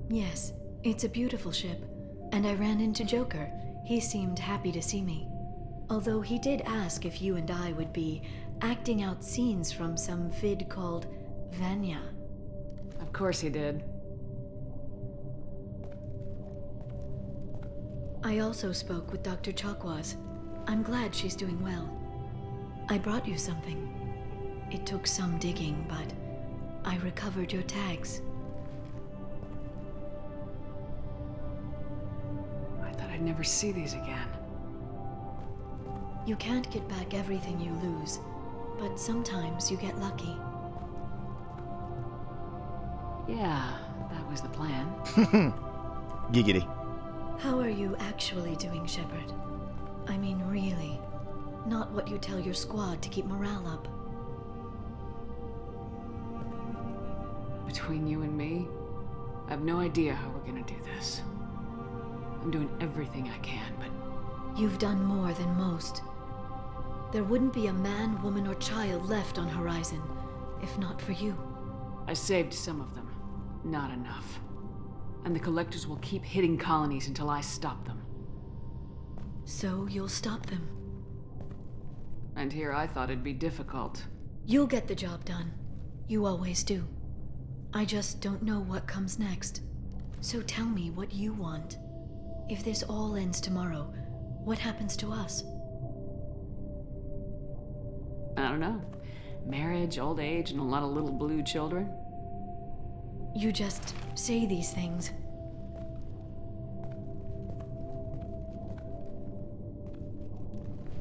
Yes, it's a beautiful ship. And I ran into Joker. He seemed happy to see me. Although he did ask if you and I would be acting out scenes from some vid called Vanya. Of course he did. I also spoke with Dr. Chakwas. I'm glad she's doing well. I brought you something. It took some digging, but I recovered your tags. I thought I'd never see these again. You can't get back everything you lose, but sometimes you get lucky. Yeah, that was the plan. Giggity. How are you actually doing, Shepard? I mean, really. Not what you tell your squad to keep morale up. Between you and me, I have no idea how we're gonna do this. I'm doing everything I can, but... You've done more than most. There wouldn't be a man, woman, or child left on Horizon, if not for you. I saved some of them. Not enough. And the Collectors will keep hitting colonies until I stop them. So you'll stop them. And here I thought it'd be difficult. You'll get the job done. You always do. I just don't know what comes next. So tell me what you want. If this all ends tomorrow, what happens to us? I don't know. Marriage, old age, and a lot of little blue children? You just say these things.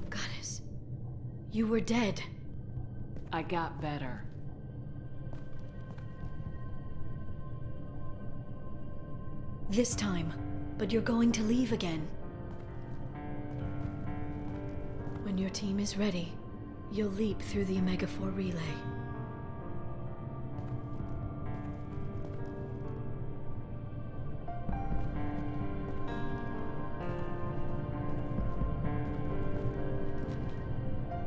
Goddess, you were dead. I got better. This time, but you're going to leave again. When your team is ready, you'll leap through the Omega-4 relay.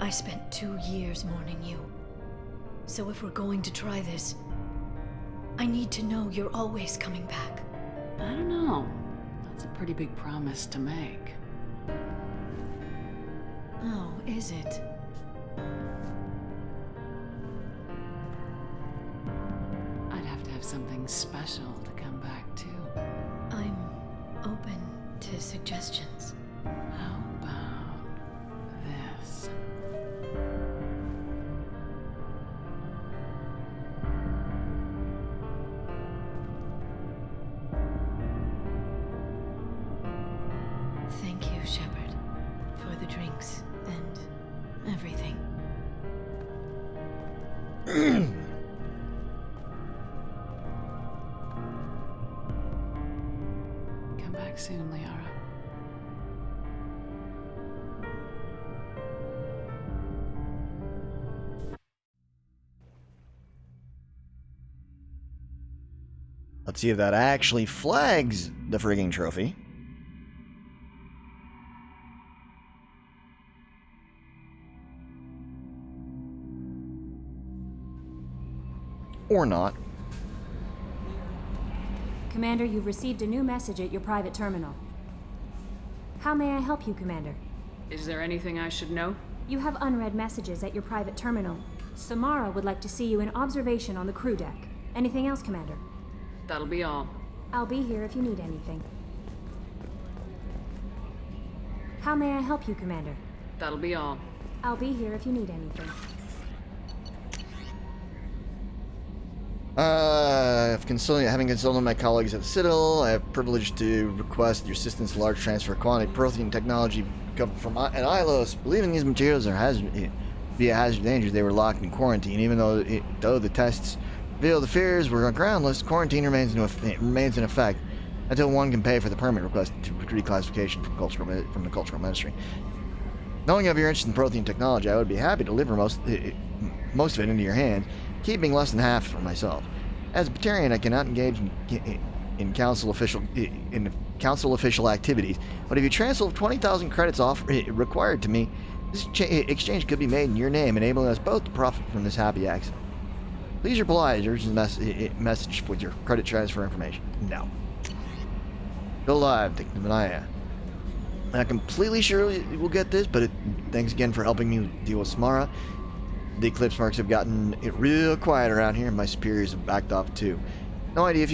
I spent 2 years mourning you. So if we're going to try this, I need to know you're always coming back. I don't know. That's a pretty big promise to make. Oh, is it? I'd have to have something special to come back to. I'm open to suggestions. How about this? Thank you, Shepard, for the drinks and everything. Come back soon, Liara. Let's see if that actually flags the frigging trophy. Or not. Commander, you've received a new message at your private terminal. How may I help you, Commander? Is there anything I should know? You have unread messages at your private terminal. Samara would like to see you in observation on the crew deck. Anything else, Commander? That'll be all. I'll be here if you need anything. How may I help you, Commander? That'll be all. I'll be here if you need anything. Having consulted my colleagues at the Citadel, I have privilege to request your assistance in large transfer quantity protein technology coming from at Ilos. Believing these materials are hazard dangers, they were locked in quarantine. Even though the tests reveal the fears were groundless, quarantine remains in effect until one can pay for the permit request to reclassification from the Cultural Ministry. Knowing of your interest in protein technology, I would be happy to deliver most of it into your hands, keeping less than half for myself. As a Batarian, I cannot engage in council official activities, but if you transfer 20,000 credits required to me, this exchange could be made in your name, enabling us both to profit from this happy accident. Please reply to the message with your credit transfer information. No. Go live, take the Manaya. I'm not completely sure we'll get this, but thanks again for helping me deal with Samara. The Eclipse marks have gotten it real quiet around here, and my superiors have backed off too. No idea if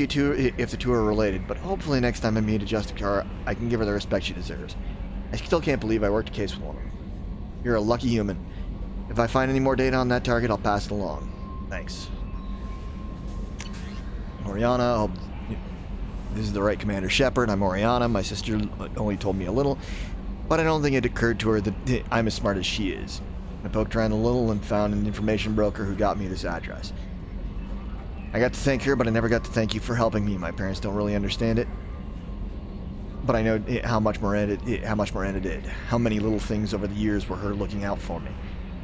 the two are related, but hopefully next time I meet a Justicar, I can give her the respect she deserves. I still can't believe I worked a case with one of them. You're a lucky human. If I find any more data on that target, I'll pass it along. Thanks. Oriana, I hope this is the right Commander Shepard. I'm Oriana. My sister only told me a little, but I don't think it occurred to her that I'm as smart as she is. I poked around a little and found an information broker who got me this address. I got to thank her, but I never got to thank you for helping me. My parents don't really understand it, but I know how much Miranda did. How many little things over the years were her looking out for me.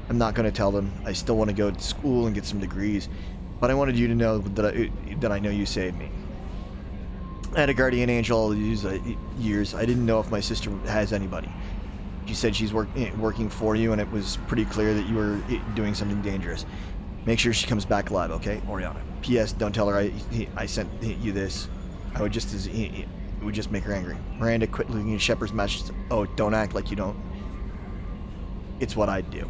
I'm not going to tell them. I still want to go to school and get some degrees, but I wanted you to know that I know you saved me. I had a guardian angel all these years. I didn't know if my sister has anybody. She said she's working for you, and it was pretty clear that you were doing something dangerous. Make sure she comes back alive, okay, Oriana? P.S. Don't tell her I sent you this. I would just as would just make her angry. Miranda quit looking at Shepard's messages. Oh, don't act like you don't. It's what I'd do.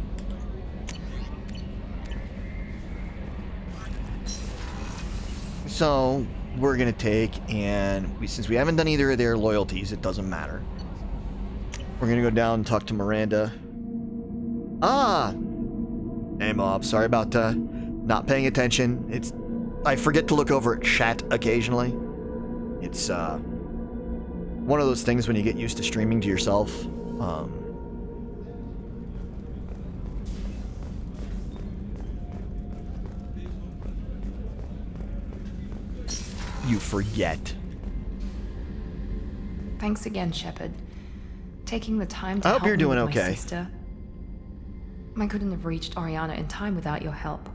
So, we're gonna take, and since we haven't done either of their loyalties, it doesn't matter. We're gonna go down and talk to Miranda. Ah! Hey, Mob, sorry about not paying attention. I forget to look over at chat occasionally. It's one of those things when you get used to streaming to yourself. You forget. Thanks again, Shepard. Taking the time to I hope help you're me doing with my okay. sister. I couldn't have reached Oriana in time without your help.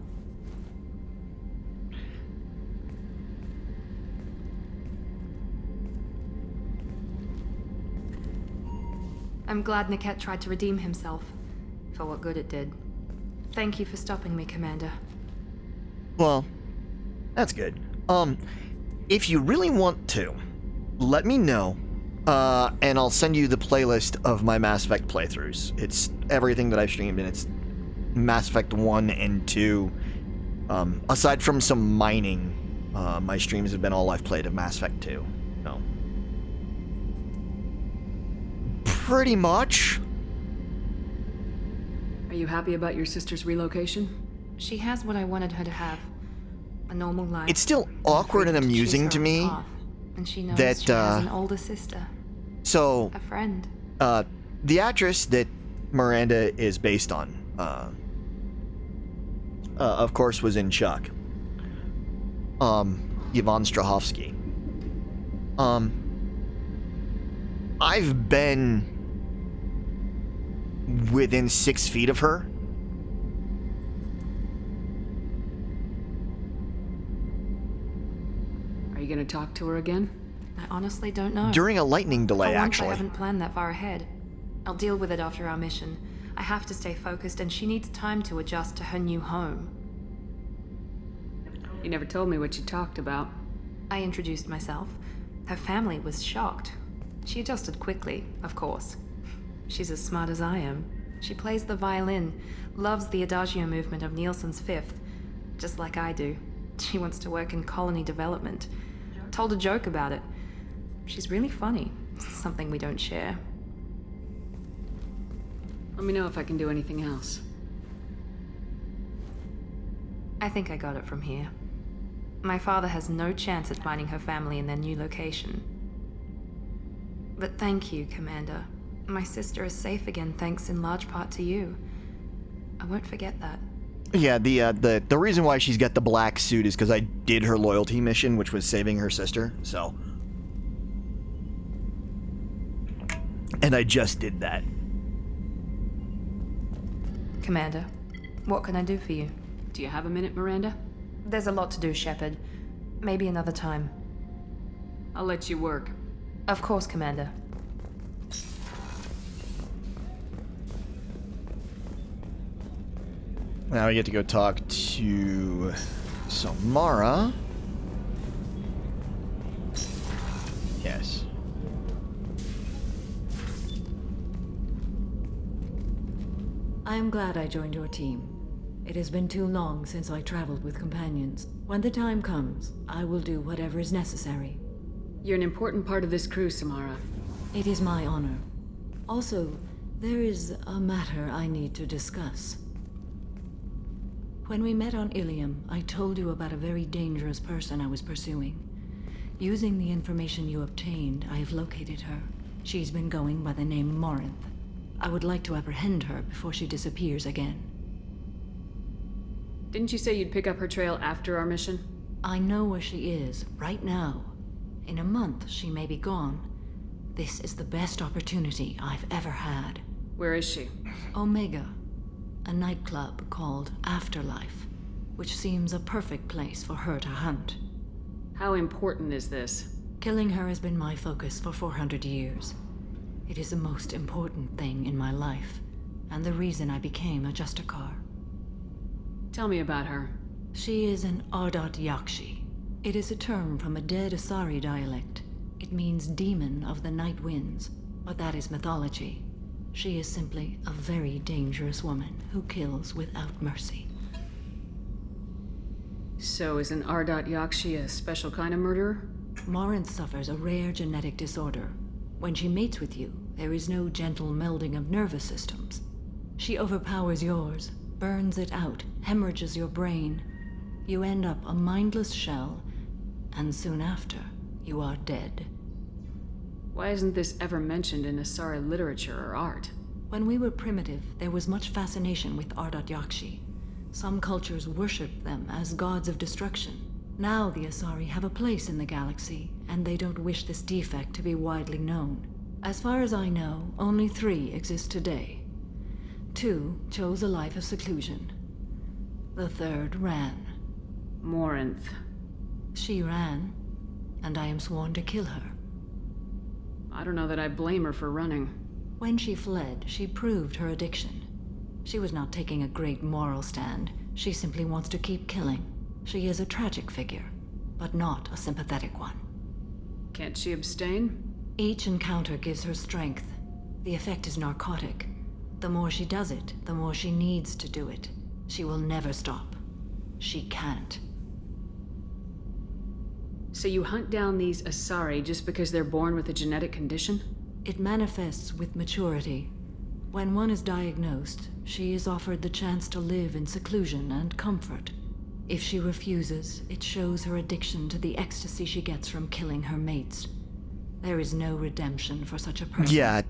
I'm glad Niket tried to redeem himself, for what good it did. Thank you for stopping me, Commander. Well, that's good. If you really want to, let me know, and I'll send you the playlist of my Mass Effect playthroughs. It's everything that I've streamed, and it's Mass Effect 1 and 2. Aside from some mining, my streams have been all I've played of Mass Effect 2. So, pretty much. Are you happy about your sister's relocation? She has what I wanted her to have. A normal life. It's still awkward and amusing to me and she knows that she has an older sister. So a friend. The actress that Miranda is based on, of course, was in Chuck. Yvonne Strahovski. I've been within 6 feet of her. Are you gonna talk to her again? I honestly don't know. During a lightning delay, For once, actually. I haven't planned that far ahead. I'll deal with it after our mission. I have to stay focused, and she needs time to adjust to her new home. You never told me what you talked about. I introduced myself. Her family was shocked. She adjusted quickly, of course. She's as smart as I am. She plays the violin, loves the Adagio movement of Nielsen's Fifth, just like I do. She wants to work in colony development. Told a joke about it. She's really funny. Something we don't share. Let me know if I can do anything else. I think I got it from here. My father has no chance at finding her family in their new location. But thank you, Commander. My sister is safe again thanks in large part to you. I won't forget that. Yeah, the reason why she's got the black suit is because I did her loyalty mission, which was saving her sister, so. And I just did that. Commander, what can I do for you? Do you have a minute, Miranda? There's a lot to do, Shepard. Maybe another time. I'll let you work. Of course, Commander. Now we get to go talk to Samara. Yes. I am glad I joined your team. It has been too long since I traveled with companions. When the time comes, I will do whatever is necessary. You're an important part of this crew, Samara. It is my honor. Also, there is a matter I need to discuss. When we met on Ilium, I told you about a very dangerous person I was pursuing. Using the information you obtained, I have located her. She's been going by the name Morinth. I would like to apprehend her before she disappears again. Didn't you say you'd pick up her trail after our mission? I know where she is, right now. In a month, she may be gone. This is the best opportunity I've ever had. Where is she? Omega. A nightclub called Afterlife, which seems a perfect place for her to hunt. How important is this? Killing her has been my focus for 400 years. It is the most important thing in my life, and the reason I became a Justicar. Tell me about her. She is an Ardat Yakshi. It is a term from a dead Asari dialect. It means demon of the night winds, but that is mythology. She is simply a very dangerous woman who kills without mercy. So is an Ardat Yakshi a special kind of murderer? Morinth suffers a rare genetic disorder. When she mates with you, there is no gentle melding of nervous systems. She overpowers yours, burns it out, hemorrhages your brain. You end up a mindless shell, and soon after, you are dead. Why isn't this ever mentioned in Asari literature or art? When we were primitive, there was much fascination with Ardat Yakshi. Some cultures worshipped them as gods of destruction. Now the Asari have a place in the galaxy, and they don't wish this defect to be widely known. As far as I know, only 3 exist today. 2 chose a life of seclusion. The 3rd ran. Morinth. She ran, and I am sworn to kill her. I don't know that I blame her for running. When she fled, she proved her addiction. She was not taking a great moral stand. She simply wants to keep killing. She is a tragic figure, but not a sympathetic one. Can't she abstain? Each encounter gives her strength. The effect is narcotic. The more she does it, the more she needs to do it. She will never stop. She can't. So you hunt down these Asari just because they're born with a genetic condition? It manifests with maturity. When one is diagnosed, she is offered the chance to live in seclusion and comfort. If she refuses, it shows her addiction to the ecstasy she gets from killing her mates. There is no redemption for such a person. Yeah.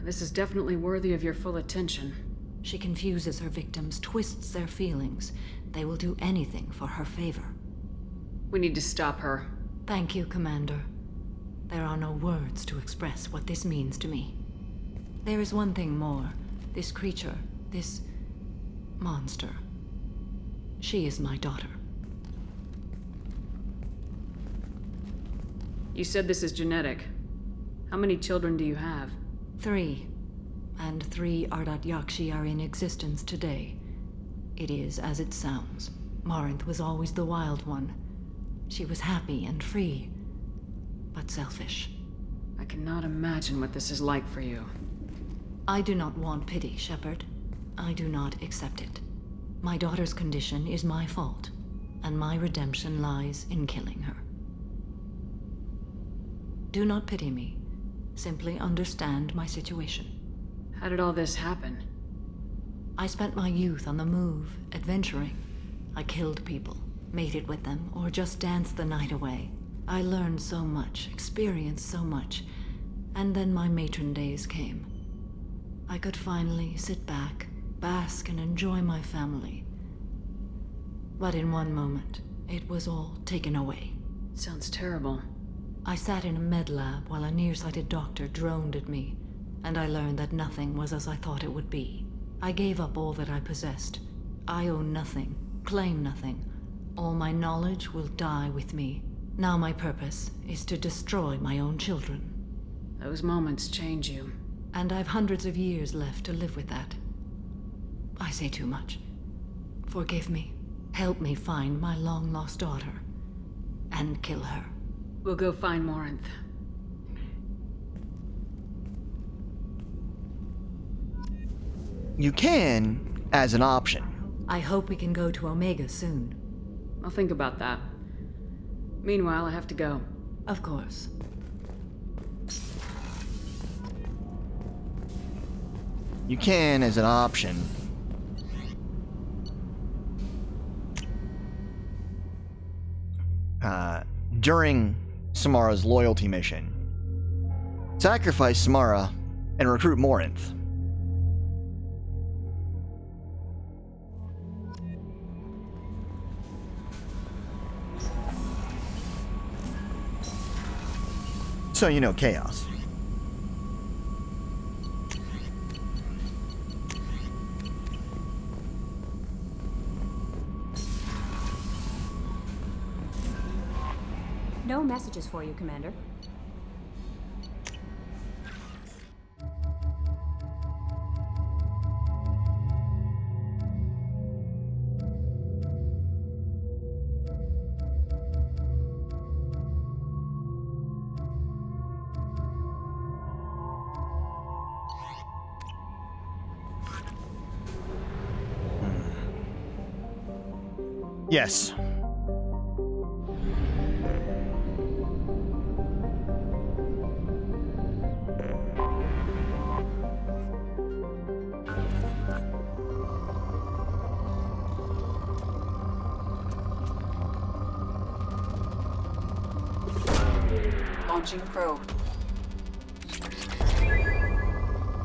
This is definitely worthy of your full attention. She confuses her victims, twists their feelings. They will do anything for her favor. We need to stop her. Thank you, Commander. There are no words to express what this means to me. There is one thing more. This creature, this monster. She is my daughter. You said this is genetic. How many children do you have? 3. And 3 Ardat Yakshi are in existence today. It is as it sounds. Morinth was always the wild one. She was happy and free, but selfish. I cannot imagine what this is like for you. I do not want pity, Shepard. I do not accept it. My daughter's condition is my fault, and my redemption lies in killing her. Do not pity me. Simply understand my situation. How did all this happen? I spent my youth on the move, adventuring. I killed people, mated with them, or just danced the night away. I learned so much, experienced so much, and then my matron days came. I could finally sit back, bask, and enjoy my family. But in one moment, it was all taken away. Sounds terrible. I sat in a med lab while a nearsighted doctor droned at me, and I learned that nothing was as I thought it would be. I gave up all that I possessed. I own nothing, claim nothing. All my knowledge will die with me. Now my purpose is to destroy my own children. Those moments change you. And I've hundreds of years left to live with that. I say too much. Forgive me. Help me find my long-lost daughter. And kill her. We'll go find Morinth. You can, as an option. I hope we can go to Omega soon. I'll think about that. Meanwhile, I have to go. Of course. You can, as an option. During Samara's loyalty mission, sacrifice Samara and recruit Morinth. So you know Chaos. No messages for you, Commander. Yes. Launching probe.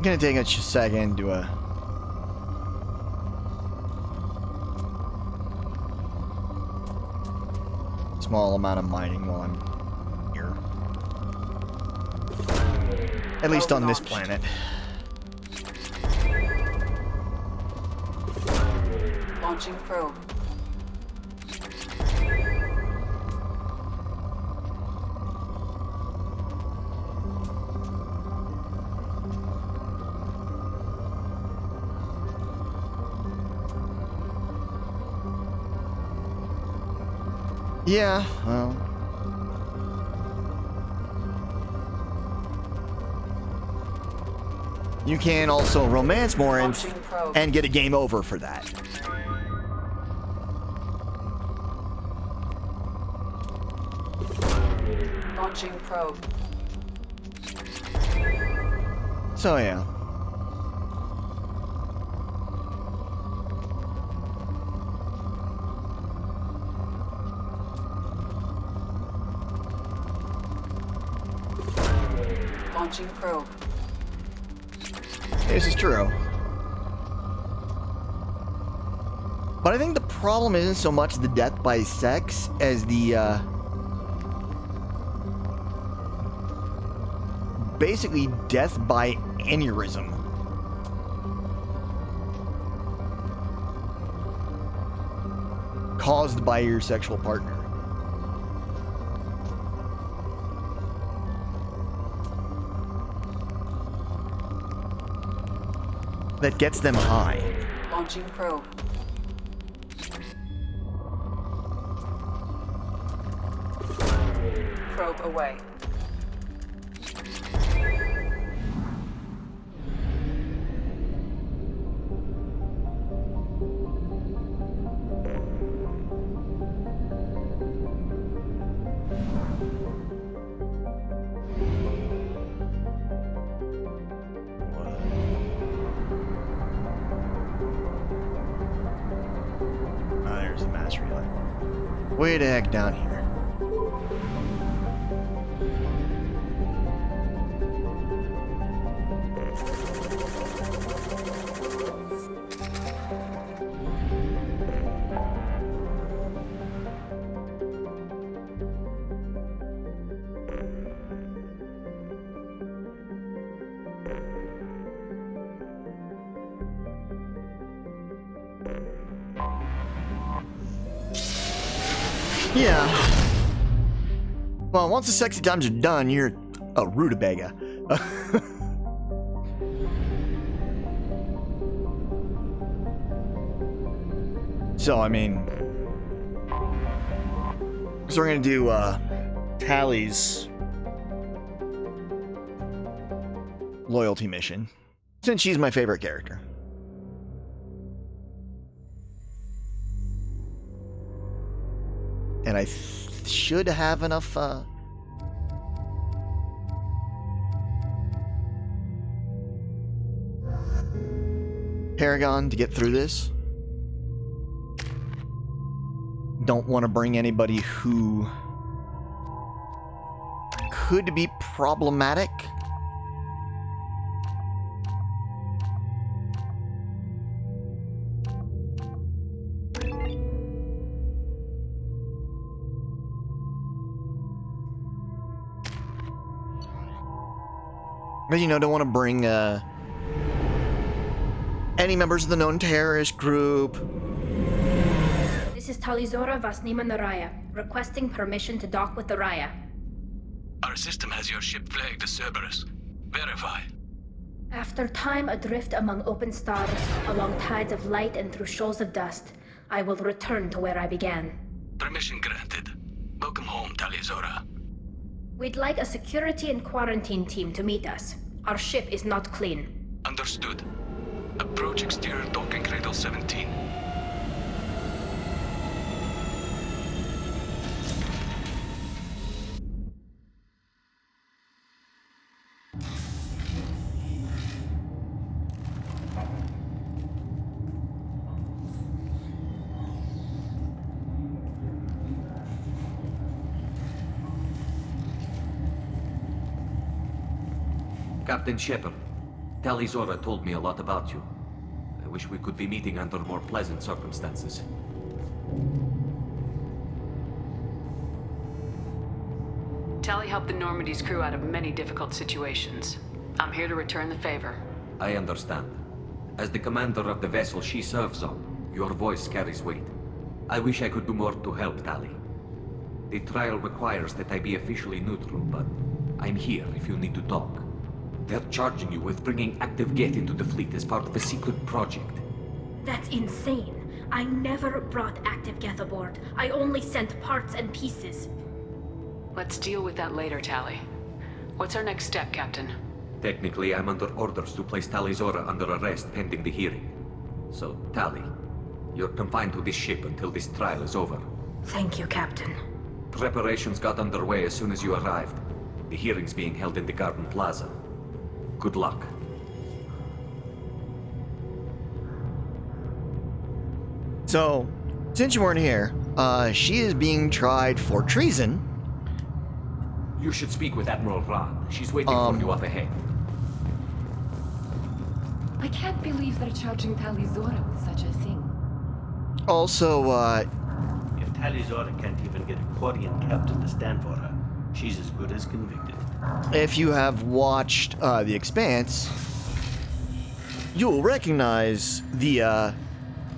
Gonna take a second to small amount of mining while I'm here. At least on this planet. Launching probe. Yeah, well. You can also romance Morinth and get a game over for that. Launching probe. So yeah. Launching probe. This is true. But I think the problem isn't so much the death by sex as the, basically death by aneurysm. Caused by your sexual partner. That gets them high. Launching probe. Probe away. Way the heck down here. Yeah. Well, once the sexy times are done, you're a rutabaga. So, I mean... So we're gonna do, Tally's loyalty mission. Since she's my favorite character. And I should have enough, Paragon to get through this. Don't want to bring anybody who could be problematic. But, you know, don't want to bring any members of the known terrorist group. This is Talizora Vasnima Naraya, requesting permission to dock with the Raya. Our system has your ship flagged as Cerberus. Verify. After time adrift among open stars, along tides of light and through shoals of dust, I will return to where I began. Permission granted. Welcome home, Talizora. We'd like a security and quarantine team to meet us. Our ship is not clean. Understood. Approach exterior docking cradle 17. Captain Shepard, Tali Zora told me a lot about you. I wish we could be meeting under more pleasant circumstances. Tali helped the Normandy's crew out of many difficult situations. I'm here to return the favor. I understand. As the commander of the vessel she serves on, your voice carries weight. I wish I could do more to help Tali. The trial requires that I be officially neutral, but I'm here if you need to talk. They're charging you with bringing active Geth into the fleet as part of a secret project. That's insane. I never brought active Geth aboard. I only sent parts and pieces. Let's deal with that later, Tali. What's our next step, Captain? Technically, I'm under orders to place Tali Zora under arrest pending the hearing. So, Tali, you're confined to this ship until this trial is over. Thank you, Captain. Preparations got underway as soon as you arrived. The hearing's being held in the Garden Plaza. Good luck. So, since you weren't here, she is being tried for treason. You should speak with Admiral Ron. She's waiting for you up ahead. I can't believe they're charging Tali Zora with such a thing. Also, If Tali Zora can't even get a Quarian captain to stand for her, she's as good as convicted. if you have watched The Expanse, you'll recognize the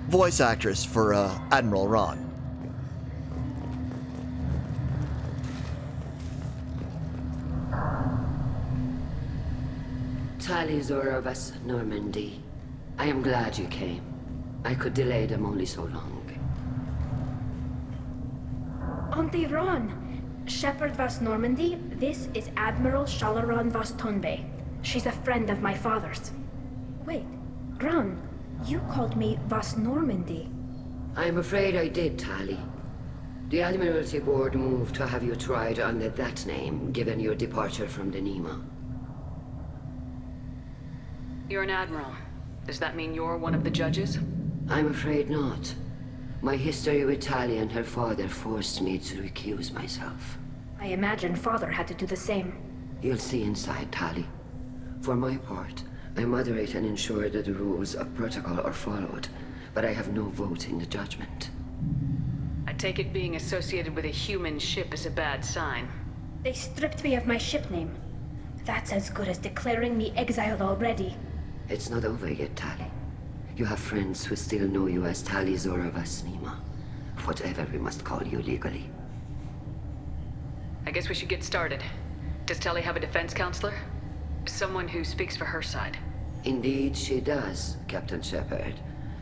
voice actress for Admiral Ron. Tali Zora vas Normandy. I am glad you came. I could delay them only so long. Auntie Ron, Shepard vas Normandy, this is Admiral Shalaron vas Tonbe. She's a friend of my father's. Wait, Ron, you called me vas Normandy. I'm afraid I did, Tali. The Admiralty Board moved to have you tried under that name, given your departure from the Nima. You're an admiral. Does that mean you're one of the judges? I'm afraid not. My history with Tali and her father forced me to recuse myself. I imagine father had to do the same. You'll see inside, Tali. For my part, I moderate and ensure that the rules of protocol are followed, but I have no vote in the judgment. I take it being associated with a human ship is a bad sign. They stripped me of my ship name. That's as good as declaring me exiled already. It's not over yet, Tali. You have friends who still know you as Tali Zora vas Nima. Whatever we must call you legally. I guess we should get started. Does Tali have a defense counselor? Someone who speaks for her side. Indeed she does, Captain Shepard.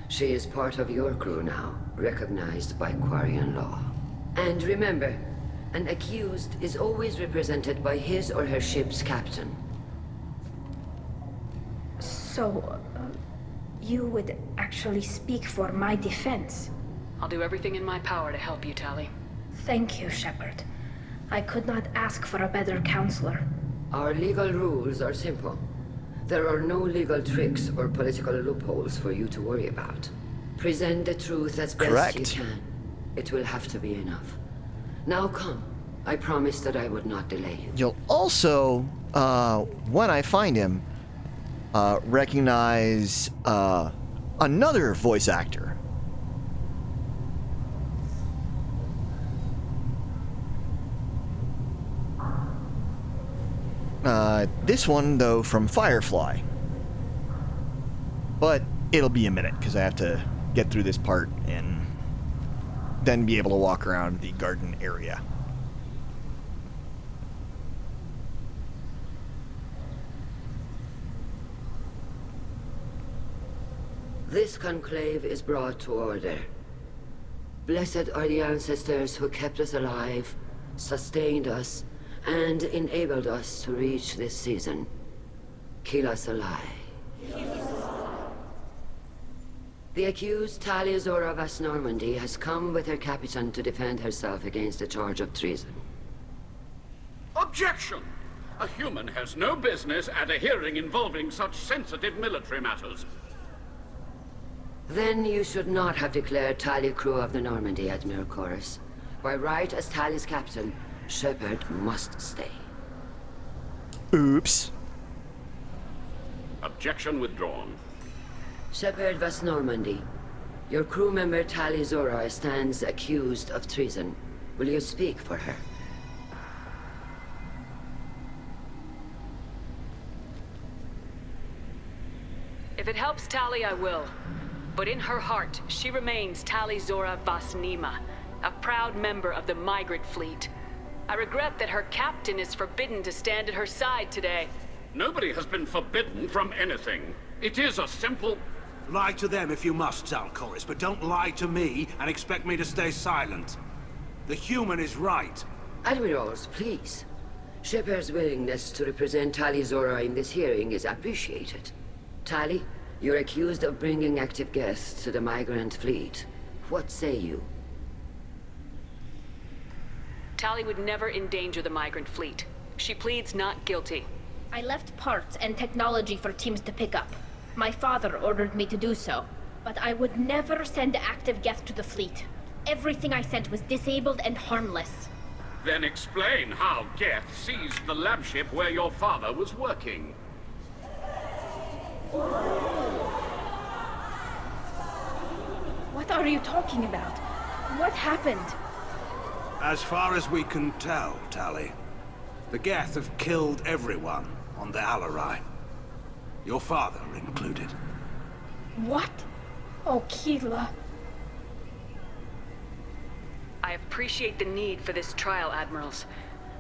She is part of your crew now, recognized by Quarian law. And remember, an accused is always represented by his or her ship's captain. So, you would actually speak for my defense? I'll do everything in my power to help you, Tali. Thank you, Shepard. I could not ask for a better counselor. Our legal rules are simple. There are no legal tricks or political loopholes for you to worry about. Present the truth as best you can. It will have to be enough. Now come. I promised that I would not delay you. You'll also, when I find him, recognize another voice actor. This one, though, from Firefly. But it'll be a minute, because I have to get through this part and then be able to walk around the garden area. This conclave is brought to order. Blessed are the ancestors who kept us alive, sustained us, and enabled us to reach this season. Keep us alive. The accused Tali Zora vas Normandy has come with her captain to defend herself against a charge of treason. Objection! A human has no business at a hearing involving such sensitive military matters. Then you should not have declared Tali crew of the Normandy, Admiral Chorus. By right as Tali's captain, Shepard must stay. Oops. Objection withdrawn. Shepard Vas Normandy, your crew member Tali Zora stands accused of treason. Will you speak for her? If it helps Tali, I will. But in her heart, she remains Tali Zora Vas Nima, a proud member of the migrant fleet. I regret that her captain is forbidden to stand at her side today. Nobody has been forbidden from anything. It is a simple... Lie to them if you must, Zalcoris, but don't lie to me and expect me to stay silent. The human is right. Admirals, please. Shepard's willingness to represent Tali Zora in this hearing is appreciated. Tali, you're accused of bringing active guests to the migrant fleet. What say you? Tali would never endanger the migrant fleet. She pleads not guilty. I left parts and technology for teams to pick up. My father ordered me to do so, but I would never send active guests to the fleet. Everything I sent was disabled and harmless. Then explain how Geth seized the lab ship where your father was working. What are you talking about? What happened? As far as we can tell, Tali, the Geth have killed everyone on the Alarai. Your father included. What? Oh, Keela. I appreciate the need for this trial, Admirals.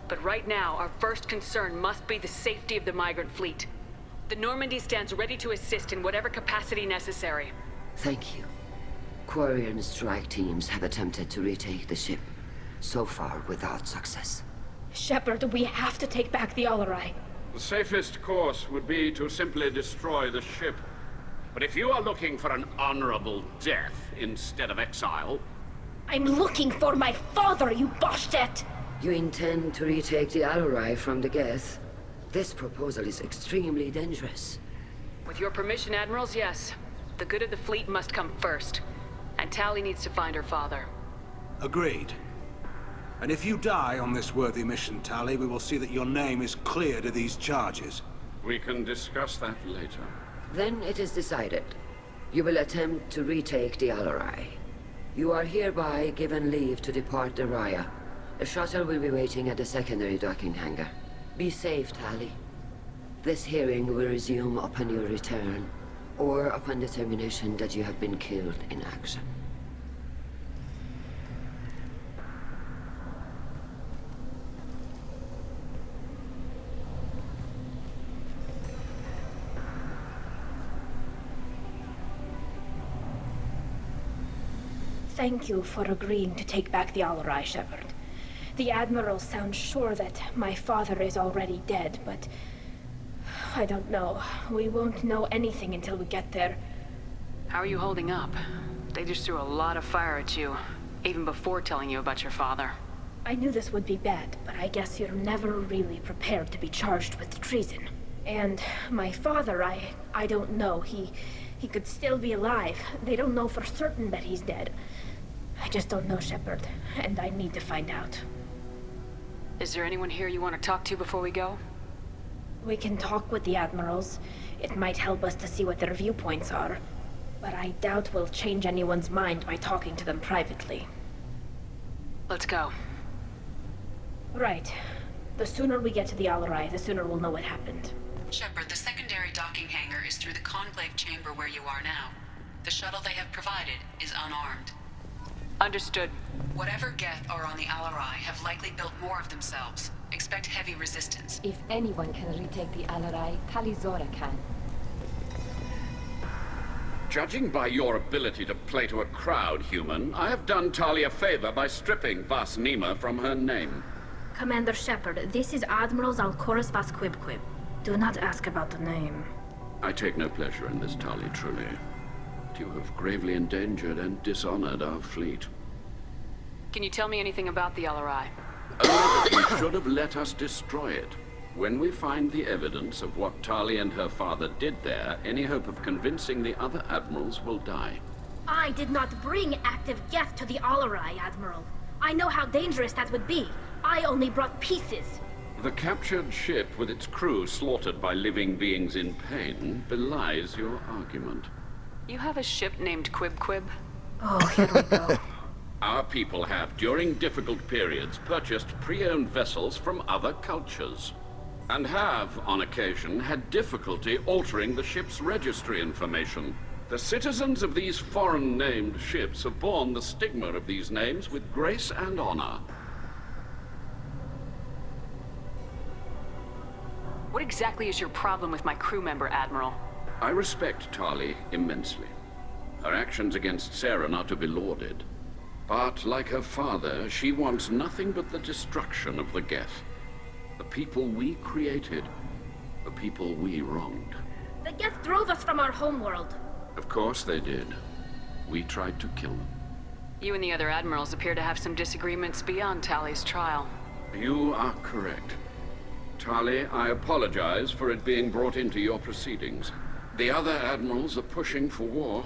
But right now, our first concern must be the safety of the migrant fleet. The Normandy stands ready to assist in whatever capacity necessary. Thank you. Quarry and strike teams have attempted to retake the ship, so far without success. Shepard, we have to take back the Alarai. The safest course would be to simply destroy the ship. But if you are looking for an honorable death instead of exile... I'm looking for my father, you Boshtet! You intend to retake the Alarai from the Geth? This proposal is extremely dangerous. With your permission, Admirals, yes. The good of the fleet must come first. And Tali needs to find her father. Agreed. And if you die on this worthy mission, Tali, we will see that your name is cleared of these charges. We can discuss that later. Then it is decided. You will attempt to retake the Alarai. You are hereby given leave to depart the Raya. A shuttle will be waiting at the secondary docking hangar. Be safe, Tali. This hearing will resume upon your return, or upon determination that you have been killed in action. Thank you for agreeing to take back the Alarai, Shepard. The Admiral sounds sure that my father is already dead, but... I don't know. We won't know anything until we get there. How are you holding up? They just threw a lot of fire at you, even before telling you about your father. I knew this would be bad, but I guess you're never really prepared to be charged with treason. And my father, I don't know. He could still be alive. They don't know for certain that he's dead. I just don't know, Shepard, and I need to find out. Is there anyone here you want to talk to before we go? We can talk with the Admirals. It might help us to see what their viewpoints are. But I doubt we'll change anyone's mind by talking to them privately. Let's go. Right. The sooner we get to the Alarai, the sooner we'll know what happened. Shepard, the secondary docking hangar is through the conclave chamber where you are now. The shuttle they have provided is unarmed. Understood. Whatever Geth are on the Alarai have likely built more of themselves. Expect heavy resistance. If anyone can retake the Alarai, Tali Zora can. Judging by your ability to play to a crowd, human, I have done Tali a favor by stripping Vas Nima from her name. Commander Shepard, this is Admiral Zalcoris Vas Quibquib. Do not ask about the name. I take no pleasure in this, Tali, truly. You have gravely endangered and dishonored our fleet. Can you tell me anything about the Alarai? Only that you should have let us destroy it. When we find the evidence of what Tali and her father did there, any hope of convincing the other admirals will die. I did not bring active Geth to the Alarai, Admiral. I know how dangerous that would be. I only brought pieces. The captured ship with its crew slaughtered by living beings in pain belies your argument. You have a ship named Quib Quib? Oh, here we go. Our people have, during difficult periods, purchased pre-owned vessels from other cultures, and have, on occasion, had difficulty altering the ship's registry information. The citizens of these foreign-named ships have borne the stigma of these names with grace and honor. What exactly is your problem with my crew member, Admiral? I respect Tali immensely. Her actions against Saren are to be lauded. But, like her father, she wants nothing but the destruction of the Geth. The people we created. The people we wronged. The Geth drove us from our homeworld. Of course they did. We tried to kill them. You and the other admirals appear to have some disagreements beyond Tali's trial. You are correct. Tali, I apologize for it being brought into your proceedings. The other admirals are pushing for war.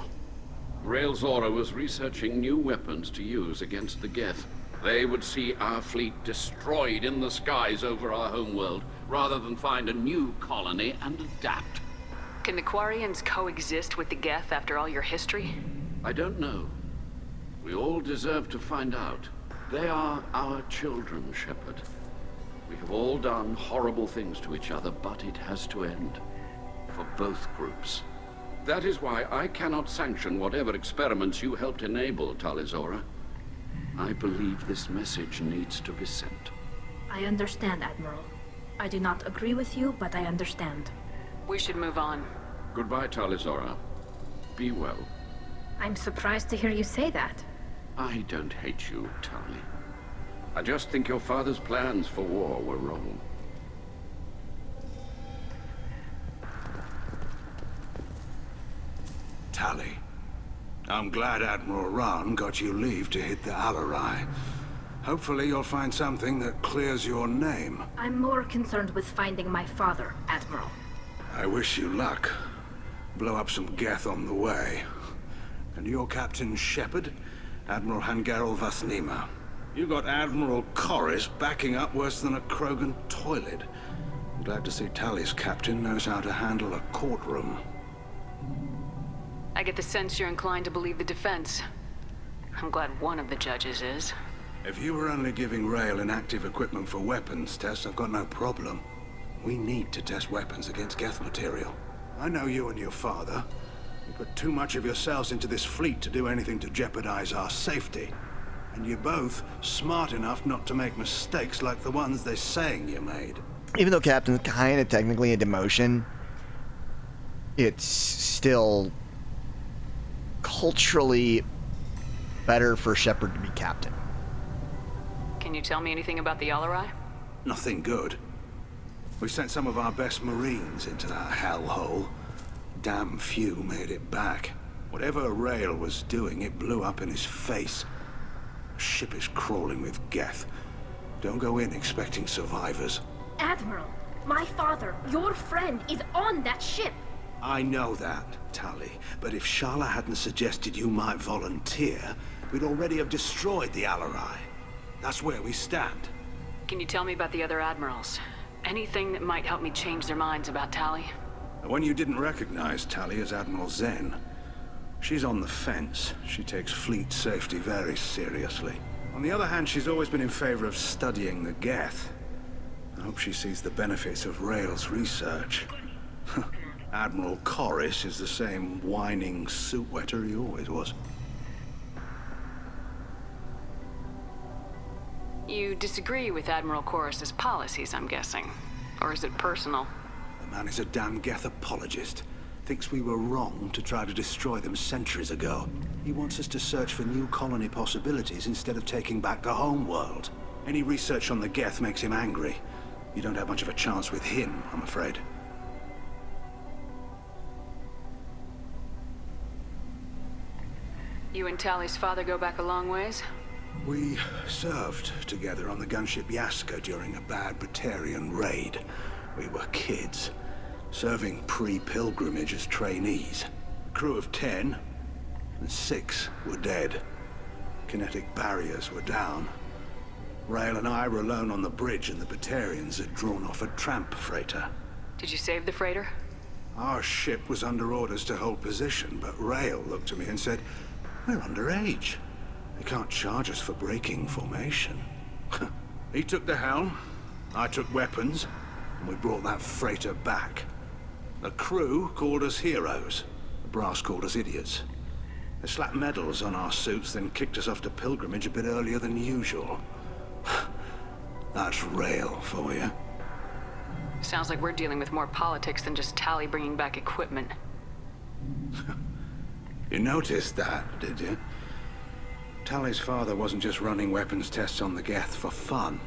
Rael Zora was researching new weapons to use against the Geth. They would see our fleet destroyed in the skies over our homeworld, rather than find a new colony and adapt. Can the Quarians coexist with the Geth after all your history? I don't know. We all deserve to find out. They are our children, Shepard. We have all done horrible things to each other, but it has to end. For both groups. That is why I cannot sanction whatever experiments you helped enable, Tali Zora. I believe this message needs to be sent. I understand, Admiral. I do not agree with you, but I understand. We should move on. Goodbye, Tali Zora. Be well. I'm surprised to hear you say that. I don't hate you, Tali. I just think your father's plans for war were wrong. Tali, I'm glad Admiral Rahn got you leave to hit the Alarai. Hopefully you'll find something that clears your name. I'm more concerned with finding my father, Admiral. I wish you luck. Blow up some Geth on the way. And you're Captain Shepard, Admiral Hangarel Vasnima. You got Admiral Corris backing up worse than a Krogan toilet. I'm glad to see Tali's captain knows how to handle a courtroom. I get the sense you're inclined to believe the defense. I'm glad one of the judges is. If you were only giving Rael inactive equipment for weapons tests, I've got no problem. We need to test weapons against Geth material. I know you and your father. You put too much of yourselves into this fleet to do anything to jeopardize our safety. And you're both smart enough not to make mistakes like the ones they're saying you made. Even though Captain's kind of technically a demotion, it's still culturally better for Shepard to be captain. Can you tell me anything about the Alarai? Nothing good. We sent some of our best Marines into that hellhole. Damn few made it back. Whatever Rael was doing, it blew up in his face. The ship is crawling with Geth. Don't go in expecting survivors. Admiral, my father, your friend, is on that ship. I know that, Tali, but if Shala hadn't suggested you might volunteer, we'd already have destroyed the Alarai. That's where we stand. Can you tell me about the other admirals? Anything that might help me change their minds about Tali? The one you didn't recognize, Tali, is Admiral Zen. She's on the fence. She takes fleet safety very seriously. On the other hand, she's always been in favor of studying the Geth. I hope she sees the benefits of Rael's research. Admiral Corris is the same whining suit wetter he always was. You disagree with Admiral Corris's policies, I'm guessing. Or is it personal? The man is a damn Geth apologist. Thinks we were wrong to try to destroy them centuries ago. He wants us to search for new colony possibilities instead of taking back the homeworld. Any research on the Geth makes him angry. You don't have much of a chance with him, I'm afraid. You and Tali's father go back a long ways? We served together on the gunship Yaska during a bad Batarian raid. We were kids, serving pre-pilgrimage as trainees. A crew of 10, and 6 were dead. Kinetic barriers were down. Rael and I were alone on the bridge and the Batarians had drawn off a tramp freighter. Did you save the freighter? Our ship was under orders to hold position, but Rael looked at me and said, "We're underage. They can't charge us for breaking formation." He took the helm, I took weapons, and we brought that freighter back. The crew called us heroes. The brass called us idiots. They slapped medals on our suits, then kicked us off to pilgrimage a bit earlier than usual. That's Rael for you. Sounds like we're dealing with more politics than just Tali bringing back equipment. You noticed that, did you? Tali's father wasn't just running weapons tests on the Geth for fun.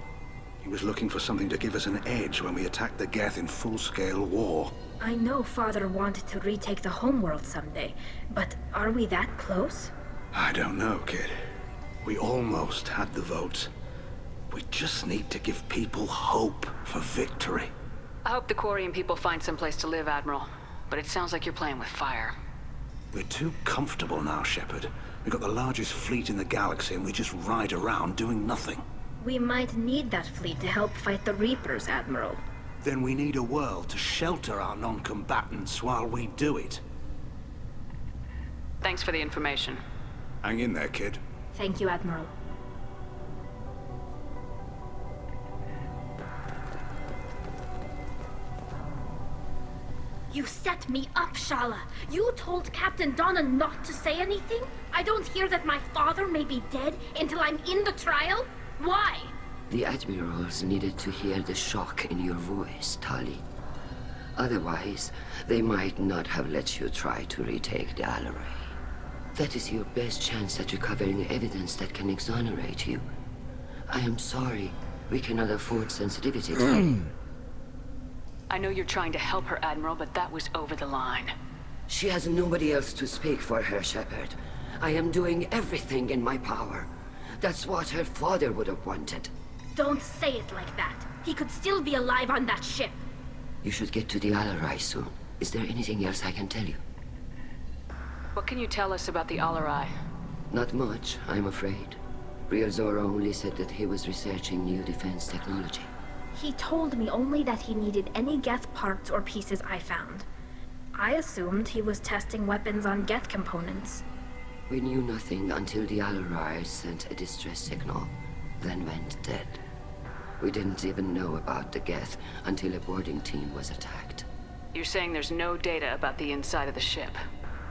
He was looking for something to give us an edge when we attacked the Geth in full-scale war. I know Father wanted to retake the homeworld someday, but are we that close? I don't know, kid. We almost had the votes. We just need to give people hope for victory. I hope the Quarian people find someplace to live, Admiral. But it sounds like you're playing with fire. We're too comfortable now, Shepard. We've got the largest fleet in the galaxy and we just ride around doing nothing. We might need that fleet to help fight the Reapers, Admiral. Then we need a world to shelter our non-combatants while we do it. Thanks for the information. Hang in there, kid. Thank you, Admiral. You set me up, Shala. You told Captain Donna not to say anything? I don't hear that my father may be dead until I'm in the trial? Why? The Admirals needed to hear the shock in your voice, Tali. Otherwise, they might not have let you try to retake the Alarai. That is your best chance at recovering evidence that can exonerate you. I am sorry. We cannot afford sensitivity today. I know you're trying to help her, Admiral, but that was over the line. She has nobody else to speak for her, Shepard. I am doing everything in my power. That's what her father would have wanted. Don't say it like that. He could still be alive on that ship. You should get to the Alarai soon. Is there anything else I can tell you? What can you tell us about the Alarai? Not much, I'm afraid. Real Zora only said that he was researching new defense technology. He told me only that he needed any Geth parts or pieces I found. I assumed he was testing weapons on Geth components. We knew nothing until the Alarai sent a distress signal, then went dead. We didn't even know about the Geth until a boarding team was attacked. You're saying there's no data about the inside of the ship?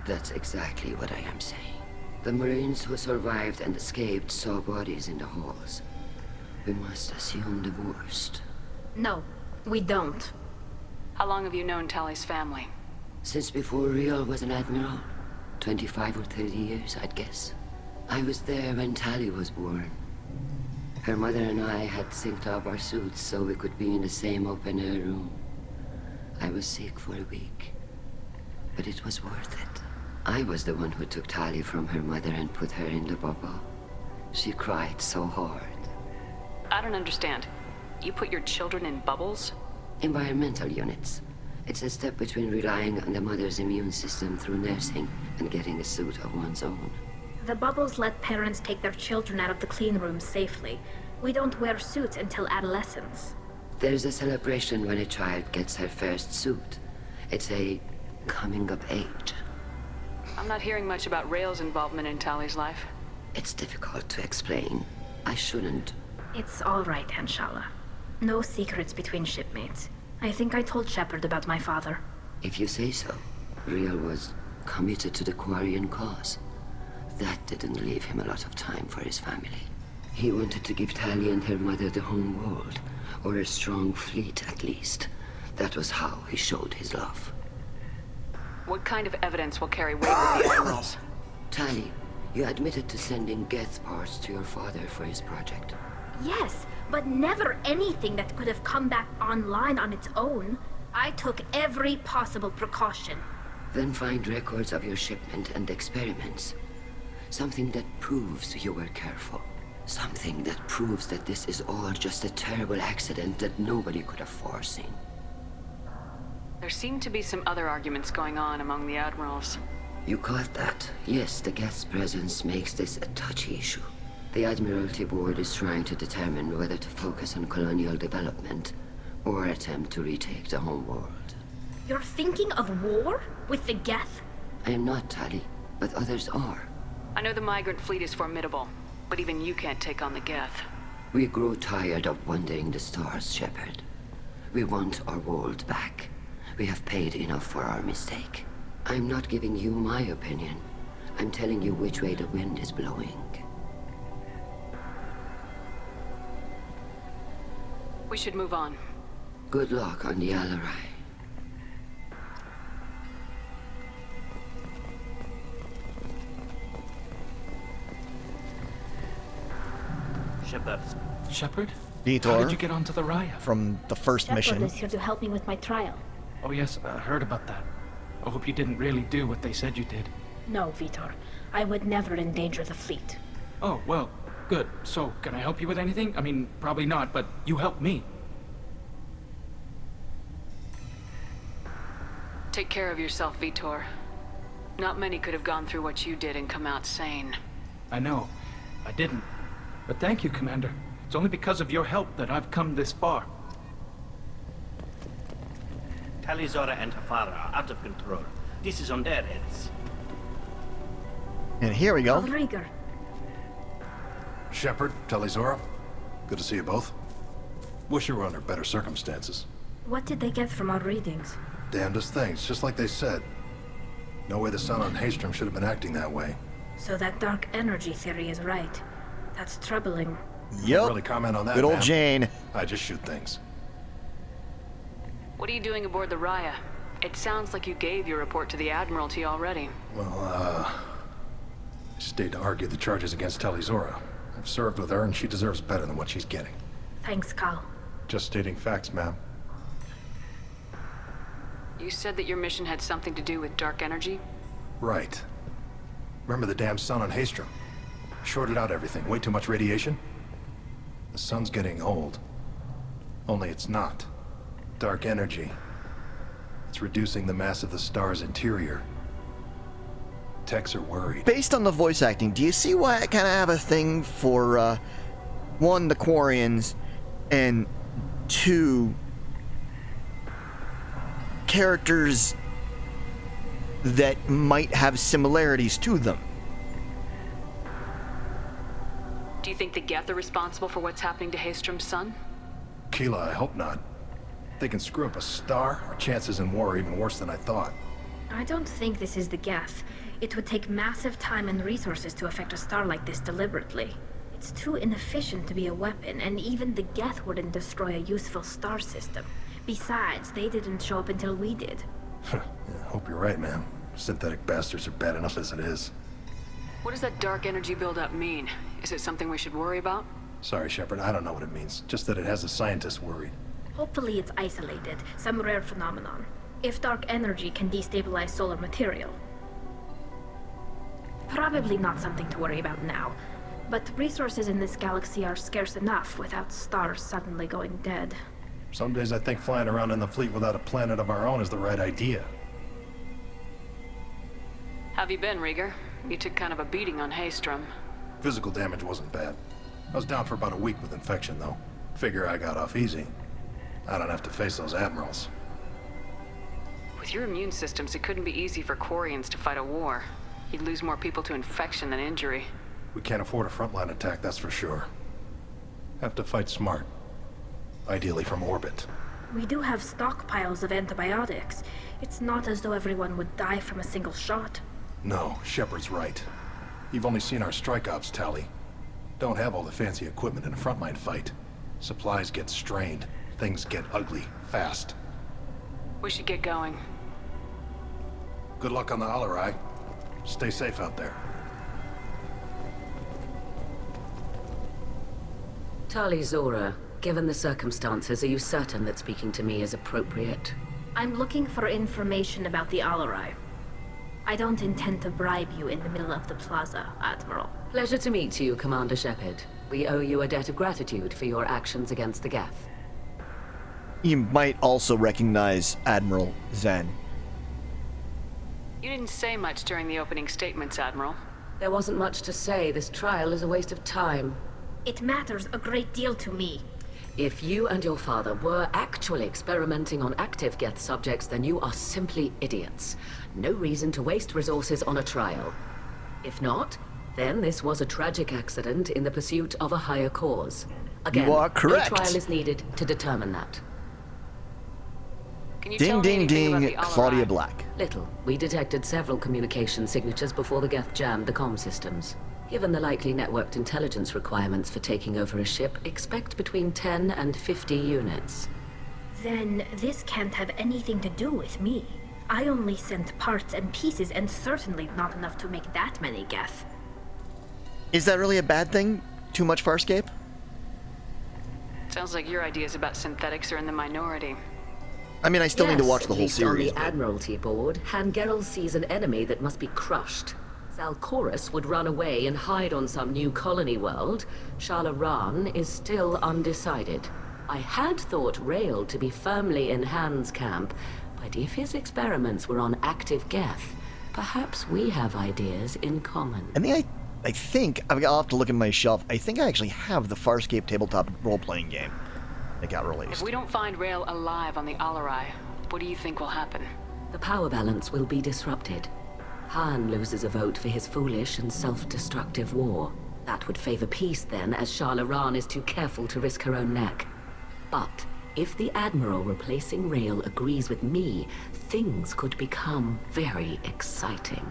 That's exactly what I am saying. The Marines who survived and escaped saw bodies in the halls. We must assume the worst. No, we don't. How long have you known Tali's family? Since before Real was an admiral. 25 or 30 years, I'd guess. I was there when Tali was born. Her mother and I had synced up our suits so we could be in the same open-air room. I was sick for a week, but it was worth it. I was the one who took Tali from her mother and put her in the bubble. She cried so hard. I don't understand. You put your children in bubbles? Environmental units. It's a step between relying on the mother's immune system through nursing and getting a suit of one's own. The bubbles let parents take their children out of the clean rooms safely. We don't wear suits until adolescence. There's a celebration when a child gets her first suit. It's a coming of age. I'm not hearing much about Rael's involvement in Tali's life. It's difficult to explain. I shouldn't. It's all right, Anshala. No secrets between shipmates. I think I told Shepard about my father. If you say so. Real was committed to the Quarian cause. That didn't leave him a lot of time for his family. He wanted to give Tali and her mother the home world, or a strong fleet at least. That was how he showed his love. What kind of evidence will carry weight with the Admirals? Tali, you admitted to sending Geth parts to your father for his project. Yes, but never anything that could have come back online on its own. I took every possible precaution. Then find records of your shipment and experiments. Something that proves you were careful. Something that proves that this is all just a terrible accident that nobody could have foreseen. There seem to be some other arguments going on among the Admirals. You caught that? Yes, the Geth's presence makes this a touchy issue. The Admiralty Board is trying to determine whether to focus on colonial development or attempt to retake the homeworld. You're thinking of war? With the Geth? I am not, Tali, but others are. I know the migrant fleet is formidable, but even you can't take on the Geth. We grow tired of wandering the stars, Shepard. We want our world back. We have paid enough for our mistake. I'm not giving you my opinion. I'm telling you which way the wind is blowing. We should move on. Good luck on the Alarai. Shepard? Vitor. How did you get onto the Raya? From the first Shepard mission. is here to help me with my trial. Oh yes, I heard about that. I hope you didn't really do what they said you did. No, Vitor. I would never endanger the fleet. Oh, well, good. So, can I help you with anything? I mean, probably not, but you helped me. Take care of yourself, Vitor. Not many could have gone through what you did and come out sane. I know. I didn't. But thank you, Commander. It's only because of your help that I've come this far. Talizora and Hafara are out of control. This is on their heads. And here we go. Rieger. Shepard, Talizora, good to see you both. Wish you were under better circumstances. What did they get from our readings? Damnedest things, just like they said. No way the sun on Haystrom should have been acting that way. So that dark energy theory is right. That's troubling. Yep. Really comment on that, Good old ma'am. Jane. I just shoot things. What are you doing aboard the Raya? It sounds like you gave your report to the Admiralty already. Well, I stayed to argue the charges against Talizora. I've served with her and she deserves better than what she's getting. Thanks, Cal. Just stating facts, ma'am. You said that your mission had something to do with dark energy? Right. Remember the damn sun on Haystrom? Shorted out everything. Way too much radiation? The sun's getting old. Only it's not. Dark energy. It's reducing the mass of the star's interior. Techs are worried. Based on the voice acting, do you see why I kind of have a thing for, one, the Quarians, and two, characters that might have similarities to them? Do you think the Geth are responsible for what's happening to Haystrom's son? Keela, I hope not. If they can screw up a star, our chances in war are even worse than I thought. I don't think this is the Geth. It would take massive time and resources to affect a star like this deliberately. It's too inefficient to be a weapon, and even the Geth wouldn't destroy a useful star system. Besides, they didn't show up until we did. Yeah, hope you're right, ma'am. Synthetic bastards are bad enough as it is. What does that dark energy buildup mean? Is it something we should worry about? Sorry, Shepard, I don't know what it means. Just that it has the scientists worried. Hopefully it's isolated, some rare phenomenon. If dark energy can destabilize solar material. Probably not something to worry about now. But resources in this galaxy are scarce enough without stars suddenly going dead. Some days I think flying around in the fleet without a planet of our own is the right idea. Have you been, Rieger? You took kind of a beating on Haystrom. Physical damage wasn't bad. I was down for about a week with infection, though. Figure I got off easy. I don't have to face those admirals. With your immune systems, it couldn't be easy for Quarians to fight a war. You'd lose more people to infection than injury. We can't afford a frontline attack, that's for sure. Have to fight smart. Ideally from orbit. We do have stockpiles of antibiotics. It's not as though everyone would die from a single shot. No, Shepard's right. You've only seen our strike ops tally. Don't have all the fancy equipment in a frontline fight. Supplies get strained. Things get ugly, fast. We should get going. Good luck on the Alarai. Stay safe out there. Talizora, given the circumstances, are you certain that speaking to me is appropriate? I'm looking for information about the Alarai. I don't intend to bribe you in the middle of the plaza, Admiral. Pleasure to meet you, Commander Shepard. We owe you a debt of gratitude for your actions against the Geth. You might also recognize Admiral Zen. You didn't say much during the opening statements, Admiral. There wasn't much to say. This trial is a waste of time. It matters a great deal to me. If you and your father were actually experimenting on active Geth subjects, then you are simply idiots. No reason to waste resources on a trial. If not, then this was a tragic accident in the pursuit of a higher cause. Again, You are correct. no trial is needed to determine that. Can you Ding, tell me ding, anything about ding, the Al-Arai? Claudia Black. Little. We detected several communication signatures before the Geth jammed the comm systems. Given the likely networked intelligence requirements for taking over a ship, expect between 10 and 50 units. Then this can't have anything to do with me. I only sent parts and pieces, and certainly not enough to make that many Geth. Is that really a bad thing? Too much Farscape? Sounds like your ideas about synthetics are in the minority. I mean, I still need to watch the whole series. On the Admiralty board, Han Gerrel sees an enemy that must be crushed. Zalcorus would run away and hide on some new colony world. Shala-Ran is still undecided. I had thought Rael to be firmly in Han's camp, but if his experiments were on active Geth, perhaps we have ideas in common. And I think, I'll have to look at my shelf, I think I actually have the Farscape tabletop role-playing game that got released. If we don't find Rael alive on the Al-Arai, what do you think will happen? The power balance will be disrupted. Han loses a vote for his foolish and self-destructive war. That would favor peace then, as Shala-Ran is too careful to risk her own neck. But if the Admiral replacing Rael agrees with me, things could become very exciting.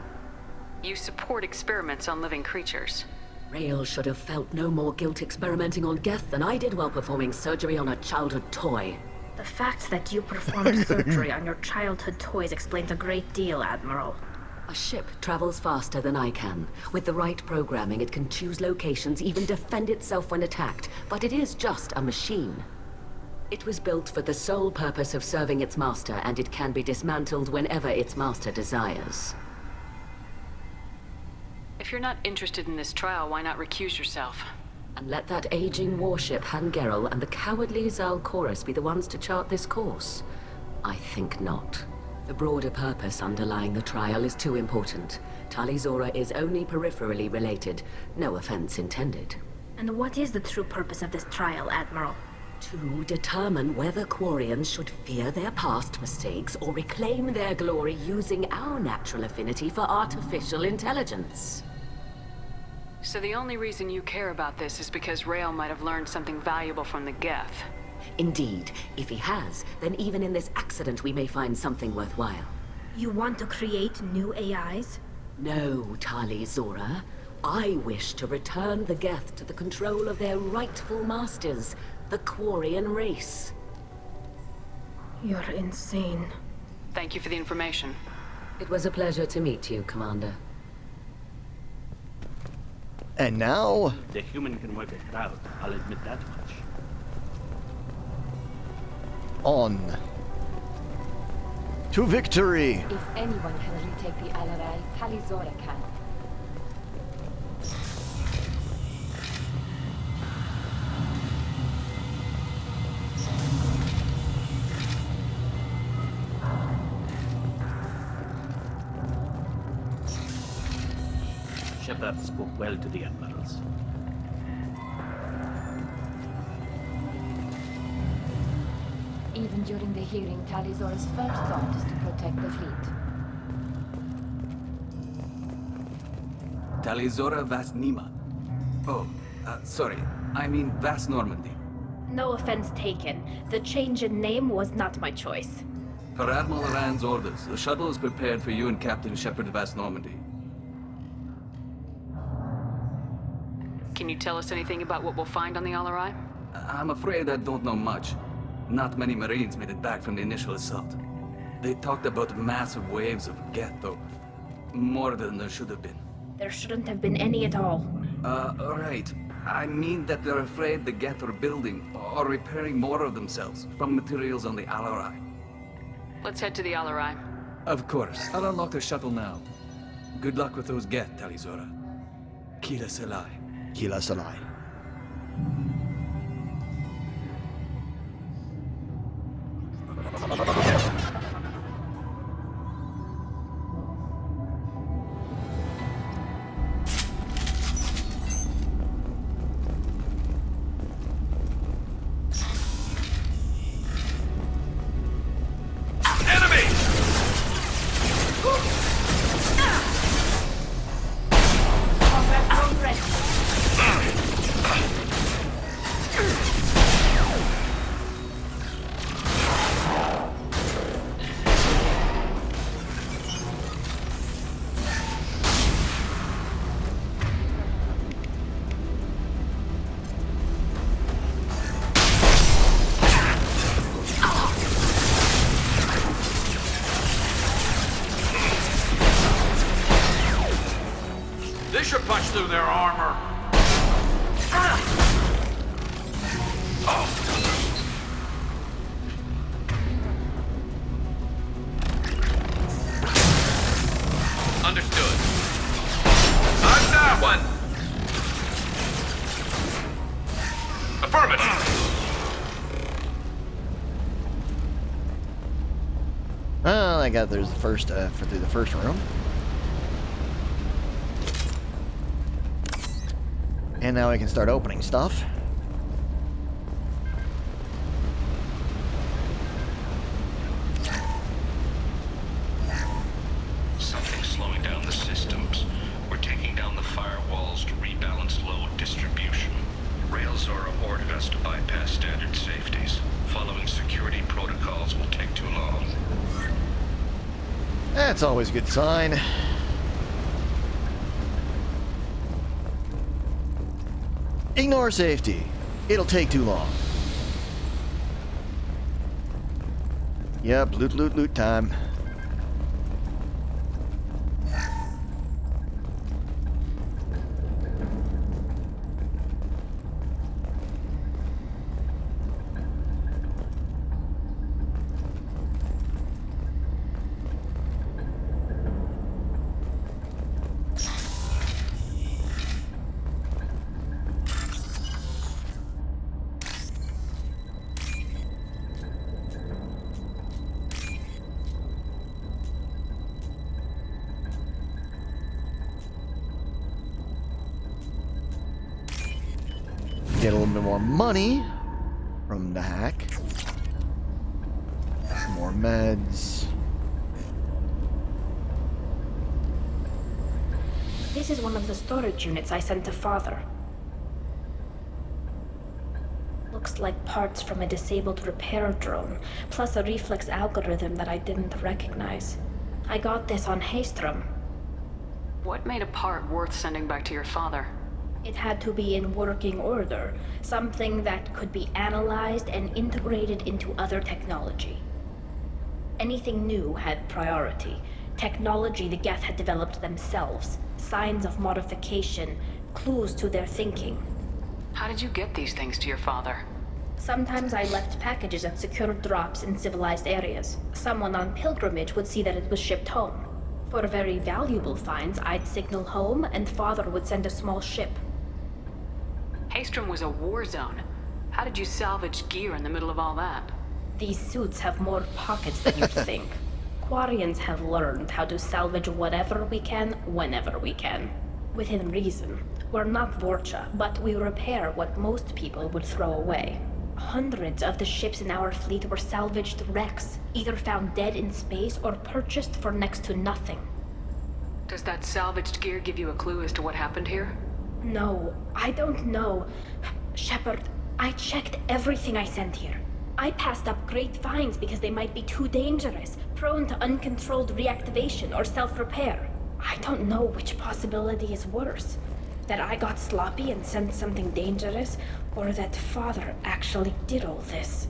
You support experiments on living creatures. Rael should have felt no more guilt experimenting on Geth than I did while performing surgery on a childhood toy. The fact that you performed surgery on your childhood toys explains a great deal, Admiral. A ship travels faster than I can. With the right programming, it can choose locations, even defend itself when attacked. But it is just a machine. It was built for the sole purpose of serving its master, and it can be dismantled whenever its master desires. If you're not interested in this trial, why not recuse yourself? And let that aging warship Han Gerrel and the cowardly Zalcorus be the ones to chart this course? I think not. The broader purpose underlying the trial is too important. Tali'Zorah is only peripherally related. No offense intended. And what is the true purpose of this trial, Admiral? To determine whether Quarians should fear their past mistakes or reclaim their glory using our natural affinity for artificial intelligence. So the only reason you care about this is because Rael might have learned something valuable from the Geth. Indeed. If he has, then even in this accident we may find something worthwhile. You want to create new AIs? No, Tali'Zorah. I wish to return the Geth to the control of their rightful masters, the Quarian race. You're insane. Thank you for the information. It was a pleasure to meet you, Commander. And now... The human can work a crowd, I'll admit that much. On to victory! If anyone can retake the Al-Arai, Tali'Zorah can. Shepard spoke well to the admirals. Even during the hearing, Tali'Zorah's first thought is to protect the fleet. Tali'Zorah Vas Nima. Oh, sorry. I mean Vas Normandy. No offense taken. The change in name was not my choice. Per Admiral Rand's orders, the shuttle is prepared for you and Captain Shepard Vas Normandy. Can you tell us anything about what we'll find on the Al-Arai? I'm afraid I don't know much. Not many Marines made it back from the initial assault. They talked about massive waves of Geth, though. More than there should have been. There shouldn't have been any at all. Right. I mean that they're afraid the Geth are building or repairing more of themselves from materials on the Al-Arai. Let's head to the Al-Arai. Of course. I'll unlock the shuttle now. Good luck with those Geth, Tali'Zorah. Kila Salai. Kila Salai. should punch through their armor. Understood. On that one! Affirmative! Well, I got through the first room. And now I can start opening stuff. Something's slowing down the systems. We're taking down the firewalls to rebalance load distribution. Railzora ordered us to bypass standard safeties. Following security protocols will take too long. That's always a good sign. Ignore safety. It'll take too long. Yep, loot time. Get a little bit more money from the hack. More meds. This is one of the storage units I sent to Father. Looks like parts from a disabled repair drone, plus a reflex algorithm that I didn't recognize. I got this on Haystrom. What made a part worth sending back to your father? It had to be in working order, something that could be analyzed and integrated into other technology. Anything new had priority. Technology the Geth had developed themselves, signs of modification, clues to their thinking. How did you get these things to your father? Sometimes I left packages at secure drops in civilized areas. Someone on pilgrimage would see that it was shipped home. For very valuable finds, I'd signal home and Father would send a small ship. Haystrom was a war zone. How did you salvage gear in the middle of all that? These suits have more pockets than you'd think. Quarians have learned how to salvage whatever we can, whenever we can. Within reason. We're not Vorcha, but we repair what most people would throw away. Hundreds of the ships in our fleet were salvaged wrecks, either found dead in space or purchased for next to nothing. Does that salvaged gear give you a clue as to what happened here? No, I don't know. Shepard, I checked everything I sent here. I passed up great finds because they might be too dangerous, prone to uncontrolled reactivation or self-repair. I don't know which possibility is worse. That I got sloppy and sent something dangerous, or that Father actually did all this.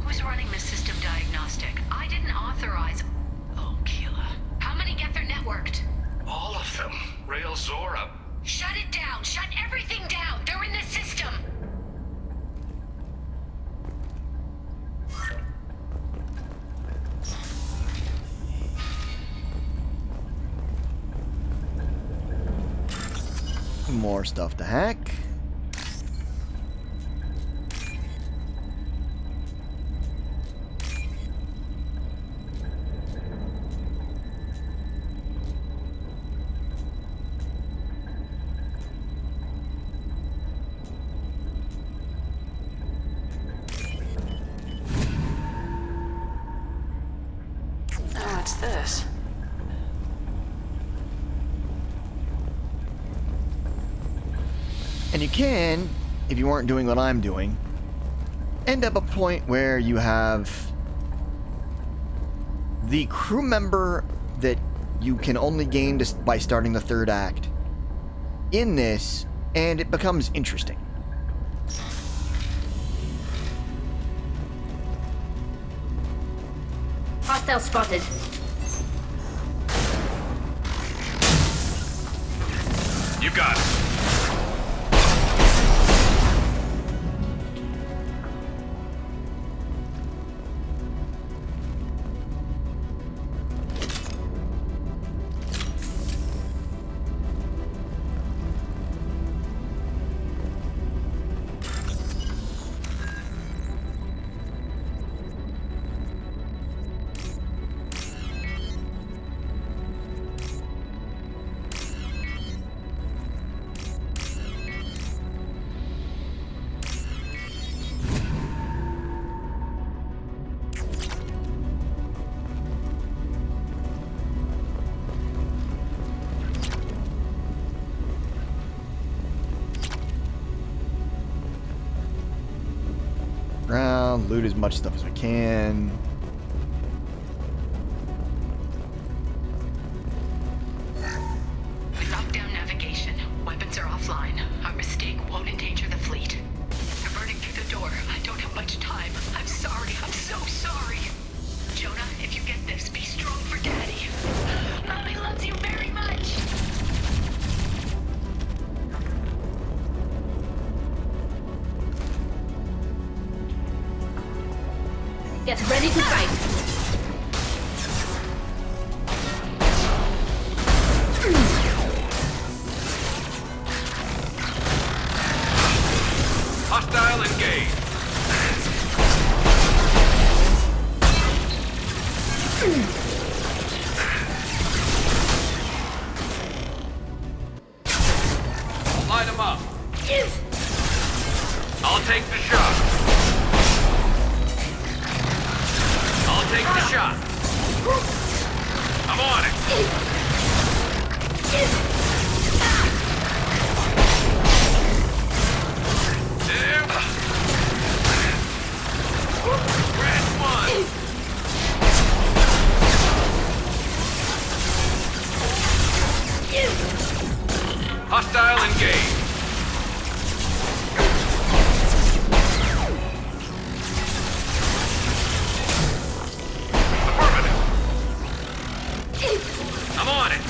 Who's running the system diagnostic? I didn't authorize... Oh, killer. How many Geth are networked? All of them. Railzora. Shut it down! Shut everything down! They're in the system! More stuff to hack. Oh, what's this? And you can, if you weren't doing what I'm doing, end up a point where you have the crew member that you can only gain by starting the third act in this, and it becomes interesting. Hostile spotted. You got it. Ground, loot as much stuff as I can. Lock down navigation. Weapons are offline. Our mistake won't endanger the fleet. They're burning through the door. I don't have much time. I'm sorry. I'm so sorry. Jonah, if you get this, be strong for Daddy. Mommy loves you very much. Get ready to fight. Hostile engaged. Light him up. I'll take the shot. I'll take the shot. I'm on it. There. Red one. Hostile engaged. I'm on it.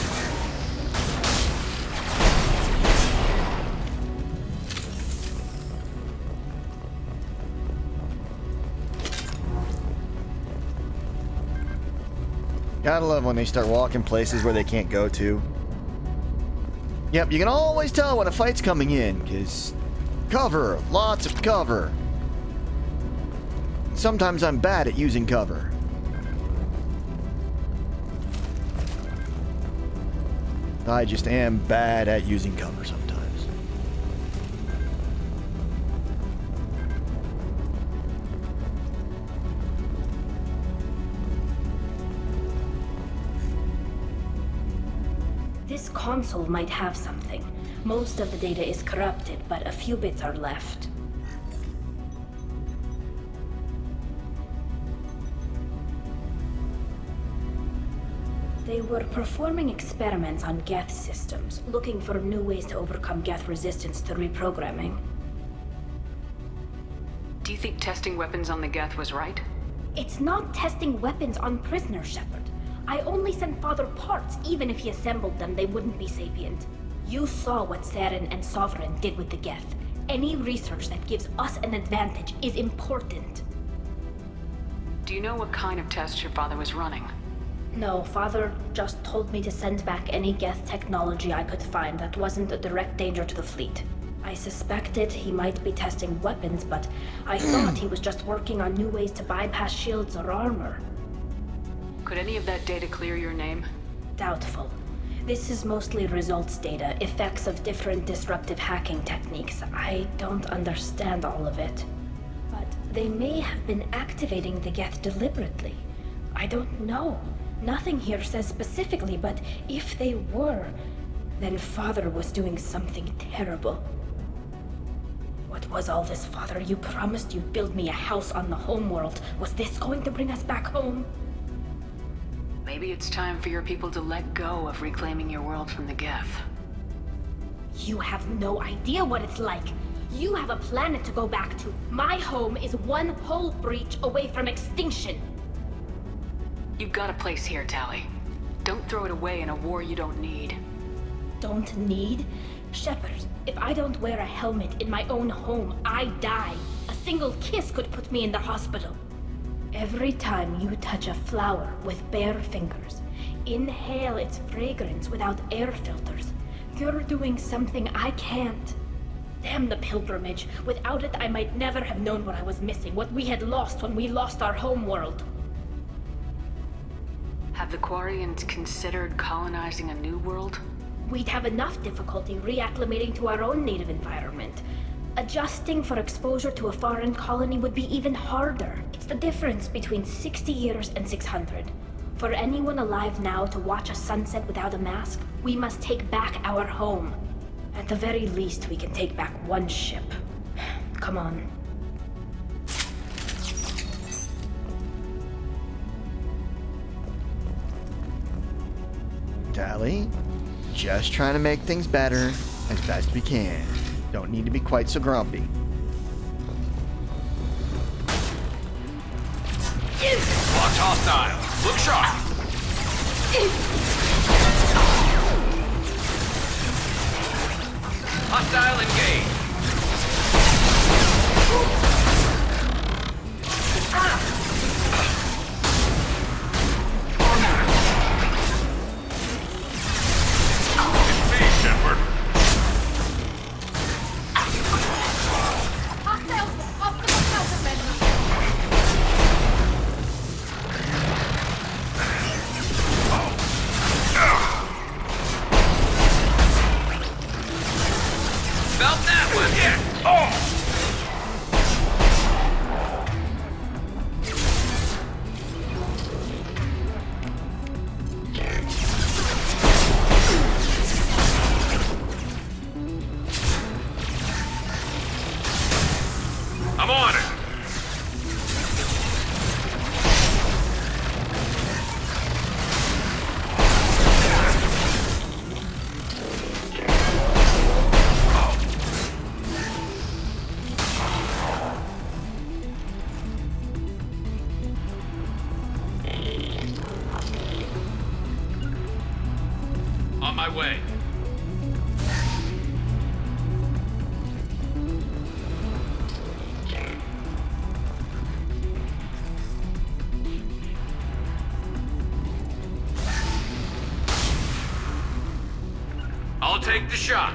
Gotta love when they start walking places where they can't go to. Yep, you can always tell when a fight's coming in, because cover, lots of cover. Sometimes I'm bad at using cover. I just am bad at using cover sometimes. This console might have something. Most of the data is corrupted, but a few bits are left. They were performing experiments on Geth systems, looking for new ways to overcome Geth resistance to reprogramming. Do you think testing weapons on the Geth was right? It's not testing weapons on prisoners, Shepard. I only sent Father parts. Even if he assembled them, they wouldn't be sapient. You saw what Saren and Sovereign did with the Geth. Any research that gives us an advantage is important. Do you know what kind of tests your father was running? No, Father just told me to send back any Geth technology I could find that wasn't a direct danger to the fleet. I suspected he might be testing weapons, but I thought he was just working on new ways to bypass shields or armor. Could any of that data clear your name? Doubtful. This is mostly results data, effects of different disruptive hacking techniques. I don't understand all of it. But they may have been activating the Geth deliberately. I don't know. Nothing here says specifically, but if they were, then Father was doing something terrible. What was all this, Father? You promised you'd build me a house on the homeworld. Was this going to bring us back home? Maybe it's time for your people to let go of reclaiming your world from the Geth. You have no idea what it's like. You have a planet to go back to. My home is one hull breach away from extinction. You've got a place here, Tali. Don't throw it away in a war you don't need. Don't need? Shepard, if I don't wear a helmet in my own home, I die. A single kiss could put me in the hospital. Every time you touch a flower with bare fingers, inhale its fragrance without air filters, you're doing something I can't. Damn the pilgrimage. Without it, I might never have known what I was missing, what we had lost when we lost our home world. Have the Quarians considered colonizing a new world? We'd have enough difficulty reacclimating to our own native environment. Adjusting for exposure to a foreign colony would be even harder. It's the difference between 60 years and 600. For anyone alive now to watch a sunset without a mask, we must take back our home. At the very least, we can take back one ship. Come on. Tali, just trying to make things better as best we can. Don't need to be quite so grumpy. Watch hostile. Look sharp. Hostile engaged. It's me, Shepard. Felt that one. Yeah. Oh. I'm on it. On my way. I'll take the shot.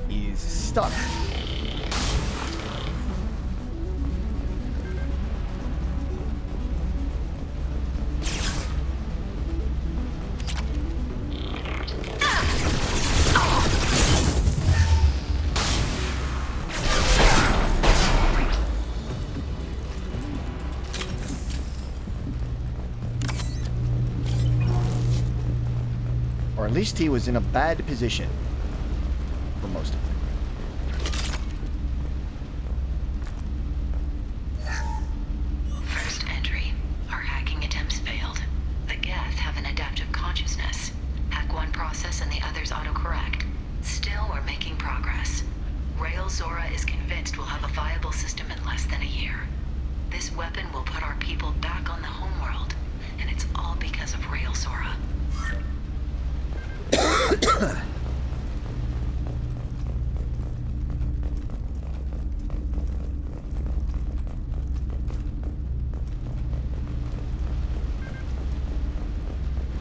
He's stuck. Or at least he was in a bad position for most of it. First entry. Our hacking attempts failed. The Geth have an adaptive consciousness. Hack one process and the others autocorrect. Still, we're making progress. Rael Zora is convinced we'll have a viable system in less than a year. This weapon will put our people back on the homeworld, and it's all because of Rael Zora.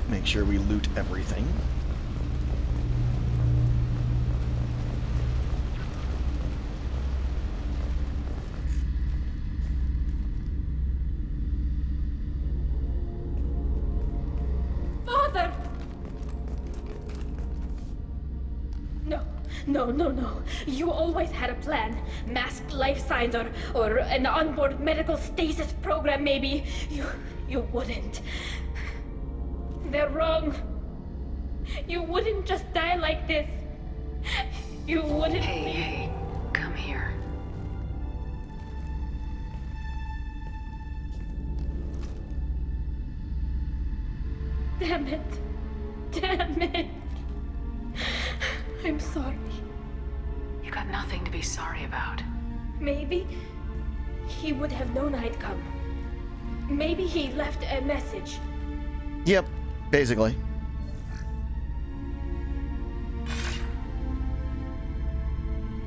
Make sure we loot everything. Father! No. You always had a plan. Masked life signs or an onboard medical stasis program, maybe. You wouldn't. They're wrong. You wouldn't just die like this. You wouldn't. Hey, come here. Damn it. I'm sorry. got nothing to be sorry about. Maybe he would have known I'd come. Maybe he left a message. Yep, basically.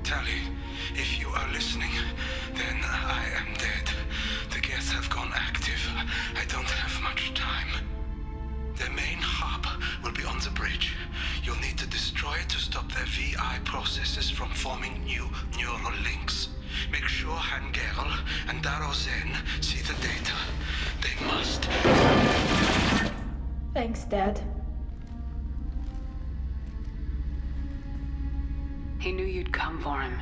Tali, if you are listening, then I am dead. The Geth have gone active. I don't have much time. The main hub will be on the bridge. You'll need to destroy it to stop their VI processes from forming new neural links. Make sure Han-Gerel and Daro Zen see the data. They must. Thanks, Dad. He knew you'd come for him.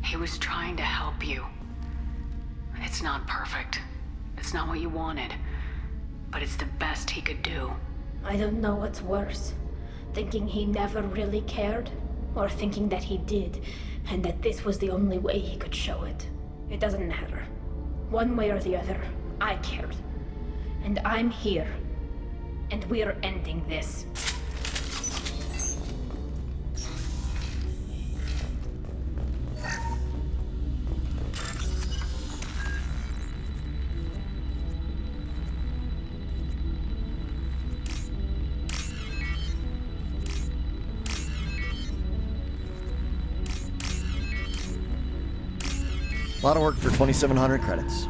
He was trying to help you. It's not perfect. It's not what you wanted. But it's the best he could do. I don't know what's worse. Thinking he never really cared, or thinking that he did, and that this was the only way he could show it. It doesn't matter. One way or the other, I cared. And I'm here. And we're ending this. A lot of work for 2,700 credits.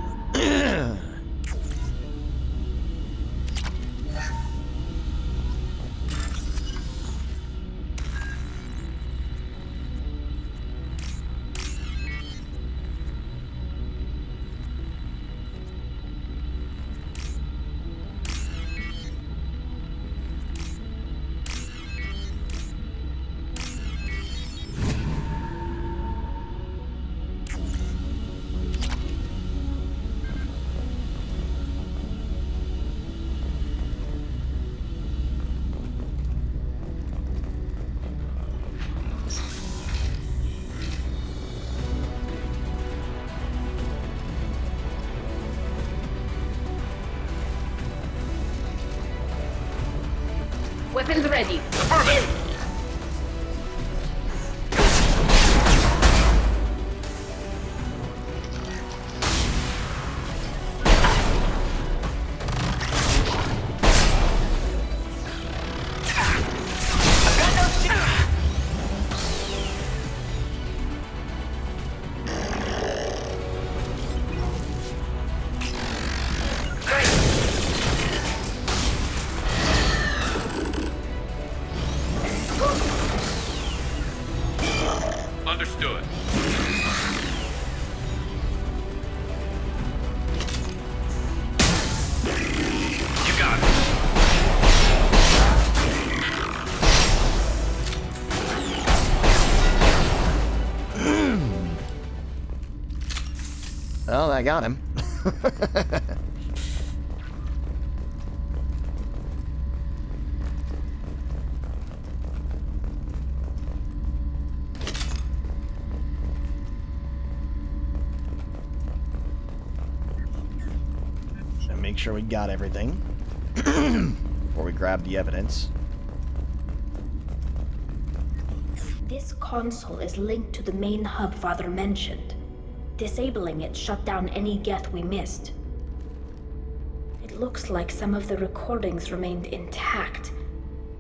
Weapons ready. Understood. You got it. Oh, I got him. Make sure we got everything before we grab the evidence. This console is linked to the main hub Father mentioned. Disabling it shut down any Geth we missed. It looks like some of the recordings remained intact.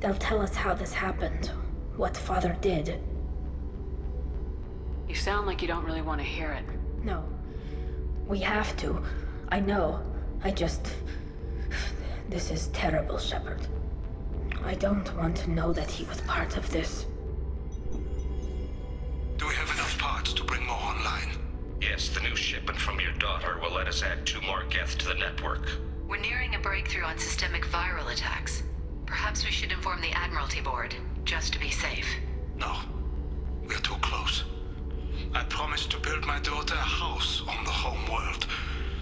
They'll tell us how this happened, what Father did. You sound like you don't really want to hear it. No. We have to. I know. This is terrible, Shepard. I don't want to know that he was part of this. Do we have enough parts to bring more online? Yes, the new shipment from your daughter will let us add 2 more Geth to the network. We're nearing a breakthrough on systemic viral attacks. Perhaps we should inform the Admiralty Board, just to be safe. No. We're too close. I promised to build my daughter a house on the home world.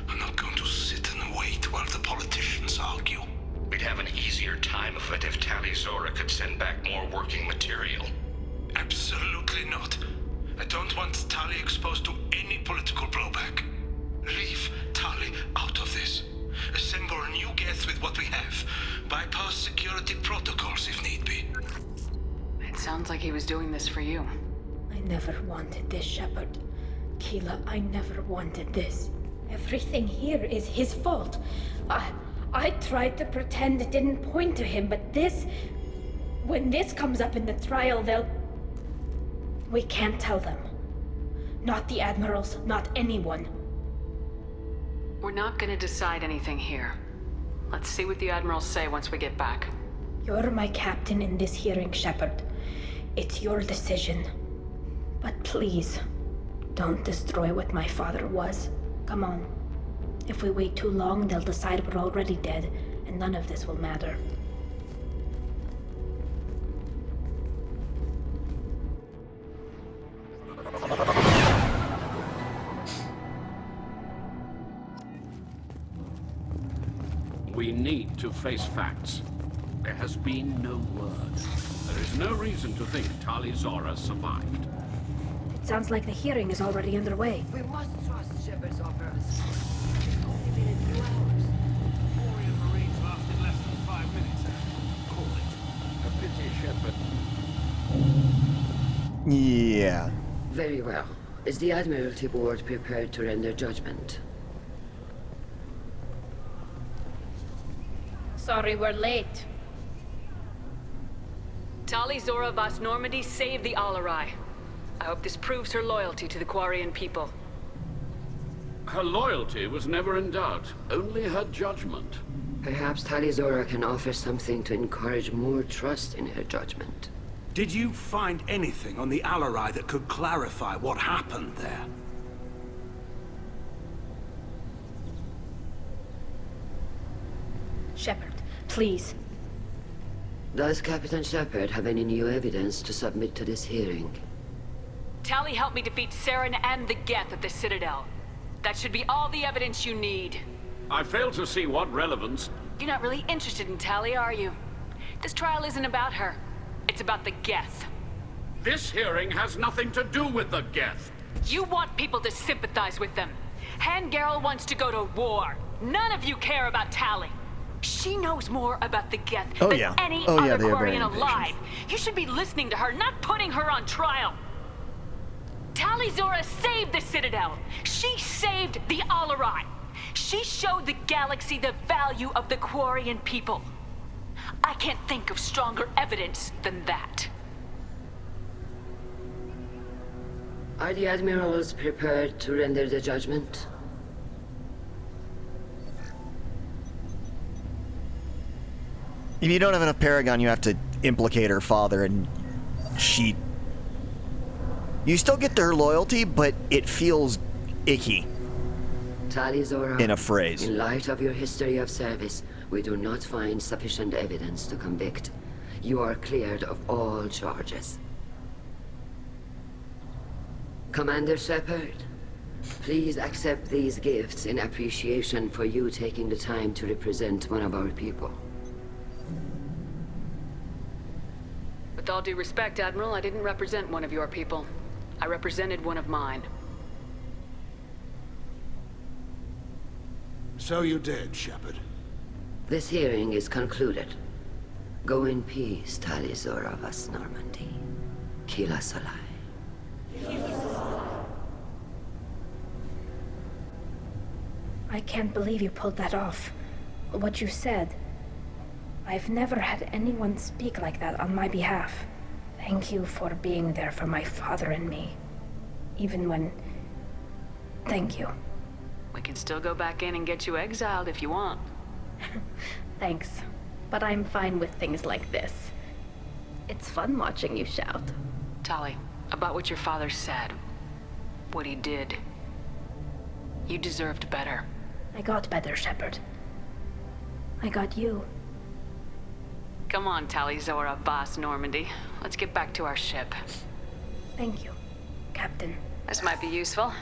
I'm not going to sit and wait while the politicians argue. We'd have an easier time of it if Tali Zora could send back more working material. Absolutely not. I don't want Tali exposed to any political blowback. Leave Tali out of this. Assemble new Geth with what we have. Bypass security protocols if need be. It sounds like he was doing this for you. I never wanted this, Shepard. Keela, I never wanted this. Everything here is his fault. I tried to pretend it didn't point to him, but this... When this comes up in the trial, they'll... We can't tell them. Not the Admirals, not anyone. We're not gonna decide anything here. Let's see what the Admirals say once we get back. You're my captain in this hearing, Shepard. It's your decision. But please, don't destroy what my father was. Come on. If we wait too long, they'll decide we're already dead, and none of this will matter. We need to face facts. There has been no word. There is no reason to think Tali Zora survived. It sounds like the hearing is already underway. We must trust Shepard's offers. It's only been a few hours. Quarian Marines lasted less than 5 minutes. Call it. A pity, Shepard. Yeah. Very well. Is the Admiralty Board prepared to render judgment? Sorry we're late. Tali Zora Vas Normandy saved the Alarai. I hope this proves her loyalty to the Quarian people. Her loyalty was never in doubt, only her judgment. Perhaps Tali Zora can offer something to encourage more trust in her judgment. Did you find anything on the Alarai that could clarify what happened there? Shepard, please. Does Captain Shepard have any new evidence to submit to this hearing? Tali helped me defeat Saren and the Geth at the Citadel. That should be all the evidence you need. I fail to see what relevance... You're not really interested in Tali, are you? This trial isn't about her. It's about the Geth. This hearing has nothing to do with the Geth. You want people to sympathize with them. Han Garel wants to go to war. None of you care about Tali. She knows more about the Geth than any other Quarian alive. You should be listening to her, not putting her on trial. Tali Zora saved the Citadel. She saved the Alarai. She showed the galaxy the value of the Quarian people. I can't think of stronger evidence than that. Are the Admirals prepared to render the judgment? If you don't have enough Paragon, you have to implicate her father and cheat. You still get her loyalty, but it feels icky. Tali Zora, in a phrase. In light of your history of service, we do not find sufficient evidence to convict. You are cleared of all charges. Commander Shepard, please accept these gifts in appreciation for you taking the time to represent one of our people. With all due respect, Admiral, I didn't represent one of your people. I represented one of mine. So you did, Shepard. This hearing is concluded. Go in peace, Tali Zora Vas Normandy. Keela Solai. I can't believe you pulled that off. What you said. I've never had anyone speak like that on my behalf. Thank you for being there for my father and me. Even when... Thank you. We can still go back in and get you exiled if you want. Thanks. But I'm fine with things like this. It's fun watching you shout. Tali, about what your father said. What he did. You deserved better. I got better, Shepard. I got you. Come on, Tali Zora Vas Normandy. Let's get back to our ship. Thank you, Captain. This might be useful.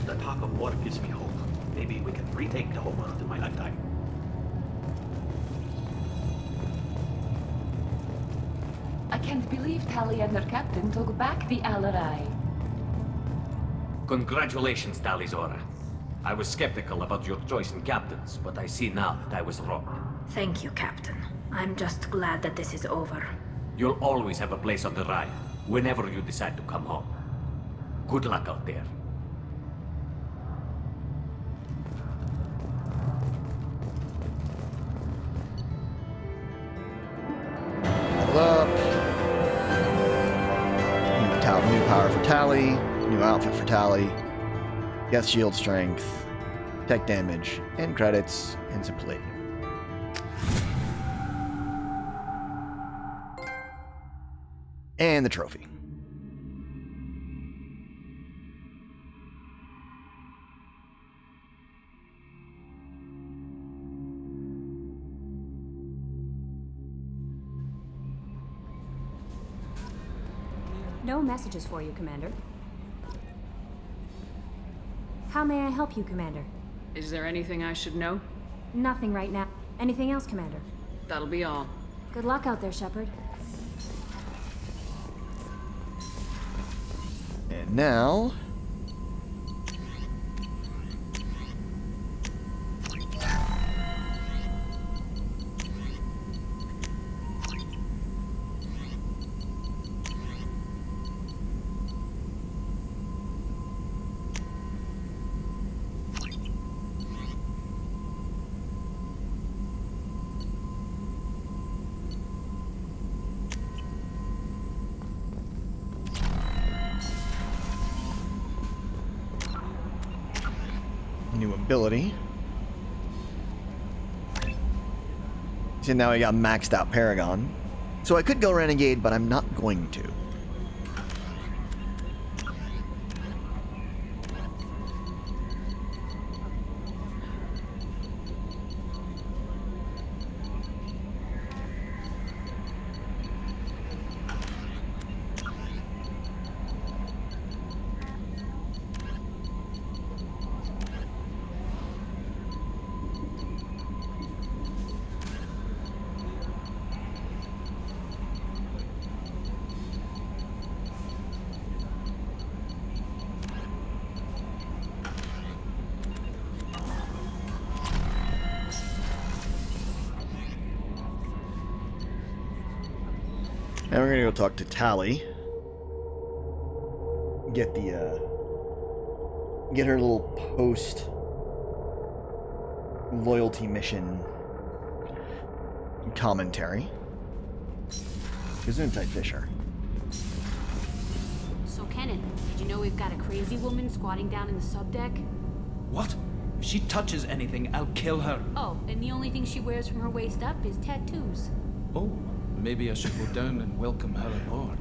The talk of war gives me hope. Maybe we can retake the whole world in my lifetime. I can't believe Tali and her captain took back the Alarai. Congratulations, Tali Zora. I was skeptical about your choice in captains, but I see now that I was wrong. Thank you, Captain. I'm just glad that this is over. You'll always have a place on the Rhine, whenever you decide to come home. Good luck out there. Level up. New power for Tali. New outfit for Tali. Yes, shield strength. Tech damage. And credits. And some palladium. And the trophy. No messages for you, Commander. How may I help you, Commander? Is there anything I should know? Nothing right now. Anything else, Commander? That'll be all. Good luck out there, Shepard. And now... new ability. See, now I got maxed out Paragon. So I could go Renegade, but I'm not going to. Now we're gonna go talk to Tali. Get the get her little post loyalty commentary. Gesundheit, Fisher. So, Kenneth, did you know we've got a crazy woman squatting down in the subdeck? What? If she touches anything, I'll kill her. Oh, and the only thing she wears from her waist up is tattoos. Oh, maybe I should go down and welcome her aboard.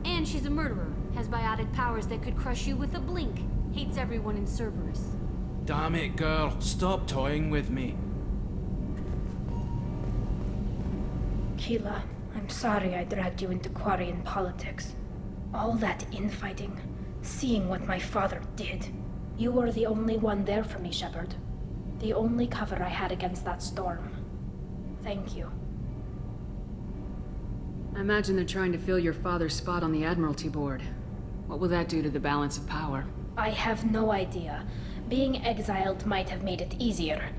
And she's a murderer, has biotic powers that could crush you with a blink, hates everyone in Cerberus. Damn it, girl. Stop toying with me. Keela, I'm sorry I dragged you into Quarian politics. All that infighting, seeing what my father did. You were the only one there for me, Shepard. The only cover I had against that storm. Thank you. I imagine they're trying to fill your father's spot on the Admiralty Board. What will that do to the balance of power? I have no idea. Being exiled might have made it easier.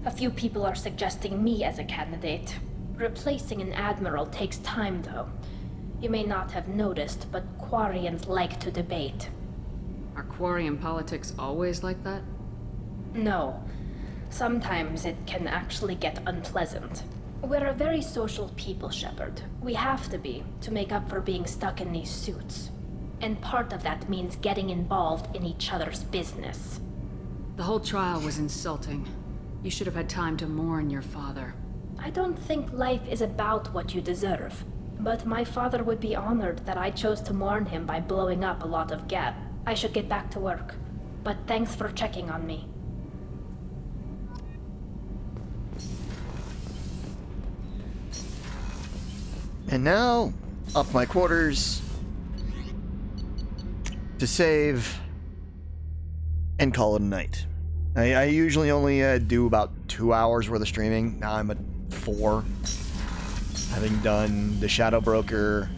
A few people are suggesting me as a candidate. Replacing an admiral takes time, though. You may not have noticed, but Quarians like to debate. Are Quarian politics always like that? No. Sometimes it can actually get unpleasant. We're a very social people, Shepard. We have to be, to make up for being stuck in these suits. And part of that means getting involved in each other's business. The whole trial was insulting. You should have had time to mourn your father. I don't think life is about what you deserve. But my father would be honored that I chose to mourn him by blowing up a lot of Geth. I should get back to work. But thanks for checking on me. And now, up my quarters to save and call it a night. I usually only do about 2 hours worth of streaming. Now I'm at 4. Having done the Shadow Broker.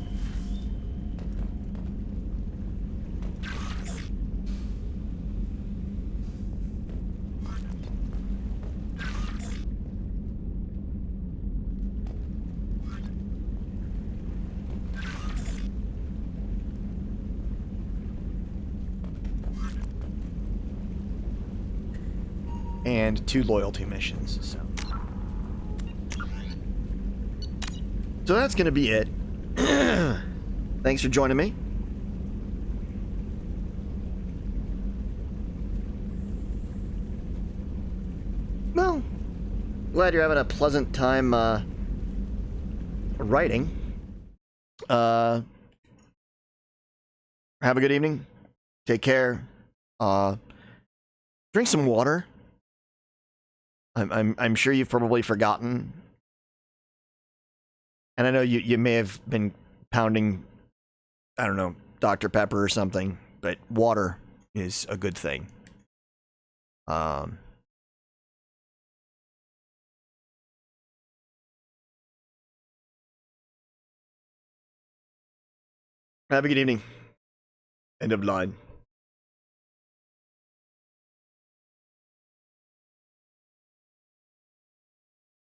and 2 loyalty missions. So that's going to be it. Thanks for joining me. Well, glad you're having a pleasant time writing. Have a good evening. Take care. Drink some water. I'm sure you've probably forgotten. And I know you may have been pounding, I don't know, Dr. Pepper or something, but water is a good thing. Have a good evening. End of line.